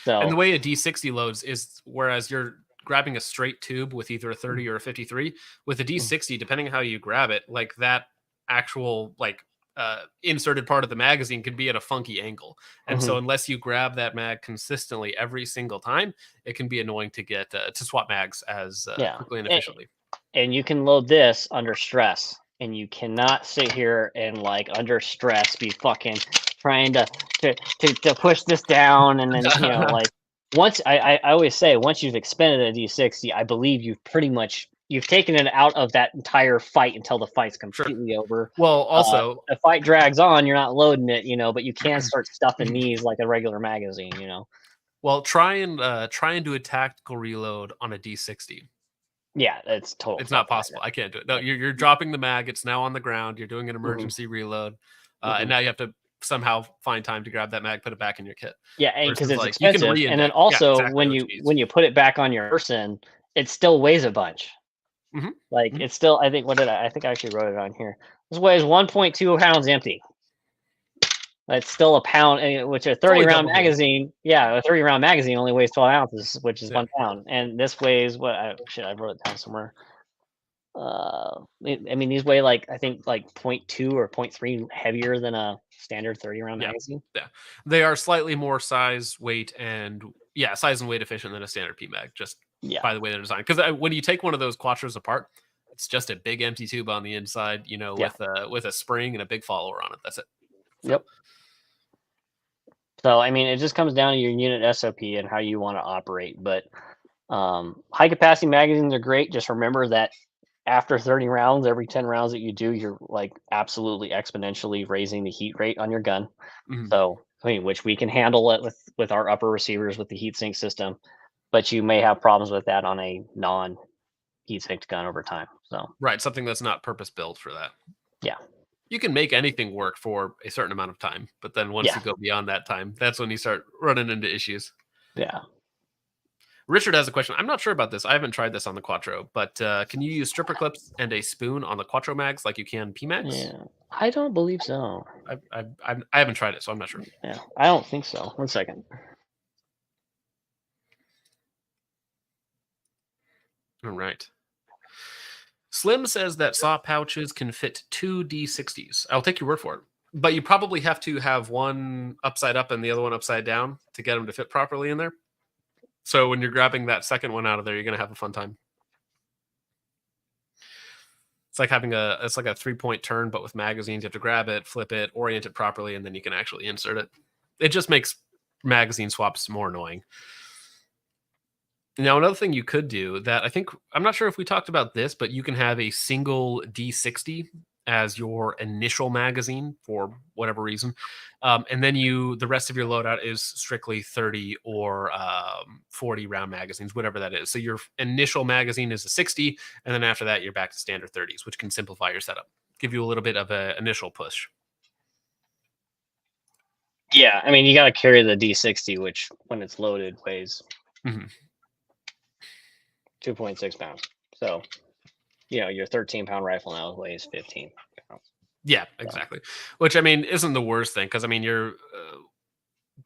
So And the way a D60 loads is, whereas you're grabbing a straight tube with either a 30 or a 53, with a D60, depending on how you grab it, like that actual like inserted part of the magazine could be at a funky angle. And so unless you grab that mag consistently every single time, it can be annoying to get to swap mags as quickly and efficiently. And you can load this under stress, and you cannot sit here and like under stress be fucking trying to push this down, and then you know, like once I always say, once you've expended a D60, I believe you've taken it out of that entire fight until the fight's completely over. Well, also the fight drags on, you're not loading it, you know, but you can start stuffing these like a regular magazine, you know. well, try and do a tactical reload on a D60. Yeah, it's total. It's not possible. I can't do it. No, you're dropping the mag. It's now on the ground. You're doing an emergency reload, and now you have to somehow find time to grab that mag, put it back in your kit. Yeah, and because it's like, expensive, and then also when you put it back on your person, it still weighs a bunch. Like it's still, I think I think I actually wrote it on here. This weighs 1.2 pounds empty. It's still a pound, which a 30-round magazine. Yeah, a 30-round magazine only weighs 12 ounces, which is 1 pound, and this weighs what? I wrote it down somewhere. I mean, these weigh like, I think like 0.2 or 0.3 heavier than a standard 30-round magazine. Yeah, they are slightly more size, weight, and size and weight efficient than a standard PMag, just by the way they're designed. Because when you take one of those quattros apart, it's just a big empty tube on the inside, you know, with a spring and a big follower on it. That's it. Yep. So, I mean, it just comes down to your unit SOP and how you want to operate. But high capacity magazines are great. Just remember that after 30 rounds, every 10 rounds that you do, you're like absolutely exponentially raising the heat rate on your gun. So, I mean, which we can handle it with our upper receivers with the heat sink system, but you may have problems with that on a non heat sinked gun over time. So, right, something that's not purpose built for that. Yeah. You can make anything work for a certain amount of time, but then once you go beyond that time, that's when you start running into issues. Yeah. Richard has a question. I'm not sure about this. I haven't tried this on the Quattro, but can you use stripper clips and a spoon on the Quattro mags like you can PMags? Yeah, I don't believe so. I haven't tried it, so I'm not sure. Yeah, I don't think so. 1 second. All right. Slim says that saw pouches can fit 2 D60s. I'll take your word for it. But you probably have to have one upside up and the other one upside down to get them to fit properly in there. So when you're grabbing that second one out of there, you're going to have a fun time. It's like having a 3-point turn, but with magazines. You have to grab it, flip it, orient it properly, and then you can actually insert it. It just makes magazine swaps more annoying. Now, another thing you could do that I'm not sure if we talked about this, but you can have a single D60 as your initial magazine for whatever reason. And then the rest of your loadout is strictly 30 or 40 round magazines, whatever that is. So your initial magazine is a 60, and then after that, you're back to standard 30s, which can simplify your setup, give you a little bit of an initial push. Yeah, I mean, you got to carry the D60, which when it's loaded weighs 2.6 pounds. So, you know, your 13-pound rifle now weighs 15 pounds. Yeah, exactly. Which, I mean, isn't the worst thing, because I mean,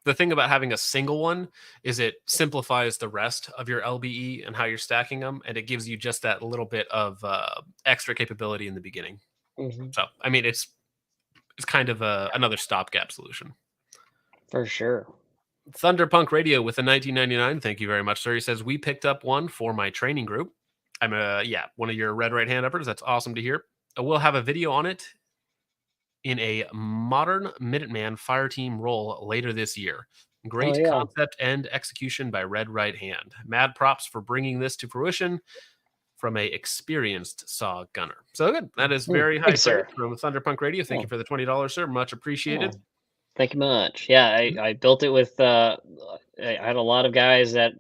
the thing about having a single one is it simplifies the rest of your LBE and how you're stacking them, and it gives you just that little bit of extra capability in the beginning. So, I mean, it's kind of another stopgap solution. For sure. Thunderpunk Radio with a 1999. Thank you very much, sir. He says, we picked up one for my training group. I'm one of your red right hand uppers. That's awesome to hear. We'll have a video on it in a modern Minuteman fire team role later this year. Great concept and execution by Red Right Hand. Mad props for bringing this to fruition from a experienced saw gunner. So good. That is very high praise from Thunderpunk Radio. Thank you for the $20, sir. Much appreciated. Thank you much. Yeah, I built it with I had a lot of guys that,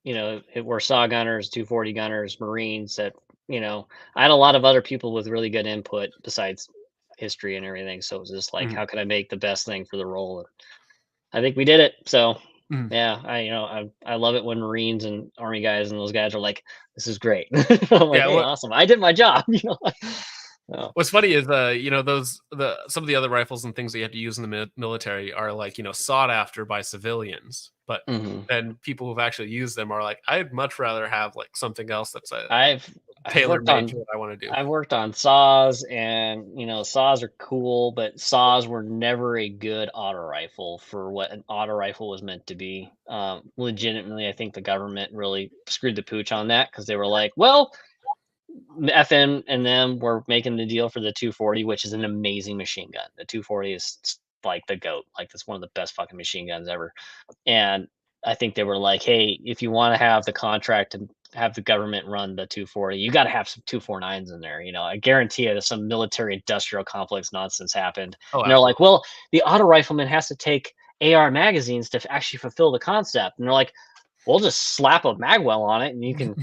you know, were saw gunners, 240 gunners, Marines that, you know, I had a lot of other people with really good input besides history and everything. So it was just like, Mhm. how can I make the best thing for the role? And I think we did it. So Mhm. yeah, I love it when Marines and Army guys and those guys are like, this is great. I'm like, Yeah, hey, awesome. I did my job, So, what's funny is, some of the other rifles and things that you have to use in the military are like, sought after by civilians, but mhm. then people who've actually used them are like, I'd much rather have like something else that's a I've tailor worked made to on what I want to do. I've worked on saws, and saws are cool, but saws were never a good auto rifle for what an auto rifle was meant to be. Legitimately, I think the government really screwed the pooch on that because they were like, well, FN and them were making the deal for the 240, which is an amazing machine gun. The 240 is like the goat. Like, that's one of the best fucking machine guns ever. And I think they were like, hey, if you want to have the contract to have the government run the 240, you got to have some 249s in there. I guarantee you, some military industrial complex nonsense happened. Oh, And they're like, absolutely. well, the auto rifleman has to take AR magazines to actually fulfill the concept. And they're like, we'll just slap a magwell on it and you can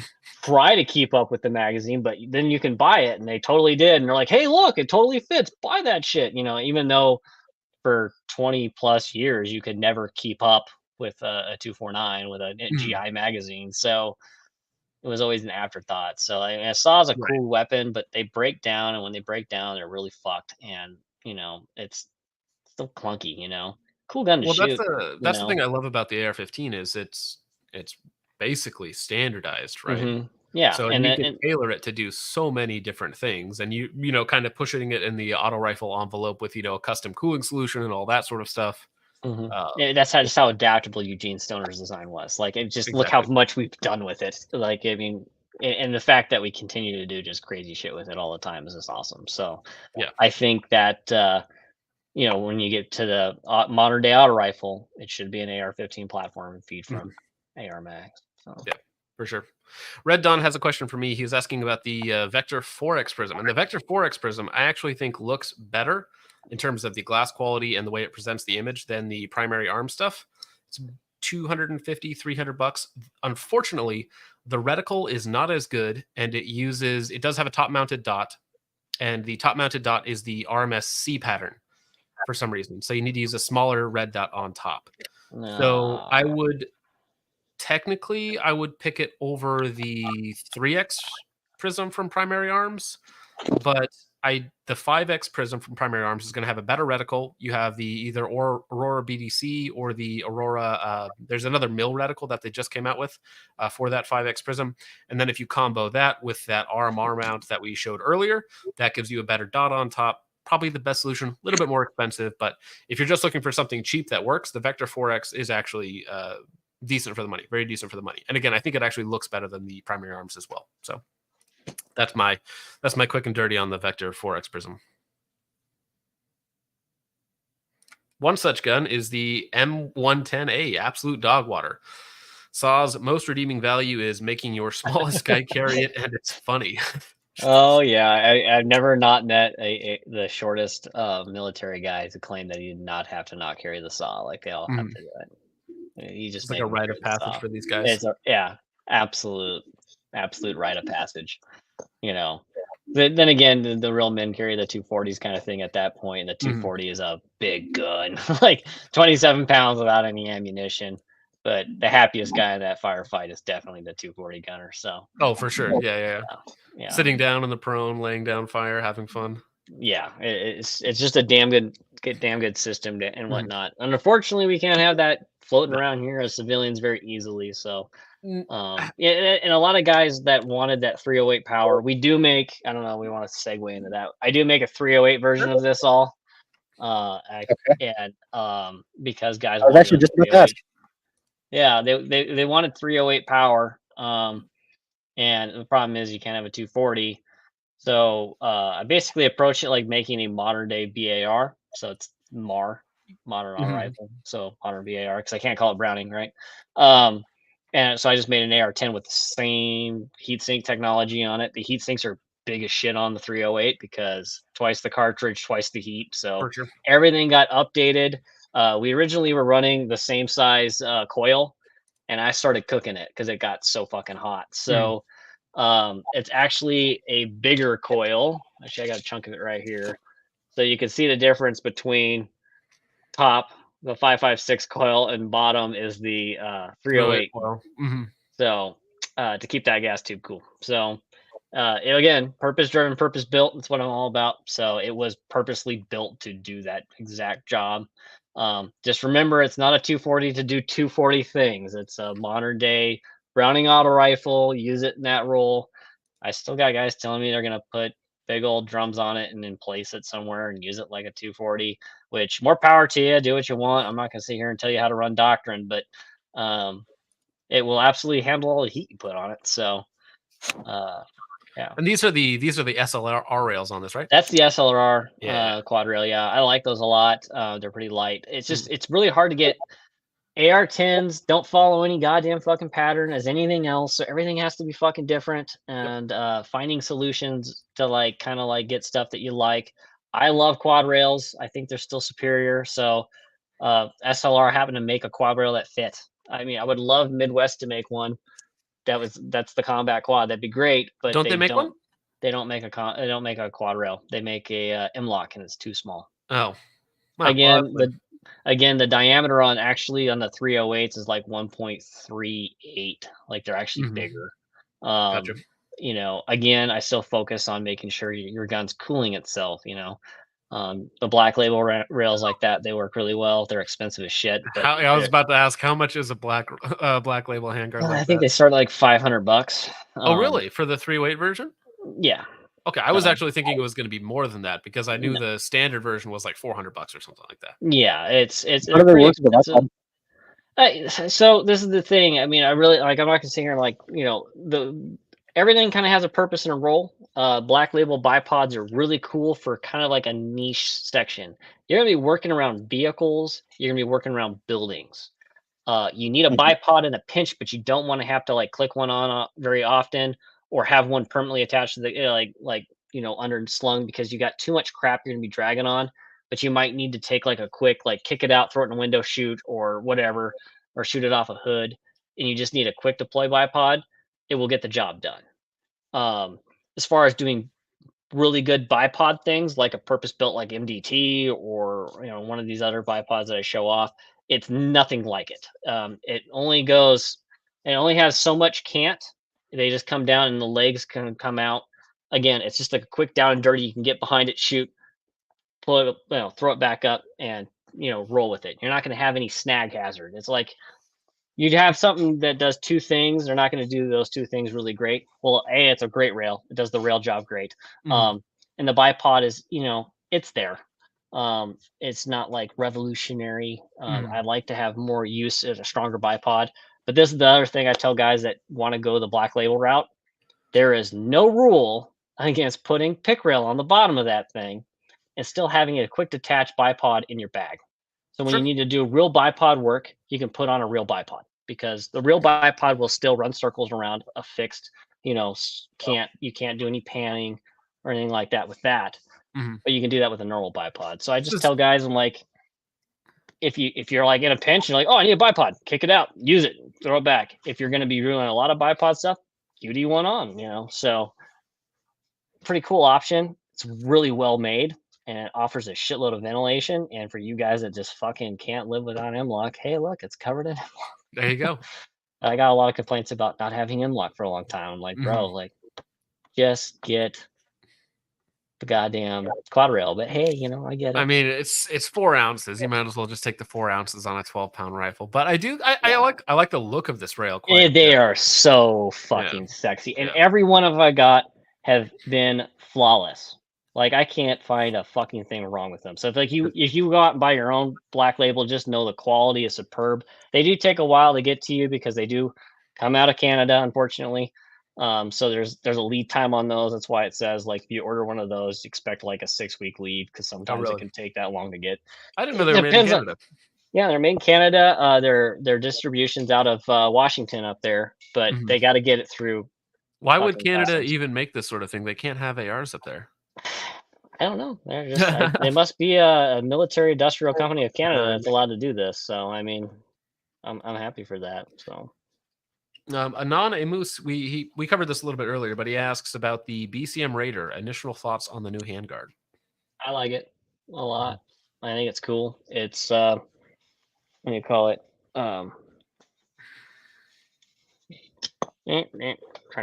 try to keep up with the magazine, but then you can buy it. And they totally did. And they're like, hey, look, it totally fits. Buy that shit. Even though for 20 plus years you could never keep up with a 249 with a Mhm. GI magazine. So it was always an afterthought. So I saw as a Right. cool weapon, but they break down, and when they break down, they're really fucked. And it's still clunky. Cool gun to Well, shoot. that's the thing I love about the AR-15 is it's basically standardized, right? Yeah, So and you then can tailor it to do so many different things, and kind of pushing it in the auto rifle envelope with a custom cooling solution and all that sort of stuff. Uh, yeah, that's just how adaptable Eugene Stoner's design was. Like, it just look how exactly. much we've done with it. Like, I mean, and the fact that we continue to do just crazy shit with it all the time is just awesome. So Yeah. I think that when you get to the modern day auto rifle, it should be an AR-15 platform and feed Mhm. from AR mags. So Yeah, for sure. Red Dawn has a question for me. He's asking about the Vector 4X Prism. And the Vector 4X Prism, I actually think looks better in terms of the glass quality and the way it presents the image than the primary arm stuff. It's 250, $300. Unfortunately, the reticle is not as good, and it does have a top mounted dot, and the top mounted dot is the RMSC pattern for some reason. So you need to use a smaller red dot on top. So no. technically, I would pick it over the 3X Prism from Primary Arms, but the 5X Prism from Primary Arms is going to have a better reticle. You have the either Aurora BDC or the Aurora. There's another mill reticle that they just came out with for that 5X Prism, and then if you combo that with that RMR mount that we showed earlier, that gives you a better dot on top. Probably the best solution. A little bit more expensive, but if you're just looking for something cheap that works, the Vector 4X is actually decent for the money, very decent for the money. And again, I think it actually looks better than the primary arms as well. So that's my quick and dirty on the Vector 4X Prism. One such gun is the M110A Absolute Dog Water. Saw's most redeeming value is making your smallest guy carry it, and it's funny. Oh yeah, I've never not met the shortest military guy to claim that he did not have to not carry the saw. Like, they all have to do it. You just It's like make a them rite carry of the passage saw. for these guys. It's absolute rite of passage. But then again, the real men carry the 240s kind of thing at that point. And the 240 is a big gun, like 27 pounds without any ammunition. But the happiest guy in that firefight is definitely the 240 gunner. So Oh, for sure. Yeah. yeah, Sitting down in the prone, laying down fire, having fun. yeah, it's just a damn good system and whatnot. And unfortunately, we can't have that floating No. around here as civilians very easily. So Mm, yeah, and a lot of guys that wanted that 308 power, we do make. I don't know. We want to segue into that. I do make a 308 version of this all, Okay. and because guys I was wanted actually a just about to 308. ask. Yeah, they wanted 308 power. And the problem is you can't have a 240. So I basically approached it like making a modern day BAR. So it's modern auto mhm. rifle. So modern BAR, because I can't call it Browning, right? Um, and so I just made an AR-10 with the same heatsink technology on it. The heat sinks are big as shit on the 308 because twice the cartridge, twice the heat. So For sure. everything got updated. We originally were running the same size coil, and I started cooking it because it got so fucking hot. Mm. So it's actually a bigger coil. Actually, I got a chunk of it right here. So you can see the difference between top, the 5.56 coil, and bottom is the 308. Well, So to keep that gas tube cool. So again, purpose driven, purpose built. That's what I'm all about. So it was purposely built to do that exact job. Just remember, it's not a 240 to do 240 things. It's a modern day Browning auto rifle. Use it in that role. I still got guys telling me they're gonna put big old drums on it and then place it somewhere and use it like a 240. Which, more power to you. Do what you want. I'm not gonna sit here and tell you how to run doctrine, but it will absolutely handle all the heat you put on it. So, yeah. And these are the SLR rails on this, right? That's the SLR Yeah. quad rail. Yeah, I like those a lot. They're pretty light. It's just it's really hard to get. AR-10s don't follow any goddamn fucking pattern as anything else, so everything has to be fucking different. And finding solutions to like kind of like get stuff that you like. I love quad rails. I think they're still superior. So SLR happened to make a quad rail that fit. I mean, I would love Midwest to make one. That's the combat quad. That'd be great. But Don't they make one? They don't make a quad rail. They make a M-lock, and it's too small. Oh, wow. Again, the diameter on the 308s is like 1.38. Like they're actually bigger. Gotcha. You know, again, I still focus on making sure your gun's cooling itself. You know, the black label rails like that, they work really well. They're expensive as shit. But I was about to ask, how much is a black label handguard? I think they start like $500. Oh, really? For the 308 version? Yeah. Okay, I was actually thinking it was going to be more than that because I knew the standard version was like $400 or something like that. Yeah, it's How do they work with the so this is the thing. I mean, I really like. I'm not gonna sit here and like, you know, everything kind of has a purpose and a role. Black label bipods are really cool for kind of like a niche section. You're gonna be working around vehicles. You're gonna be working around buildings. You need a bipod in a pinch, but you don't want to have to like click one on very often, or have one permanently attached to the you know, under slung, because you got too much crap you're gonna be dragging on. But you might need to take like a quick, like kick it out, throw it in a window, shoot, or whatever, or shoot it off a hood, and you just need a quick deploy bipod. It will get the job done. As far as doing really good bipod things like a purpose built like MDT, or you know, one of these other bipods that I show off, it's nothing like it. It only has so much cant. They just come down and the legs can come out. Again, it's just like a quick down and dirty. You can get behind it, shoot, pull it, you know, throw it back up, and you know, roll with it. You're not going to have any snag hazard. It's like you'd have something that does two things. They're not going to do those two things really great. Well, it's a great rail. It does the rail job great. And the bipod is, you know, it's there. It's not like revolutionary. I'd like to have more use as a stronger bipod. But this is the other thing I tell guys that want to go the black label route. There is no rule against putting pick rail on the bottom of that thing and still having a quick detach bipod in your bag. So when you need to do real bipod work, you can put on a real bipod, because the real bipod will still run circles around a fixed, you know, you can't do any panning or anything like that with that. But you can do that with a normal bipod. So I just tell guys, I'm like, if you're like in a pinch, you're like, oh, I need a bipod, kick it out, use it, throw it back. If you're going to be doing a lot of bipod stuff, QD1 on, you know. So pretty cool option. It's really well made, and it offers a shitload of ventilation. And for you guys that just fucking can't live without M-lock, hey, look, it's covered in M-lock. There you go. I got a lot of complaints about not having M-lock for a long time. I'm like, bro, like, just get the goddamn quad rail. But hey, you know, I get it. I mean, it's 4 ounces. You might as well just take the 4 ounces on a 12-pound rifle. But I like the look of this rail. They are so fucking sexy, and every one of I got have been flawless. Like, I can't find a fucking thing wrong with them. So if you go out and buy your own black label, just know the quality is superb. They do take a while to get to you because they do come out of Canada, unfortunately. So there's a lead time on those. That's why it says, like, if you order one of those, expect like a 6-week lead, because sometimes it can take that long to get. I didn't know they were made in Canada. Yeah, they're made in Canada. Their distribution's out of Washington up there, but they got to get it through. Why would Canada even make this sort of thing? They can't have ARs up there. I don't know. They're just they must be a military industrial company of Canada that's allowed to do this. So I mean, I'm happy for that. So. Anon Emus, we covered this a little bit earlier, but he asks about the BCM Raider. Initial thoughts on the new handguard? I like it. a lot. I think it's cool. It's what do you call it? Trying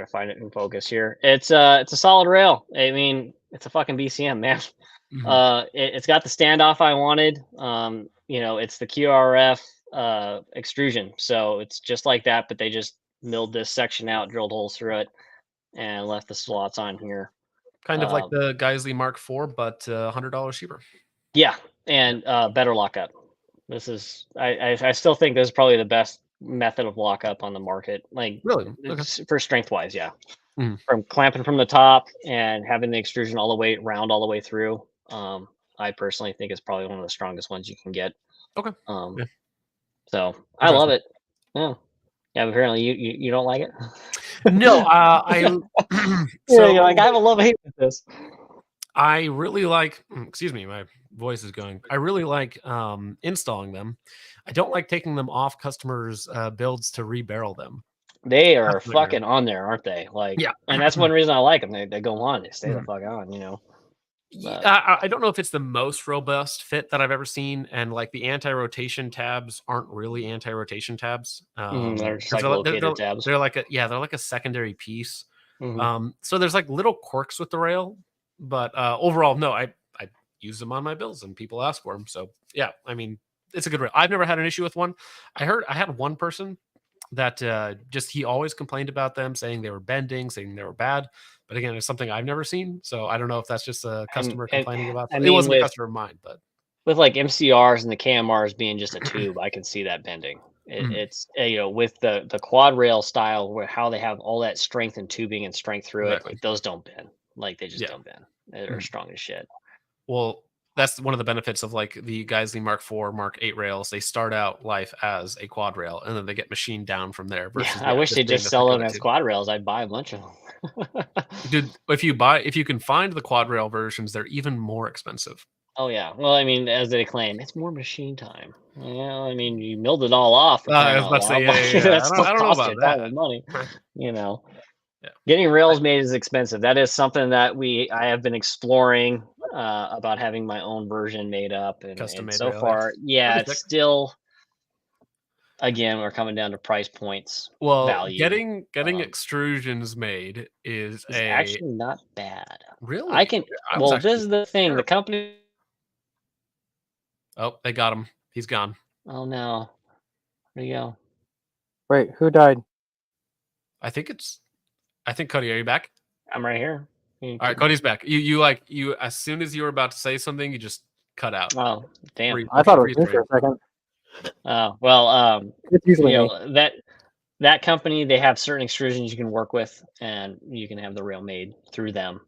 to find it in focus here. It's a solid rail. I mean, it's a fucking BCM, man. It's got the standoff I wanted. You know, it's the QRF extrusion, so it's just like that, but they just milled this section out, drilled holes through it, and left the slots on here. Kind of like the Geisley Mark IV, but $100 cheaper. Yeah, and better lockup. This is I still think this is probably the best method of lockup on the market. Like Really? Okay. for strength wise, yeah. Mhm. From clamping from the top and having the extrusion all the way round all the way through. I personally think it's probably one of the strongest ones you can get. Okay. Um, Yeah. so I love it. Yeah. Yeah, but apparently you don't like it. No, I So you're like I have a love hate with this. I really like. Excuse me, my voice is going. I really like installing them. I don't like taking them off customers' builds to rebarrel them. They are fucking on there, aren't they? Like, Yeah. And that's one reason I like them. They go on. They stay the fuck on. You know. I don't know if it's the most robust fit that I've ever seen, and like the anti-rotation tabs aren't really anti-rotation tabs. They're just like located tabs. They're like they're like a secondary piece. Mm-hmm. So there's like little quirks with the rail, but overall, no, I use them on my builds, and people ask for them. So yeah, I mean, it's a good rail. I've never had an issue with one. I had one person that just he always complained about them, saying they were bending, saying they were bad. But again, it's something I've never seen, so I don't know if that's just a customer complaining about. It wasn't a customer of mine, but with like MCRs and the KMRs being just a tube, I can see that bending. It's you know, with the quad rail style, where how they have all that strength and tubing and strength through it, like, those don't bend. Like they just don't bend. They're strong as shit. Well, that's one of the benefits of like the Geisley Mark IV, Mark 8 rails. They start out life as a quad rail, and then they get machined down from there. Versus I wish they just sell them as quad rails. I'd buy a bunch of them. Dude, if you can find the quad rail versions, they're even more expensive. Oh yeah. Well, I mean, as they claim, it's more machine time. Yeah, I mean, you milled it all off. I was about to say, yeah. I don't know about that. Money, you know. Yeah. Getting rails made is expensive. That is something that I have been exploring about having my own version made up, and so far, it's still. Again, we're coming down to price points. Well, value. getting extrusions made is actually not bad. Really? I can. Well, this is the thing. The company. Oh, they got him. He's gone. Oh no! Where'd he go? Wait, who died? I think Cody. Are you back? I'm right here. All right, Cody's back. You as soon as you were about to say something, you just cut out. Oh, damn! I thought it was me for a second. Well, it's usually you know, that company, they have certain extrusions you can work with, and you can have the rail made through them.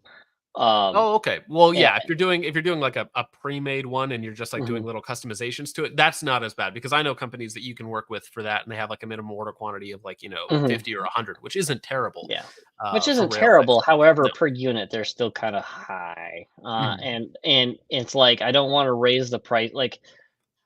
Oh, okay. Well, yeah. If you're doing like a pre-made one, and you're just like doing little customizations to it, that's not as bad, because I know companies that you can work with for that, and they have like a minimum order quantity of like 50 or 100, which isn't terrible. Yeah, which isn't terrible. However, per unit, they're still kind of high, and it's like I don't want to raise the price. Like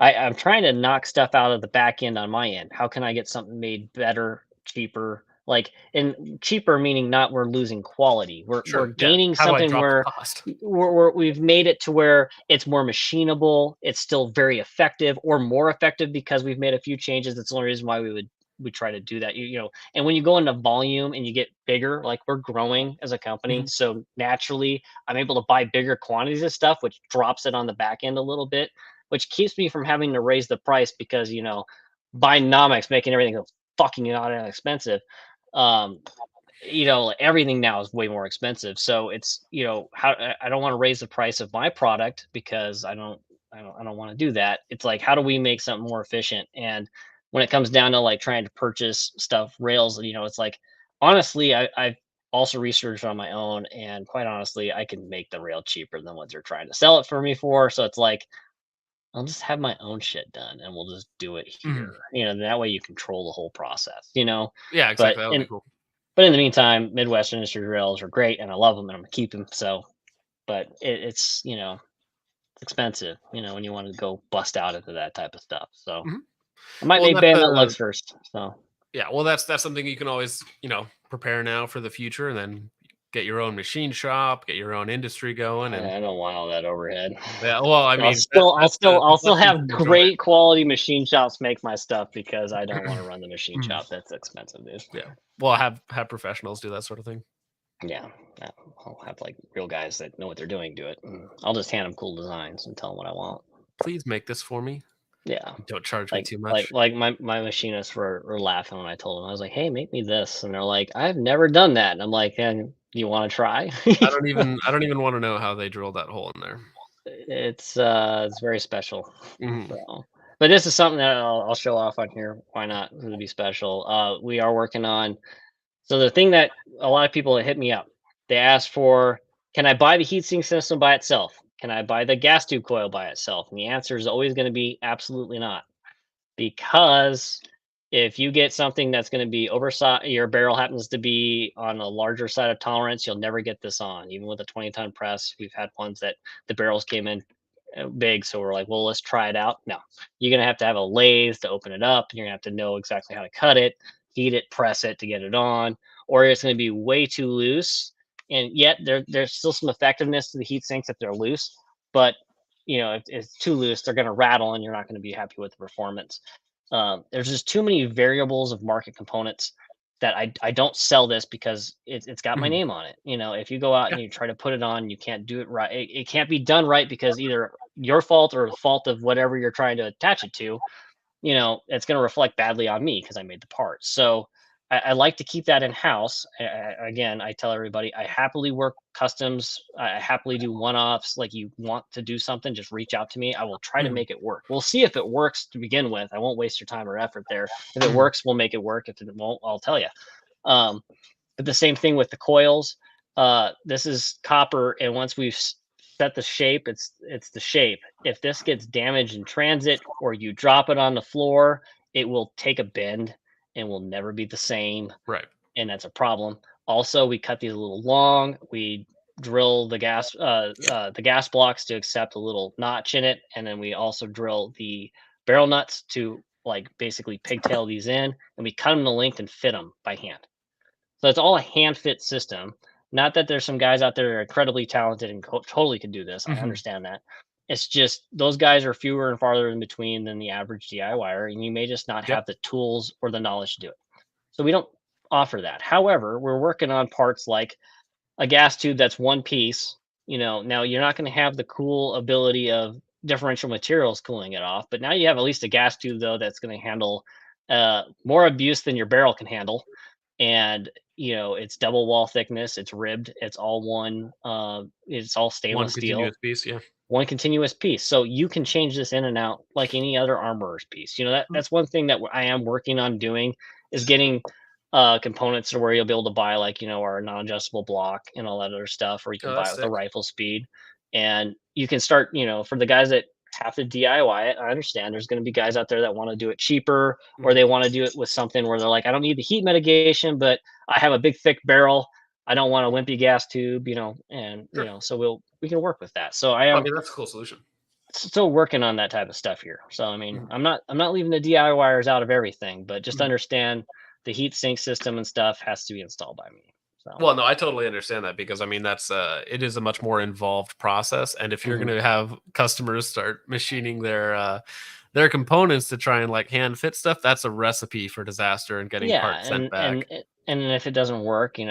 I'm trying to knock stuff out of the back end on my end. How can I get something made better, cheaper? Like, and cheaper meaning not we're losing quality. We're gaining something where we've made it to where it's more machinable. It's still very effective, or more effective, because we've made a few changes. That's the only reason why we try to do that. You know, and when you go into volume and you get bigger, like we're growing as a company, so naturally I'm able to buy bigger quantities of stuff, which drops it on the back end a little bit, which keeps me from having to raise the price, because Bionomics making everything go fucking expensive. Everything now is way more expensive. So it's, how I don't want to raise the price of my product, because I don't want to do that. It's like, how do we make something more efficient? And when it comes down to like trying to purchase stuff, rails, it's like, honestly, I've also researched on my own, and quite honestly, I can make the rail cheaper than what they're trying to sell it for me for. So it's like, I'll just have my own shit done, and we'll just do it here. That way you control the whole process, Yeah, exactly. That would be cool. But in the meantime, Midwest industry rails are great, and I love them, and I'm gonna keep them. So, but it's it's expensive, when you want to go bust out into that type of stuff. So I might make bayonet lugs first. So yeah, well, that's something you can always prepare now for the future, and then get your own machine shop, get your own industry going, and I don't want all that overhead. yeah. Well, I mean, I'll still that's have great quality machine shops make my stuff because I don't want to run the machine Mhm. shop. That's expensive, dude. Yeah. Well, have professionals do that sort of thing. Yeah, I'll have like real guys that know what they're doing do it. I'll just hand them cool designs and tell them what I want. Please make this for me. Yeah, Don't charge me too much. like my machinists were laughing when I told them. I was like, "Hey, make me this," and they're like, "I've never done that." And I'm like, "And you want to try?" I don't even want to know how they drilled that hole in there. It's very special. Mhm. So, but this is something that I'll show off on here. Why not? It'll be special. We are working on. So the thing that a lot of people hit me up, they ask for, can I buy the heatsink system by itself? Can I buy the gas tube coil by itself? And the answer is always going to be absolutely not, because if you get something that's going to be oversized, your barrel happens to be on a larger side of tolerance, you'll never get this on. Even with a 20-ton press, we've had ones that the barrels came in big, so we're like, well, let's try it out. No, you're going to have a lathe to open it up, and you're going to have to know exactly how to cut it, heat it, press it to get it on, or it's going to be way too loose. And yet there's still some effectiveness to the heat sinks if they're loose, but if it's too loose, they're going to rattle, and you're not going to be happy with the performance. There's just too many variables of market components that I don't sell this because it's got my Mhm. name on it. If you go out Yeah. and you try to put it on, you can't do it right. It can't be done right because either your fault or the fault of whatever you're trying to attach it to. It's going to reflect badly on me because I made the part. So I like to keep that in house. Again, I tell everybody I happily work customs. I happily do one offs. Like, you want to do something, just reach out to me. I will try to Mhm. make it work. We'll see if it works to begin with. I won't waste your time or effort there. If it Mhm. works, we'll make it work. If it won't, I'll tell you. But the same thing with the coils. This is copper, and once we've set the shape, it's the shape. If this gets damaged in transit or you drop it on the floor, it will take a bend and will never be the same, Right. and that's a problem. Also, we cut these a little long. We drill the gas blocks to accept a little notch in it, and then we also drill the barrel nuts to like basically pigtail these in, and we cut them to length and fit them by hand. So it's all a hand fit system. Not that there's some guys out there that are incredibly talented and totally could do this. I Mhm. understand that. It's just those guys are fewer and farther in between than the average DIYer, and you may just not Yep. have the tools or the knowledge to do it. So we don't offer that. However, we're working on parts like a gas tube that's one piece. Now you're not going to have the cool ability of differential materials cooling it off, but now you have at least a gas tube though that's going to handle more abuse than your barrel can handle. And it's double wall thickness, it's ribbed, it's all it's all One stainless steel, continuous piece. Yeah. one continuous piece, so you can change this in and out like any other armorer's piece. That's one thing that I am working on doing, is getting components to where you'll be able to buy, like, our non-adjustable block and all that other stuff, or you can Oh, buy that's it with a sick. rifle speed, and you can start, for the guys that have to DIY it. I understand there's going to be guys out there that want to do it cheaper, or Mhm. they want to do it with something where they're like, I don't need the heat mitigation, but I have a big thick barrel. I don't want a wimpy gas tube, and Sure. so we can work with that. So I Well, I am mean, that's a cool solution. still working on that type of stuff here. So I mean, Mhm. I'm not leaving the DIYers out of everything, but just Mhm. understand the heat sink system and stuff has to be installed by me. So Well, no, I totally understand that because I mean that's it is a much more involved process, and if you're mhm. going to have customers start machining their components to try and like hand fit stuff, that's a recipe for disaster and getting Yeah, parts sent back. and if it doesn't work, they're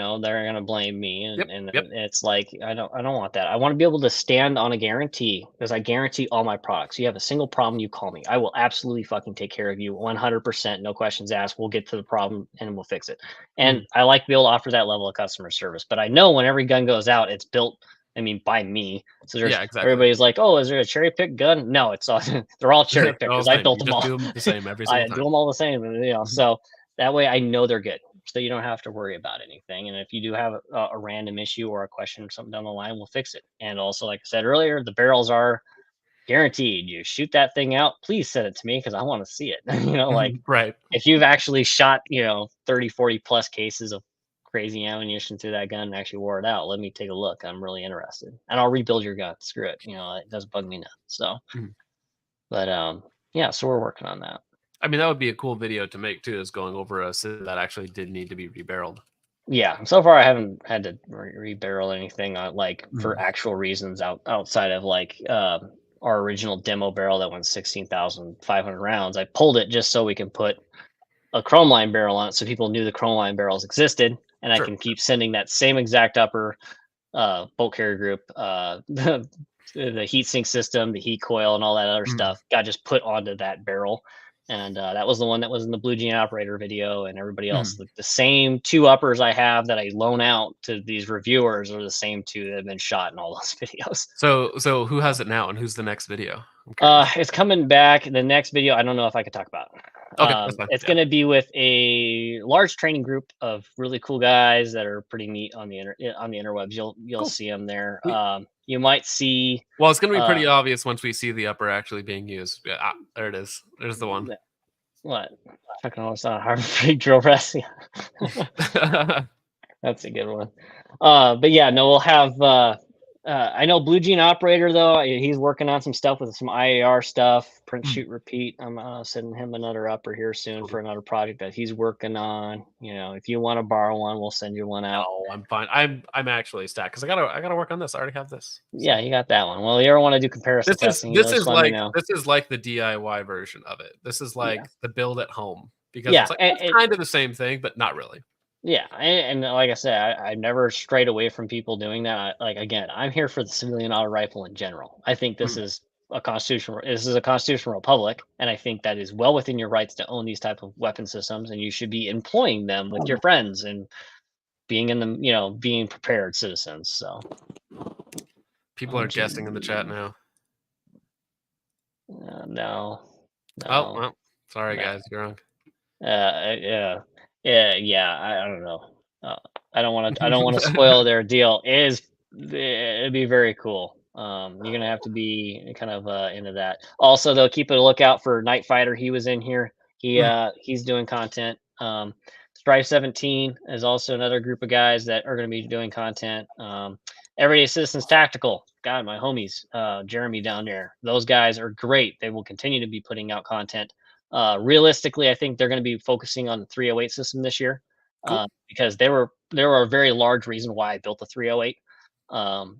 gonna blame me, Yep, and yep. it's like I don't want that. I want to be able to stand on a guarantee, because I guarantee all my products. You have a single problem, you call me. I will absolutely fucking take care of you 100%, no questions asked. We'll get to the problem and we'll fix it. And Mhm. I like to be able to offer that level of customer service. But I know when every gun goes out, it's built. I mean, by me. So there's Yeah, exactly. everybody's like, oh, is there a cherry pick gun? No, it's all they're all cherry They're picked all because the I same. built You them just all. do them the same every I single do time. them all the same, Mhm. so that way I know they're good. So you don't have to worry about anything. And if you do have a random issue or a question or something down the line, we'll fix it. And also, like I said earlier, the barrels are guaranteed. You shoot that thing out, please send it to me because I want to see it. Like, Right. if you've actually shot, 30, 40 plus cases of crazy ammunition through that gun and actually wore it out, let me take a look. I'm really interested. And I'll rebuild your gun. Screw it. It doesn't bug me now. So, Mhm. but yeah, so we're working on that. I mean, that would be a cool video to make too, is going over a system that actually did need to be rebarreled. Yeah, so far I haven't had to rebarrel anything on like for Mhm. actual reasons outside of like our original demo barrel that went 16,500 rounds. I pulled it just so we can put a chrome line barrel on it, so people knew the chrome line barrels existed, and I Sure. can keep sending that same exact upper bolt carrier group, the heat sink system, the heat coil, and all that other Mhm. stuff got just put onto that barrel. And that was the one that was in the Blue Gene operator video, and everybody else. Mhm. The same two uppers I have that I loan out to these reviewers are the same two that have been shot in all those videos. So who has it now, and who's the next video? I'm curious. It's coming back. The next video, I don't know if I could talk about. Okay, that's fine. It's Yeah. going to be with a large training group of really cool guys that are pretty neat on the interwebs. You'll Cool. see them there. Sweet. You might see. Well, it's going to be pretty obvious once we see the upper actually being used. Yeah, there it is. There's the one. What? Fucking almost on a Harvard Freak drill press. Yeah. That's a good one. But yeah, no, we'll have. I know Blue Gene operator though. He's working on some stuff with some IAR stuff, print, shoot, repeat. I'm sending him another upper here soon for another project that he's working on. You know, if you want to borrow one, we'll send you one out. No, I'm fine. I'm actually stacked because I gotta work on this. I already have this. Yeah, you got that one. Well, you ever want to do comparison testing? This Just is let me like know. the DIY version of it. This is like the build at home because Yeah, it's like it's kind of the same thing, but not really. Yeah, and like I said, I never strayed away from people doing that. Like again, I'm here for the civilian auto rifle in general. I think this is a constitutional republic, and I think that is well within your rights to own these type of weapon systems, and you should be employing them with your friends and being in them, being prepared citizens. So People are guessing in the chat now. no. Oh, well, sorry No. guys, you're wrong. Yeah. I don't know. I don't want to spoil their deal. It'd be very cool. You're gonna have to be kind of into that. Also, though, keep a lookout for Night Fighter. He was in here. He's doing content. Strife 17 is also another group of guys that are going to be doing content. Everyday Citizens Tactical. God, my homies, Jeremy down there. Those guys are great. They will continue to be putting out content. Realistically, I think they're going to be focusing on the 308 system this year, because they were a very large reason why I built the 308. So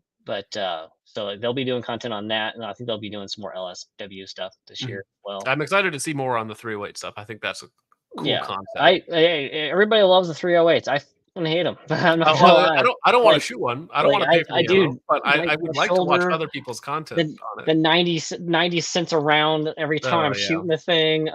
they'll be doing content on that, and I think they'll be doing some more LSW stuff this year as well. I'm excited to see more on the 308 stuff. I think that's a cool concept. Everybody loves the 308s. I fucking hate them. I'm not gonna lie. I don't want to shoot one. I don't want to pay for the ammo, but I would like to watch other people's content on it. The 90 cents a round every time I'm shooting the thing.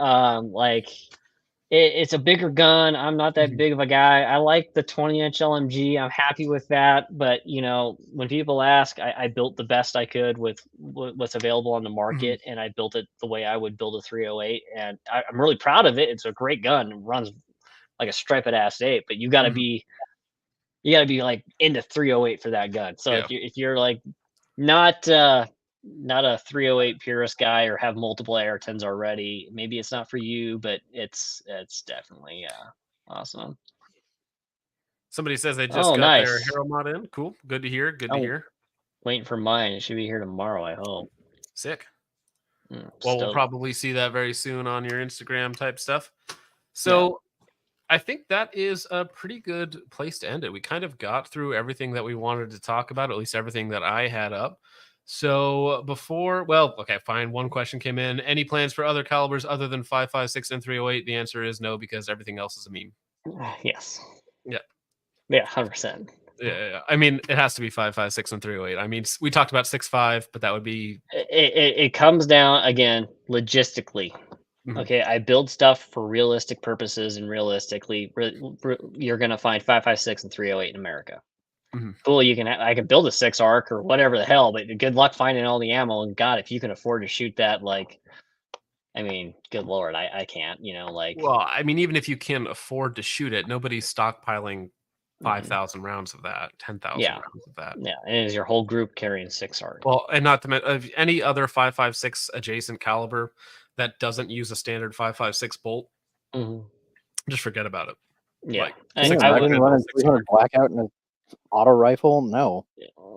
It's a bigger gun. I'm not that big of a guy. I like the 20-inch LMG. I'm happy with that. But when people ask, I built the best I could with what's available on the market, and I built it the way I would build a 308, and I'm really proud of it. It's a great gun. It runs like a striped ass 8, but you got to be like into 308 for that gun. So if you're like not a 308 purist guy or have multiple AR-10s already, maybe it's not for you, but it's definitely awesome. Somebody says they just got their hero mod in. Cool. Good to hear. Good to hear. Waiting for mine. It should be here tomorrow, I hope. Sick. Well, we'll probably see that very soon on your Instagram type stuff. So I think that is a pretty good place to end it. We kind of got through everything that we wanted to talk about, at least everything that I had up. So fine. One question came in. Any plans for other calibers other than 5.56 and 308? The answer is no, because everything else is a meme. Yes. Yeah. Yeah, 100%. Yeah. I mean, it has to be 5.56 and 308. I mean, we talked about 6.5, but that would be. It comes down again logistically. Okay, I build stuff for realistic purposes, and realistically, you're gonna find 5.56 and 308 in America. Cool, I can build a 6 arc or whatever the hell, but good luck finding all the ammo. And God, if you can afford to shoot that, good Lord, I can't. Well, I mean, even if you can afford to shoot it, nobody's stockpiling 5,000 rounds of that, 10,000 rounds of that. Yeah, and is your whole group carrying 6 arc? Well, and not to mention any other 5.56 adjacent caliber that doesn't use a standard 5.56 bolt, just forget about it. Yeah, I wouldn't run a 300 blackout in an auto rifle. No,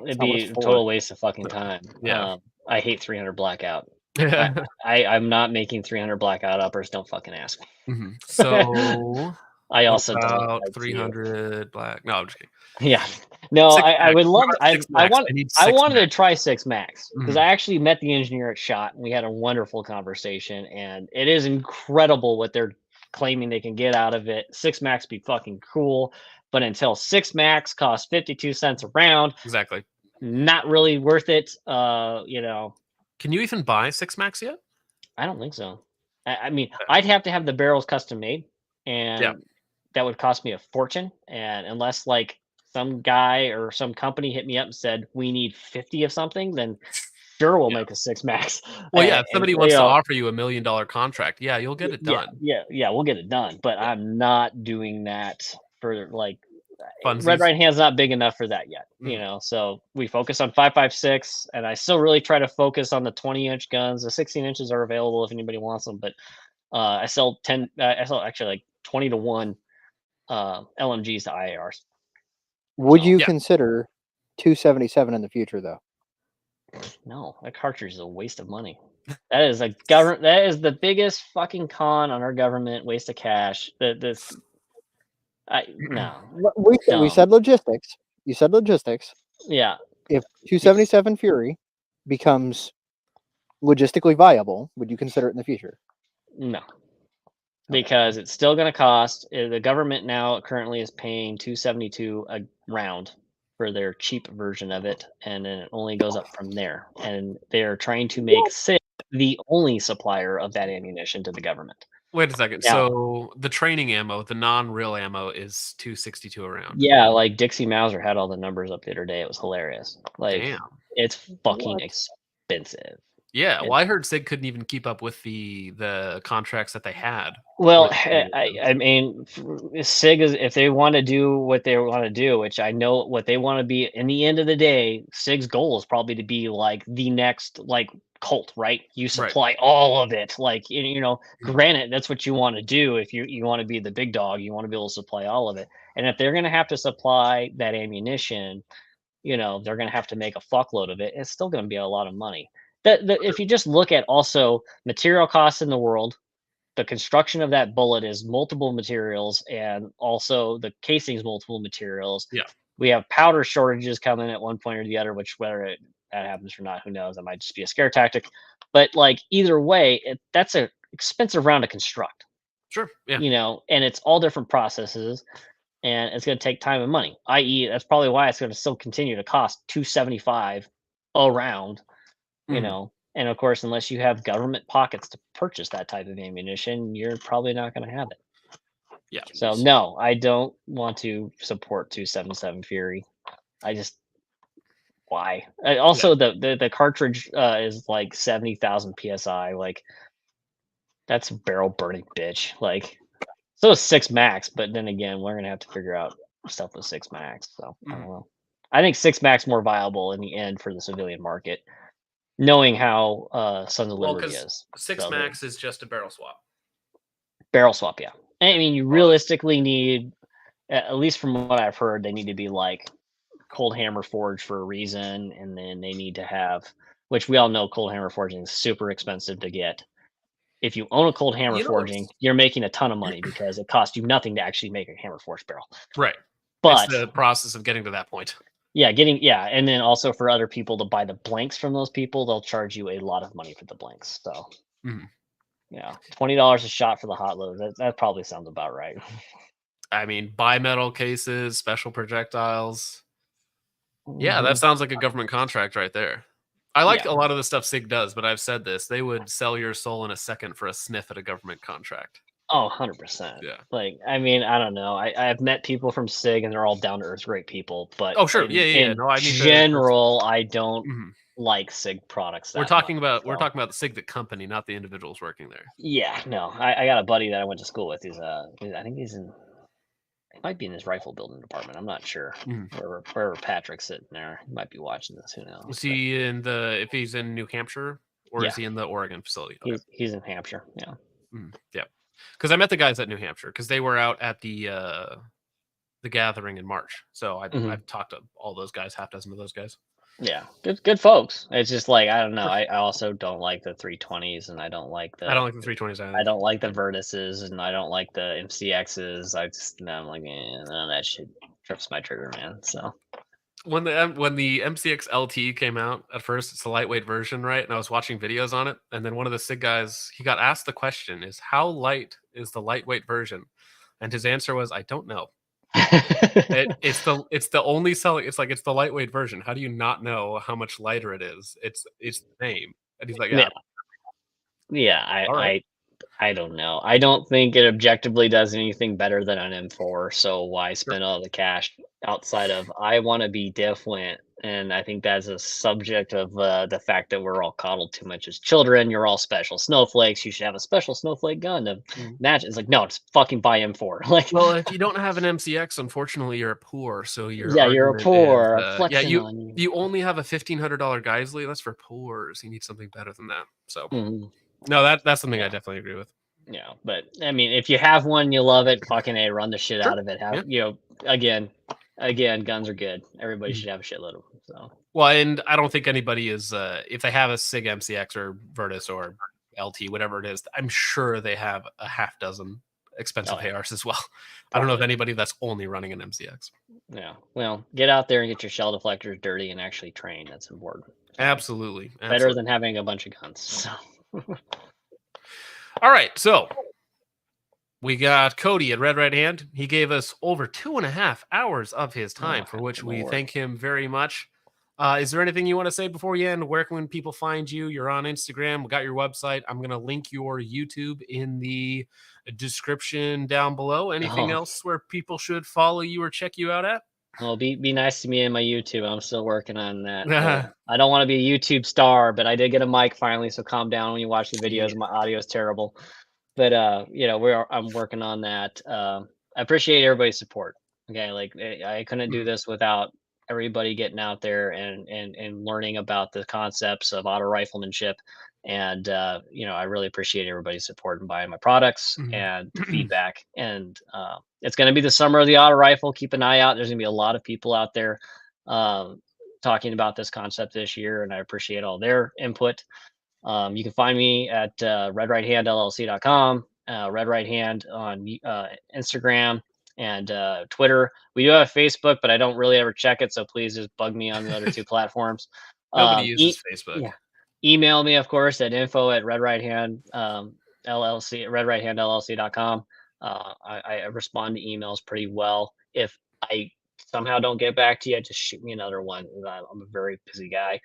it'd be a total waste of fucking time. Yeah, I hate 300 blackout. I'm not making 300 blackout uppers. Don't fucking ask me. So I What also don't about like 300 black? No, I'm just kidding. Yeah. No, Six I max. would love. What about six max? I need I six wanted to max. try 6 Max because Mhm. I actually met the engineer at SHOT and we had a wonderful conversation. And it is incredible what they're claiming they can get out of it. 6 Max be fucking cool, but until 6 Max costs 52 cents a round, Exactly. not really worth it. You know, Can you even buy six max yet? I don't think so. I mean, I'd have to have the barrels custom made, Yeah. and that would cost me a fortune. And unless like some guy or some company hit me up and said we need 50 of something, then sure we'll Yeah. make a 6 Max. Well, yeah. If somebody wants you to know, offer you $1 million contract, yeah, you'll get it yeah, done. yeah, we'll get it done. But Yeah. I'm not doing that for like Red Funsies. Right Hand's not big enough for that yet. You Mhm. know, so we focus on 5.56, and I still really try to focus on the 20-inch guns. The 16 inches are available if anybody wants them, but I sell 10. I sell actually like 20-1 LMGs to IARs. Would So you Yeah. consider 277 in the future, though? no, that cartridge is a waste of money. That is a government. That is the biggest fucking con on our government. Waste of cash. This. I no. We Dumb. said logistics. You said logistics. Yeah. If 277 Fury becomes logistically viable, would you consider it in the future? No. Because it's still going to cost. The government now currently is paying 272 a round for their cheap version of it, and then it only goes up from there. And they're trying to make SIG the only supplier of that ammunition to the government. Wait a second. Now, So the training ammo, the non-real ammo, is 262 a round. yeah, like Dixie Mauser had all the numbers up the other day. It was hilarious. Like, Damn. it's fucking What? expensive. Yeah. And Well, I heard SIG couldn't even keep up with the contracts that they had. well, with the- I mean, SIG is if they want to do what they want to do, which I know what they want to be. In the end of the day, SIG's goal is probably to be like the next like Colt, right? You Right. supply all of it. Like you know, Mhm. granted, that's what you want to do. If you want to be the big dog, you want to be able to supply all of it. And if they're going to have to supply that ammunition, you know, they're going to have to make a fuckload of it. It's still going to be a lot of money. If you just look at also material costs in the world, the construction of that bullet is multiple materials, and also the casing's multiple materials. Yeah. We have powder shortages coming at one point or the other, which whether that happens or not, who knows? That might just be a scare tactic. But like either way, that's a expensive round to construct. Sure. Yeah. You know, and it's all different processes, and it's going to take time and money. I.e., that's probably why it's going to still continue to cost 275 a round. You Mhm. know, and of course, unless you have government pockets to purchase that type of ammunition, you're probably not going to have it. Yeah. So no, I don't want to support 277 Fury. I just why? Also, the cartridge is like 70,000 psi. Like that's barrel burning, bitch. Like so is 6 Max, but then again, we're gonna have to figure out stuff with 6 Max. So I don't know. I think 6 Max more viable in the end for the civilian market, knowing how Sons of Well, Liberty because is. six So max is just a barrel swap. barrel swap, yeah. I mean, you Well, realistically need, at least from what I've heard, they need to be like cold hammer forged for a reason, and then they need to have, which we all know, cold hammer forging is super expensive to get. If you own a cold hammer You know, forging, you're making a ton of money because it costs you nothing to actually make a hammer forged barrel. right. It's But the process of getting to that point. yeah, and then also for other people to buy the blanks from those people, they'll charge you a lot of money for the blanks. So Mhm. yeah, $20 a shot for the hot load. That probably sounds about right. I mean, bimetal cases, special projectiles. Yeah, Mhm. that sounds like a government contract right there. I like Yeah. a lot of the stuff SIG does, but I've said this. They would sell your soul in a second for a sniff at a government contract. Oh, 100%. Yeah. Like, I mean, I don't know. I've met people from SIG and they're all down to earth, great people. But Oh, sure. Yeah. in No, I need to. general, I don't Mhm. like SIG products We're that talking much. about So, the SIG, the company, not the individuals working there. yeah, no. I got a buddy that I went to school with. I think he might be in his rifle building department. I'm not sure. Mhm. Wherever Patrick's sitting there, he might be watching this. Who knows? Is he if he's in New Hampshire, or is Yeah. he in the Oregon facility? Okay. He's in Hampshire. Yeah. Yeah. Because I met the guys at New Hampshire because they were out at the gathering in March. So Mhm. I've talked to all those guys, half dozen of those guys. Yeah, good folks. It's just like I don't know. I also don't like the 320s, and I don't like I don't the like the 320s I either. don't like the Vertices, and I don't like the MCXs. I'm like, none of that shit trips my trigger, man. So When the MCX LT came out, at first it's the lightweight version, right? And I was watching videos on it, and then one of the SIG guys, he got asked the question, "Is how light is the lightweight version?" And his answer was, "I don't know." It's the only selling. It's like it's the lightweight version. How do you not know how much lighter it is? It's the name. And he's like, yeah, "Yeah, yeah. all right." I don't know. I don't think it objectively does anything better than an M4. So why spend all the cash outside of I want to be different? And I think that's a subject of the fact that we're all coddled too much as children. You're all special snowflakes. You should have a special snowflake gun to Mm. match. It's like no, just fucking buy M4. Like Well, if you don't have an MCX, unfortunately, you're poor. So your yeah, you're a argument is, poor yeah, flexing on you. you only have a $1,500 Geisley. That's for poors. You need something better than that. So Mhm. no, that's something I definitely agree with. Yeah, but I mean, if you have one, you love it. Fucking a, run the shit Sure. out of it. Yeah. Have again, guns are good. Everybody Mhm. should have a shitload of them. So Well, and I don't think anybody is if they have a SIG MCX or Virtus or LT, whatever it is, I'm sure they have a half dozen expensive yeah. ARs as well. I don't know of anybody that's only running an MCX. Yeah. Well, get out there and get your shell deflectors dirty and actually train. That's important. So, Absolutely. better Absolutely. than having a bunch of guns. So All right. So we got Cody at Red Right Hand. He gave us over 2.5 hours of his time, for which we Lord. thank him very much. Is there anything you want to say before you end? Where can people find you? You're on Instagram. We got your website. I'm going to link your YouTube in the description down below. Anything else where people should follow you or check you out at? Well, be nice to me in my YouTube. I'm still working on that. I don't want to be a YouTube star, but I did get a mic finally. So calm down when you watch the videos. Yeah. My audio is terrible, but I'm working on that. I appreciate everybody's support. Okay, like I couldn't do this without everybody getting out there and learning about the concepts of auto riflemanship. And I really appreciate everybody's support and buying my products and the feedback. And it's going to be the summer of the auto rifle. Keep an eye out. There's going to be a lot of people out there talking about this concept this year, and I appreciate all their input. You can find me at redrighthandllc.com, Red Right Hand on Instagram and Twitter. We do have Facebook, but I don't really ever check it, so please just bug me on the other two platforms. Nobody uses Facebook. Yeah. Email me, of course, at info@redrighthand LLC, redrighthandllc.com. I respond to emails pretty well. If I somehow don't get back to you, just shoot me another one. I'm a very busy guy.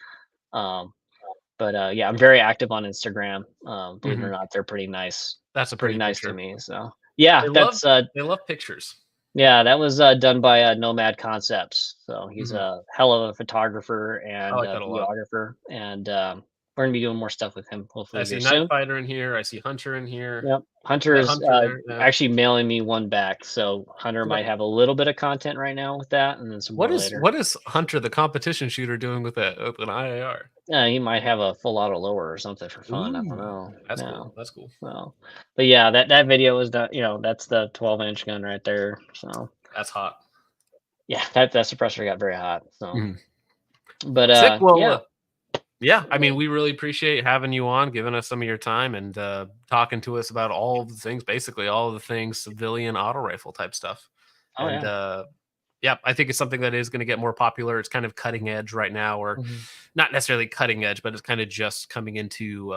But yeah, I'm very active on Instagram. Believe it or not, they're pretty nice. That's a Pretty pretty nice picture. to me. So yeah, They love pictures. yeah, that was done by Nomad Concepts. So he's a hell of a photographer and I like that a lot. videographer, and we're gonna be doing more stuff with him I hopefully see very Night soon. Fighter in here. I see Hunter in here. Yep, Hunter's Hunter there. Yeah. actually mailing me one back, so Hunter might have a little bit of content right now with that, and then some more later. What is Hunter, the competition shooter, doing with an IAR? He might have a full auto lower or something for fun. I don't know. That's cool. That's cool. So, but yeah, that video was done. That's the 12-inch gun right there. So that's hot. Yeah, that suppressor got very hot. So, but Sick. Well, yeah. Yeah, I mean, we really appreciate having you on, giving us some of your time, and talking to us about all of the things, basically all of the things civilian auto rifle type stuff. Oh, and yeah, I think it's something that is going to get more popular. It's kind of cutting edge right now, or not necessarily cutting edge, but it's kind of just coming into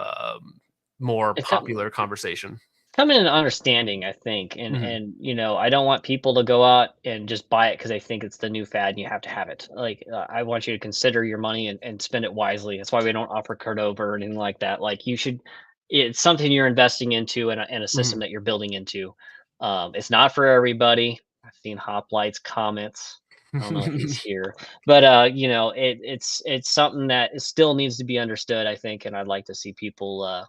more popular conversation. Coming into understanding, I think, and I don't want people to go out and just buy it because they think it's the new fad and you have to have it. Like I want you to consider your money and spend it wisely. That's why we don't offer Cordova or anything like that. Like you should, it's something you're investing into and a system that you're building into. It's not for everybody. I've seen Hoplites comments. I don't know if he's here, but it's something that still needs to be understood, I think, and I'd like to see people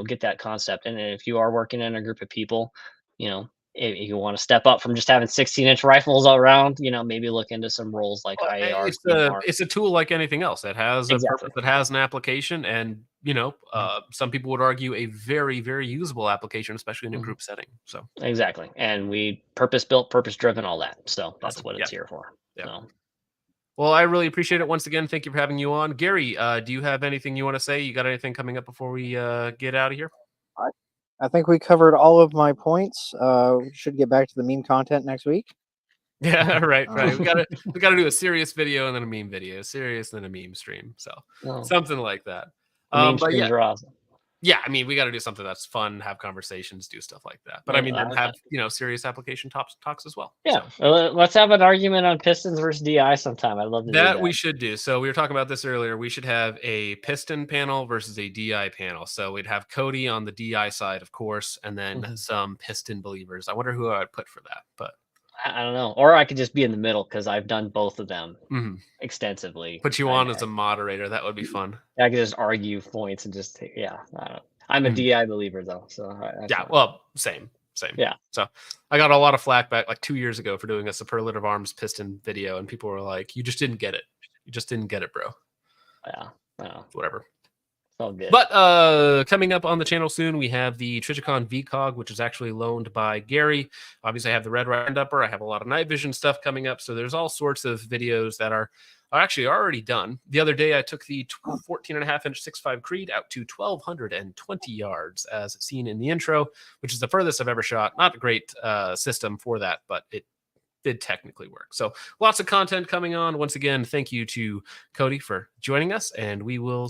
get that concept. And if you are working in a group of people, if you want to step up from just having 16-inch rifles all around, maybe look into some roles like IAR. It's a tool like anything else. It has a purpose, it has an application, and some people would argue a very, very usable application, especially in a group setting. So exactly, and we purpose built, purpose driven, all that. So that's what it's here for. Yeah. So. Well, I really appreciate it. Once again, thank you for having you on. Gary, do you have anything you want to say? You got anything coming up before we get out of here? I think we covered all of my points. We should get back to the meme content next week. Yeah, right. We gotta do a serious video and then a meme video, serious and then a meme stream. So something like that. Meme But streams yeah, are awesome. yeah, I mean, we got to do something that's fun, have conversations, do stuff like that. But Yeah, I mean, then have serious application talks as well. Yeah, So. let's have an argument on pistons versus DI sometime. I'd love to do that. We should do. So we were talking about this earlier. We should have a piston panel versus a DI panel. So we'd have Cody on the DI side, of course, and then some piston believers. I wonder who I would put for that, but I don't know. Or I could just be in the middle because I've done both of them extensively. Put you on as a moderator. That would be fun. I could just argue points and just I don't know. I'm a DI believer though, so well, same. Yeah. So I got a lot of flack back like 2 years ago for doing a superlative arms piston video, and people were like, "You just didn't get it. You just didn't get it, bro." Yeah. Whatever. It's all good. But coming up on the channel soon, we have the Trichicon VCOG, which is actually loaned by Gary. Obviously, I have the Red Round Upper. I have a lot of night vision stuff coming up. So there's all sorts of videos that are actually already done. The other day, I took the 14.5-inch 6.5 Creed out to 1,220 yards, as seen in the intro, which is the furthest I've ever shot. Not a great system for that, but it did technically work. So lots of content coming on. Once again, thank you to Cody for joining us, and we will